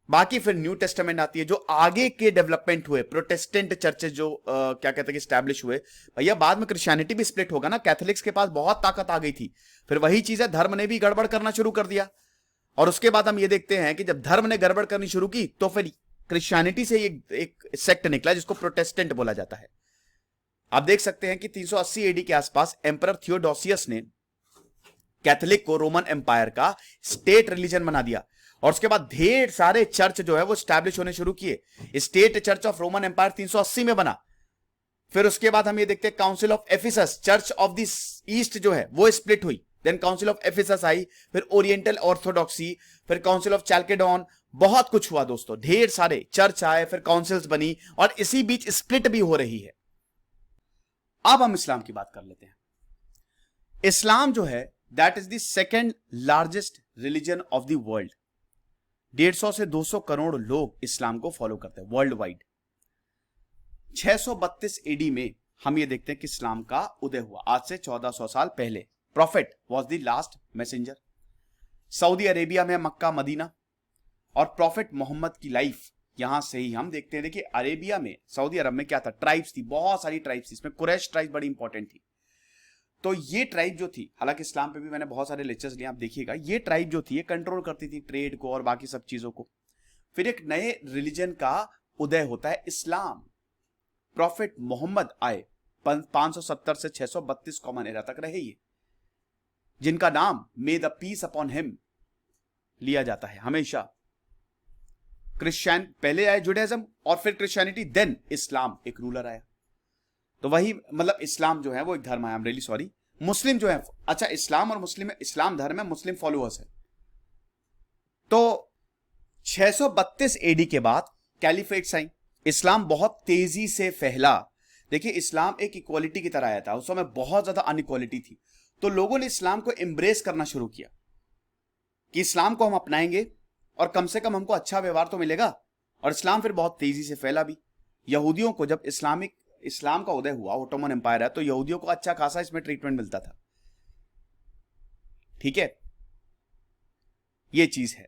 बाकी फिर न्यू टेस्टामेंट आती है, जो आगे के डेवलपमेंट हुए, प्रोटेस्टेंट चर्चेज जो क्या कहते हैं कि स्टैब्लिश हुए। भैया बाद में क्रिश्चियनिटी भी स्प्लिट होगा ना, कैथोलिक्स के पास बहुत ताकत आ गई थी, फिर वही चीज है, धर्म ने भी गड़बड़ करना शुरू कर दिया। और उसके बाद हम ये देखते हैं कि जब धर्म ने गड़बड़ करनी शुरू की तो फिर क्रिश्चियनिटी से एक सेक्ट निकला जिसको प्रोटेस्टेंट बोला जाता है। आप देख सकते हैं कि 380 एडी के आसपास एम्परर थियोडोसियस ने कैथोलिक को रोमन एम्पायर का स्टेट रिलीजन बना दिया, और उसके बाद ढेर सारे चर्च जो है वो स्टैब्लिश होने शुरू किए। State church of Roman empire 380 में बना। फिर उसके बाद हम ये देखते हैं council of Ephesus, church of the east जो है वो स्प्लिट हुई, देन काउंसिल ऑफ एफिसस आई, फिर ओरिएंटल ऑर्थोडॉक्सी, फिर काउंसिल ऑफ चैल्केडॉन, बहुत कुछ हुआ दोस्तों, ढेर सारे चर्च आए, फिर काउंसिल्स बनी, और इसी बीच स्प्लिट भी हो रही है। अब हम इस्लाम की बात कर लेते हैं। इस्लाम जो है that is the second largest religion of the world. 150 से 200 करोड़ लोग इस्लाम को फॉलो करते हैं वर्ल्ड वाइड। 632 एडी में हम ये देखते हैं कि इस्लाम का उदय हुआ, आज से 1400 साल पहले। Profit was the last messenger. Saudi Arabia में मक्का, मदीना, और प्रॉफिट मोहम्मद की लाइफ यहां से ही हम देखते हैं। देखिए अरेबिया में, सऊदी अरब में क्या था, ट्राइब्स थी, बहुत सारी ट्राइब्स थी, इसमें कुरैश ट्राइब बड़ी इंपॉर्टेंट थी। तो ये ट्राइब जो थी, हालांकि इस्लाम पे भी मैंने बहुत सारे लेक्चर्स लिए, आप देखिएगा, ये ट्राइब जो थी ये कंट्रोल करती थी ट्रेड को और बाकी सब चीजों को। फिर एक नए रिलीजन का उदय होता है, इस्लाम। प्रॉफिट मोहम्मद आए, 570 से 632 कॉमन एरा तक रहे ये, जिनका नाम may the peace upon him लिया जाता है हमेशा। क्रिश्चियन पहले आए, जुडाइज्म, और फिर क्रिश्चियनिटी, देन इस्लाम, एक रूलर आया। तो वही मतलब इस्लाम जो है वो एक धर्म है, आई एम रियली सॉरी। मुस्लिम जो है, अच्छा इस्लाम और मुस्लिम, इस्लाम धर्म है, मुस्लिम फॉलोअर्स है। तो 632 एडी के बाद कैलिफेट्स आई, इस्लाम बहुत तेजी से फैला। देखिए इस्लाम एक इक्वालिटी की तरह आया था, उस समय बहुत ज्यादा अनइक्वालिटी थी, तो लोगों ने इस्लाम को एम्ब्रेस करना शुरू किया कि इस्लाम को हम अपनाएंगे और कम से कम हमको अच्छा व्यवहार तो मिलेगा। और इस्लाम फिर बहुत तेजी से फैला भी। यहूदियों को जब इस्लाम का उदय हुआ, ओटोमन एम्पायर है, तो यहूदियों को अच्छा खासा इसमें ट्रीटमेंट मिलता था, ठीक है, ये चीज है।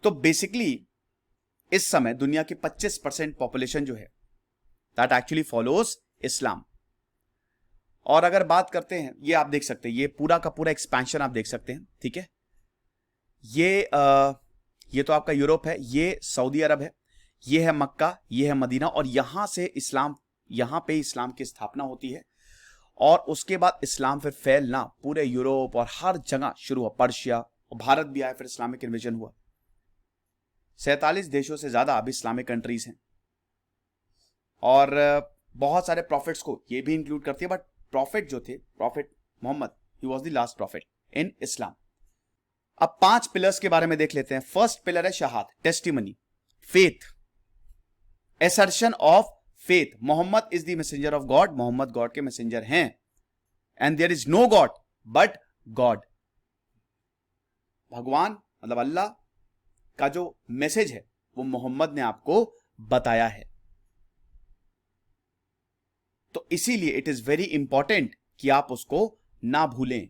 तो बेसिकली इस समय दुनिया की 25% पॉपुलेशन जो है दैट एक्चुअली फॉलोज इस्लाम। और अगर बात करते हैं, ये आप देख सकते हैं, ये पूरा का पूरा एक्सपेंशन आप देख सकते हैं, ठीक है। ये तो आपका यूरोप है, ये सऊदी अरब है, ये है मक्का, ये है मदीना, और यहां से इस्लाम, यहां पे इस्लाम की स्थापना होती है। और उसके बाद इस्लाम फिर फैलना पूरे यूरोप और हर जगह शुरू हुआ, पर्शिया और भारत भी आया, फिर इस्लामिक इन्वेजन हुआ। 47 देशों से ज्यादा अभी इस्लामिक कंट्रीज हैं, और बहुत सारे प्रॉफिट्स को ये भी इंक्लूड करती है, बट प्रॉफिट जो थे, prophet Mohammad, he was the last prophet in Islam. अब 5 पिलर्स के बारे में देख लेते हैं। फर्स्ट पिलर है शहाद, testimony, faith, assertion of faith. Muhammad is the messenger of God, Muhammad God के मैसेंजर हैं, and there is no God but God. भगवान मतलब अल्लाह का जो मैसेज है वो मोहम्मद ने आपको बताया है। तो इसीलिए इट इज वेरी इंपॉर्टेंट कि आप उसको ना भूलें।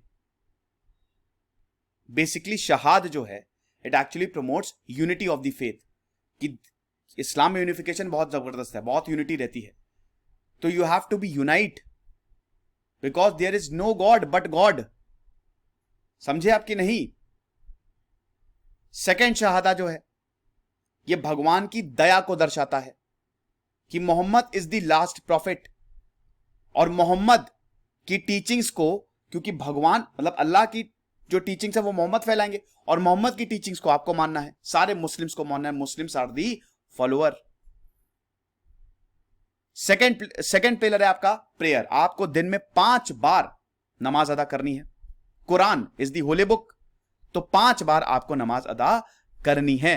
बेसिकली शहाद जो है, it actually promotes unity of the faith, कि इस्लाम में यूनिफिकेशन बहुत जबरदस्त है, बहुत यूनिटी रहती है। तो you have to be unite because there is no God but God. समझे आपकी नहीं? सेकेंड शहादा जो है, यह भगवान की दया को दर्शाता है कि Muhammad is the last prophet, और मोहम्मद की टीचिंग्स को, क्योंकि भगवान मतलब अल्लाह की जो टीचिंग्स है वो मोहम्मद फैलाएंगे, और मोहम्मद की टीचिंग्स को आपको मानना है, सारे मुस्लिम्स को मानना है। Muslims are the follower. Second pillar है आपका प्रेयर। आपको दिन में 5 बार नमाज अदा करनी है। Quran is the Holi book, तो 5 बार आपको नमाज अदा करनी है।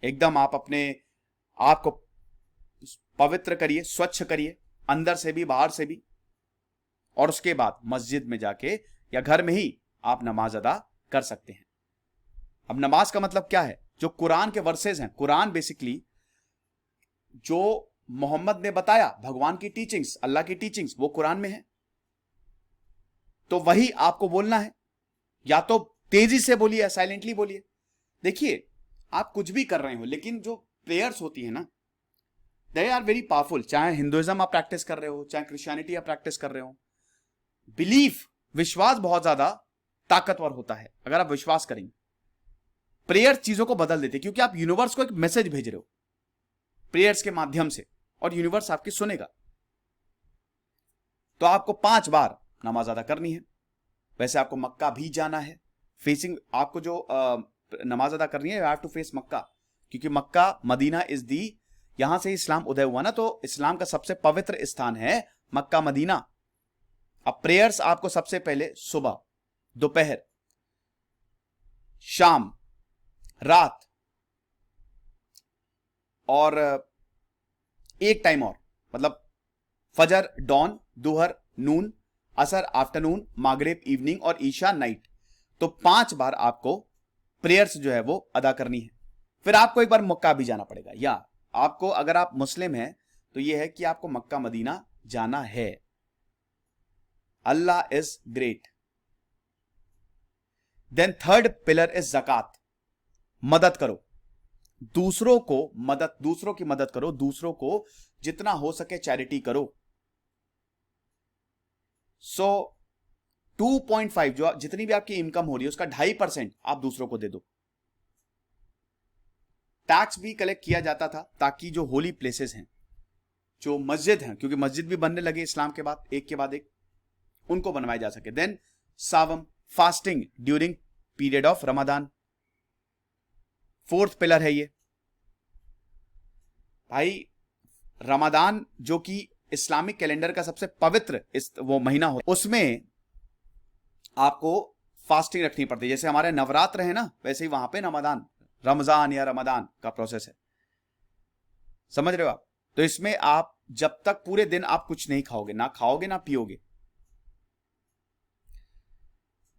एकदम आप अपने आप को पवित्र करिए, स्वच्छ करिए, अंदर से भी बाहर से भी, और उसके बाद मस्जिद में जाके या घर में ही आप नमाज अदा कर सकते हैं। अब नमाज का मतलब क्या है? जो कुरान के वर्सेस हैं, कुरान बेसिकली जो मोहम्मद ने बताया, भगवान की टीचिंग्स, अल्लाह की टीचिंग्स, वो कुरान में है, तो वही आपको बोलना है। या तो तेजी से बोलिए या साइलेंटली बोलिए। देखिए, आप कुछ भी कर रहे हो, लेकिन जो प्रेयर्स होती है ना, दे आर वेरी पावरफुल। चाहे हिंदुइज्म आप प्रैक्टिस कर रहे हो, चाहे क्रिश्चियनिटी आप प्रैक्टिस कर रहे हो, बिलीफ, विश्वास बहुत ज्यादा ताकतवर होता है। अगर आप विश्वास करेंगे, प्रेयर चीजों को बदल देते, क्योंकि आप यूनिवर्स को एक मैसेज भेज रहे हो प्रेयर्स के माध्यम से, और यूनिवर्स आपकी सुनेगा। तो आपको 5 बार नमाज अदा करनी है। वैसे आपको मक्का भी जाना है, फेसिंग, आपको जो नमाज अदा करनी है, यू हैव टू फेस मक्का, क्योंकि मक्का मदीना इज दी, यहां से इस्लाम उदय हुआ ना, तो इस्लाम का सबसे पवित्र स्थान है मक्का मदीना। अब प्रेयर्स आपको सबसे पहले सुबह, दोपहर, शाम, रात, और एक टाइम और, मतलब फजर, डॉन, दोहर, नून, असर, आफ्टरनून, मागरिब, इवनिंग, और ईशा, नाइट। तो 5 बार आपको प्रेयर्स जो है वो अदा करनी है। फिर आपको एक बार मक्का भी जाना पड़ेगा, या आपको, अगर आप मुस्लिम हैं तो यह है कि आपको मक्का मदीना जाना है। Allah is great. Then third pillar is zakat, मदद करो, दूसरों की मदद करो, दूसरों को जितना हो सके चैरिटी करो। सो 2.5 जो जितनी भी आपकी इनकम हो रही है उसका 2.5% आप दूसरों को दे दो। टैक्स भी कलेक्ट किया जाता था ताकि जो होली प्लेसेस हैं, जो मस्जिद हैं, क्योंकि मस्जिद भी बनने लगे इस्लाम के बाद, एक के बाद एक, उनको बनवाया जा सके। Then sawm, fasting during period of Ramzan, 4th pillar है ये। भाई, रमजान जो कि इस्लामिक कैलेंडर का सबसे पवित्र वो महीना हो, उसमें आपको फास्टिंग रखनी पड़ती है। जैसे हमारे नवरात्र है ना, वैसे ही वहां पे रमजान या रमदान का प्रोसेस है। समझ रहे हो आप? तो इसमें आप जब तक पूरे दिन आप कुछ नहीं खाओगे, ना पियोगे।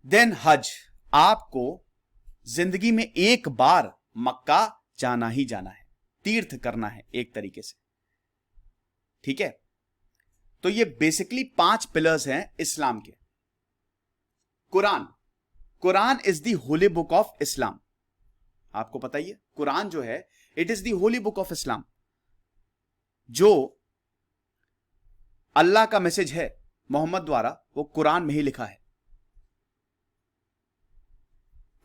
देन हज, आपको जिंदगी में एक बार मक्का जाना ही जाना है, तीर्थ करना है एक तरीके से, ठीक है? तो ये बेसिकली 5 पिलर्स हैं इस्लाम के। Quran is the Holi book of Islam. आपको पता ही है, कुरान जो है, it is the Holi book of Islam, जो अल्लाह का मैसेज है मोहम्मद द्वारा, वो कुरान में ही लिखा है।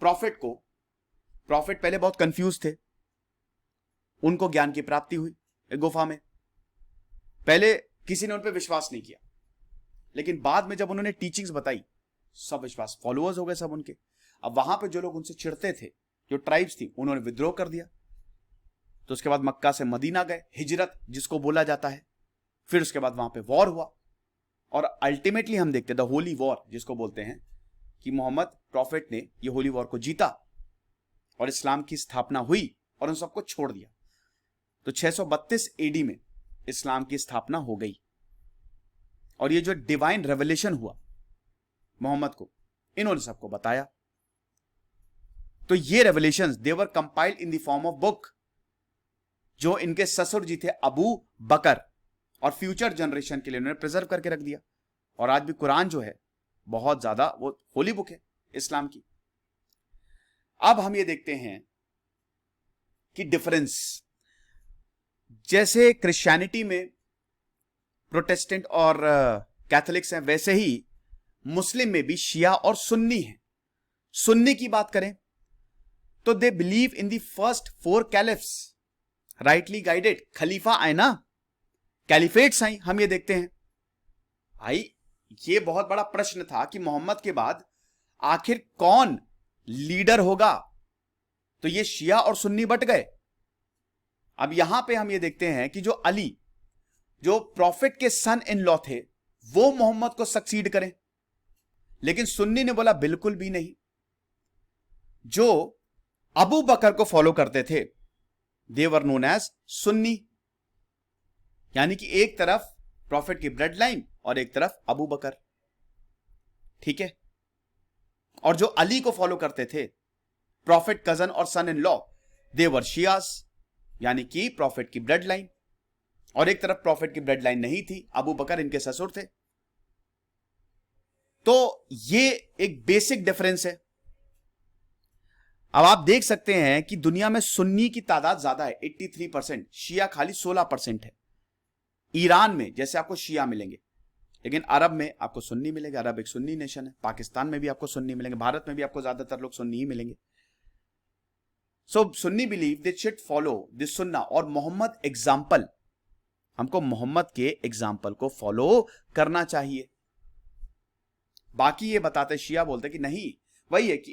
प्रॉफिट पहले बहुत कंफ्यूज थे, उनको ज्ञान की प्राप्ति हुई एक गुफा में। पहले किसी ने उन पर विश्वास नहीं किया, लेकिन बाद में जब उन्होंने टीचिंग्स बताई, सब विश्वास, फॉलोअर्स हो गए सब उनके। अब वहां पे जो लोग उनसे चिढ़ते थे, जो ट्राइब्स थी, उन्होंने विद्रोह कर दिया। तो उसके बाद मक्का से मदीना गए, हिजरत जिसको बोला जाता है। फिर उसके बाद वहां पे वॉर हुआ, और अल्टीमेटली हम देखते द होली वॉर जिसको बोलते हैं, कि मोहम्मद प्रॉफिट ने ये होली वॉर को जीता और इस्लाम की स्थापना हुई और उन सबको छोड़ दिया। तो 632 एडी में इस्लाम की स्थापना हो गई। और ये जो डिवाइन रेवलेशन हुआ मोहम्मद को, इन्होंने सबको बताया। तो ये revelations they were compiled in the form of book, जो इनके ससुर जी थे अबू बकर, और फ्यूचर जनरेशन के लिए उन्होंने प्रिजर्व करके रख दिया। और आज भी कुरान जो है बहुत ज्यादा वो होली बुक है इस्लाम की। अब हम ये देखते हैं कि डिफरेंस, जैसे क्रिश्चियनिटी में प्रोटेस्टेंट और कैथोलिक्स हैं, वैसे ही मुस्लिम में भी शिया और सुन्नी हैं। सुन्नी की बात करें तो they believe in the first 4 caliphs, rightly guided. खलीफा आए ना, कैलिफेट्स आई, हम ये देखते हैं। भाई ये बहुत बड़ा प्रश्न था कि मोहम्मद के बाद आखिर कौन लीडर होगा, तो ये शिया और सुन्नी बट गए। अब यहां पे हम ये देखते हैं कि जो अली, जो प्रॉफिट के सन इन लॉ थे, वो मोहम्मद को सक्सीड करें, लेकिन सुन्नी ने बोला बिल्कुल भी नहीं। जो अबू बकर को फॉलो करते थे, दे वर नोन एज सुन्नी, यानी कि एक तरफ प्रॉफिट की ब्लड लाइन और एक तरफ अबू बकर, ठीक है। और जो अली को फॉलो करते थे, प्रॉफिट कजन और सन इन लॉ, दे वर शियास, यानी कि प्रॉफिट की ब्लड लाइन। और एक तरफ प्रॉफिट की ब्लड लाइन नहीं थी, अबू बकर इनके ससुर थे। तो ये एक बेसिक डिफरेंस है। अब आप देख सकते हैं कि दुनिया में सुन्नी की तादाद ज्यादा है 83%, शिया खाली 16% है। ईरान में जैसे आपको शिया मिलेंगे, लेकिन अरब में आपको सुन्नी मिलेंगे। अरब एक सुन्नी नेशन है। पाकिस्तान में भी आपको सुन्नी मिलेंगे। भारत में भी आपको ज्यादातर लोग सुन्नी ही मिलेंगे। So Sunni believe they should follow this Sunnah, और मोहम्मद एग्जाम्पल, हमको मोहम्मद के एग्जाम्पल को फॉलो करना चाहिए। बाकी ये बताते, शिया बोलते कि नहीं, वही है कि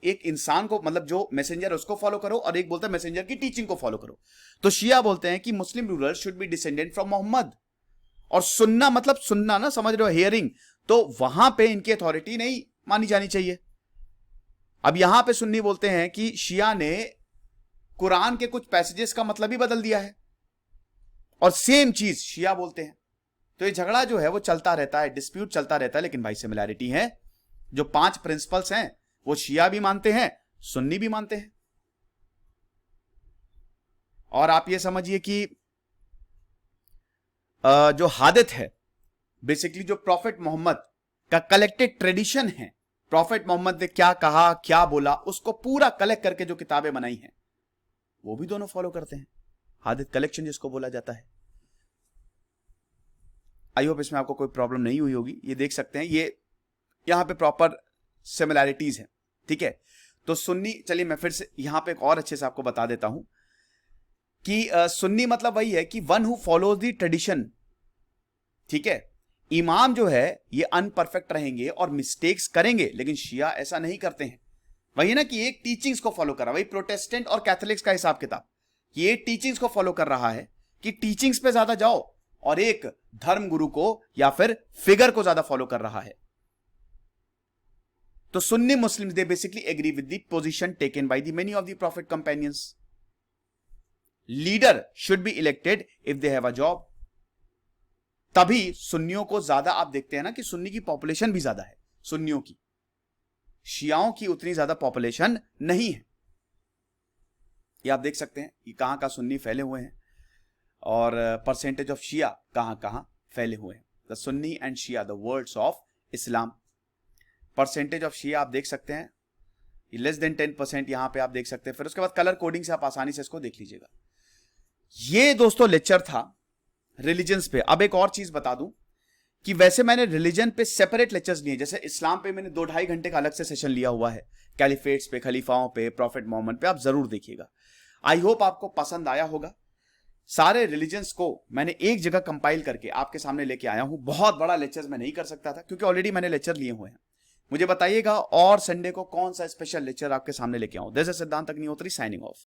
एक इंसान को, मतलब जो मैसेंजर उसको फॉलो करो, और एक बोलता है मैसेंजर की टीचिंग को फॉलो करो। तो शिया बोलते हैं कि Muslim ruler should be descendant from Muhammad, और सुन्ना मतलब सुनना ना, समझ रहे हो, हियरिंग, तो वहां पे इनकी अथॉरिटी नहीं मानी जानी चाहिए। अब यहां पे सुन्नी बोलते हैं कि शिया ने कुरान के कुछ पैसेजेस का मतलब ही बदल दिया है, और सेम चीज शिया बोलते हैं। तो ये झगड़ा जो है वो चलता रहता है, डिस्प्यूट चलता रहता है, लेकिन भाई सिमिलैरिटी है। जो 5 प्रिंसिपल्स हैं वो शिया भी मानते हैं, सुन्नी भी मानते हैं। और आप ये समझिए कि जो हादिथ है, बेसिकली जो प्रॉफिट मोहम्मद का कलेक्टेड ट्रेडिशन है, प्रॉफिट मोहम्मद ने क्या कहा, क्या बोला, उसको पूरा कलेक्ट करके जो किताबें बनाई हैं, वो भी दोनों फॉलो करते हैं। हादिथ कलेक्शन जिसको बोला जाता है। आई होप इसमें आपको कोई प्रॉब्लम नहीं हुई होगी। ये देख सकते हैं, ये यहां पे प्रॉपर सिमिलैरिटीज है, ठीक है। तो सुन्नी, चलिए मैं फिर से यहां पे एक और अच्छे से आपको बता देता हूं कि सुन्नी मतलब वही है कि one who follows the tradition, ठीक है। इमाम जो है ये अनपरफेक्ट रहेंगे और मिस्टेक्स करेंगे, लेकिन शिया ऐसा नहीं करते हैं। वही ना कि एक टीचिंग्स को फॉलो कर रहा है, वही प्रोटेस्टेंट और कैथोलिक्स का हिसाब किताब, ये टीचिंग्स को फॉलो कर रहा है कि टीचिंग्स पे ज्यादा जाओ, और एक धर्म गुरु को या फिर फिगर को ज्यादा फॉलो कर रहा है। तो Sunni Muslims they basically agree with the position taken by the many of the prophet companions. Leader should be elected if they have a job. तभी सुन्नियों को ज्यादा, आप देखते हैं ना कि सुन्नी की पॉपुलेशन भी ज्यादा है सुन्नियों की, शियाओं की उतनी ज्यादा पॉपुलेशन नहीं है। ये आप देख सकते हैं कि कहां कहां सुन्नी फैले हुए हैं, और परसेंटेज ऑफ शिया कहां कहां फैले हुए हैं। The Sunni and Shia the words of Islam. Percentage of Shia आप देख सकते हैं लेस देन 10%, यहां पे आप देख सकते हैं। फिर उसके बाद कलर कोडिंग से आप आसानी से इसको देख लीजिएगा। ये दोस्तों लेक्चर था रिलीजन्स पे। अब एक और चीज बता दूं कि वैसे मैंने रिलीजन पे सेपरेट लेक्चर्स लिए, जैसे इस्लाम पे मैंने 2-2.5 घंटे का अलग से सेशन लिया हुआ है, कैलिफेट्स पे, खलीफाओं पे, प्रॉफिट मोहम्मद पे, आप जरूर देखिएगा। आई होप आपको पसंद आया होगा। सारे रिलीजन्स को मैंने एक जगह कंपाइल करके आपके सामने लेके आया हूं। बहुत बड़ा लेक्चर मैं नहीं कर सकता था क्योंकि ऑलरेडी मैंने लेक्चर लिए हुए हैं। मुझे बताइएगा और संडे को कौन सा स्पेशल लेक्चर आपके सामने लेके आऊं। दिस इज सिद्धांत अग्निहोत्री साइनिंग ऑफ।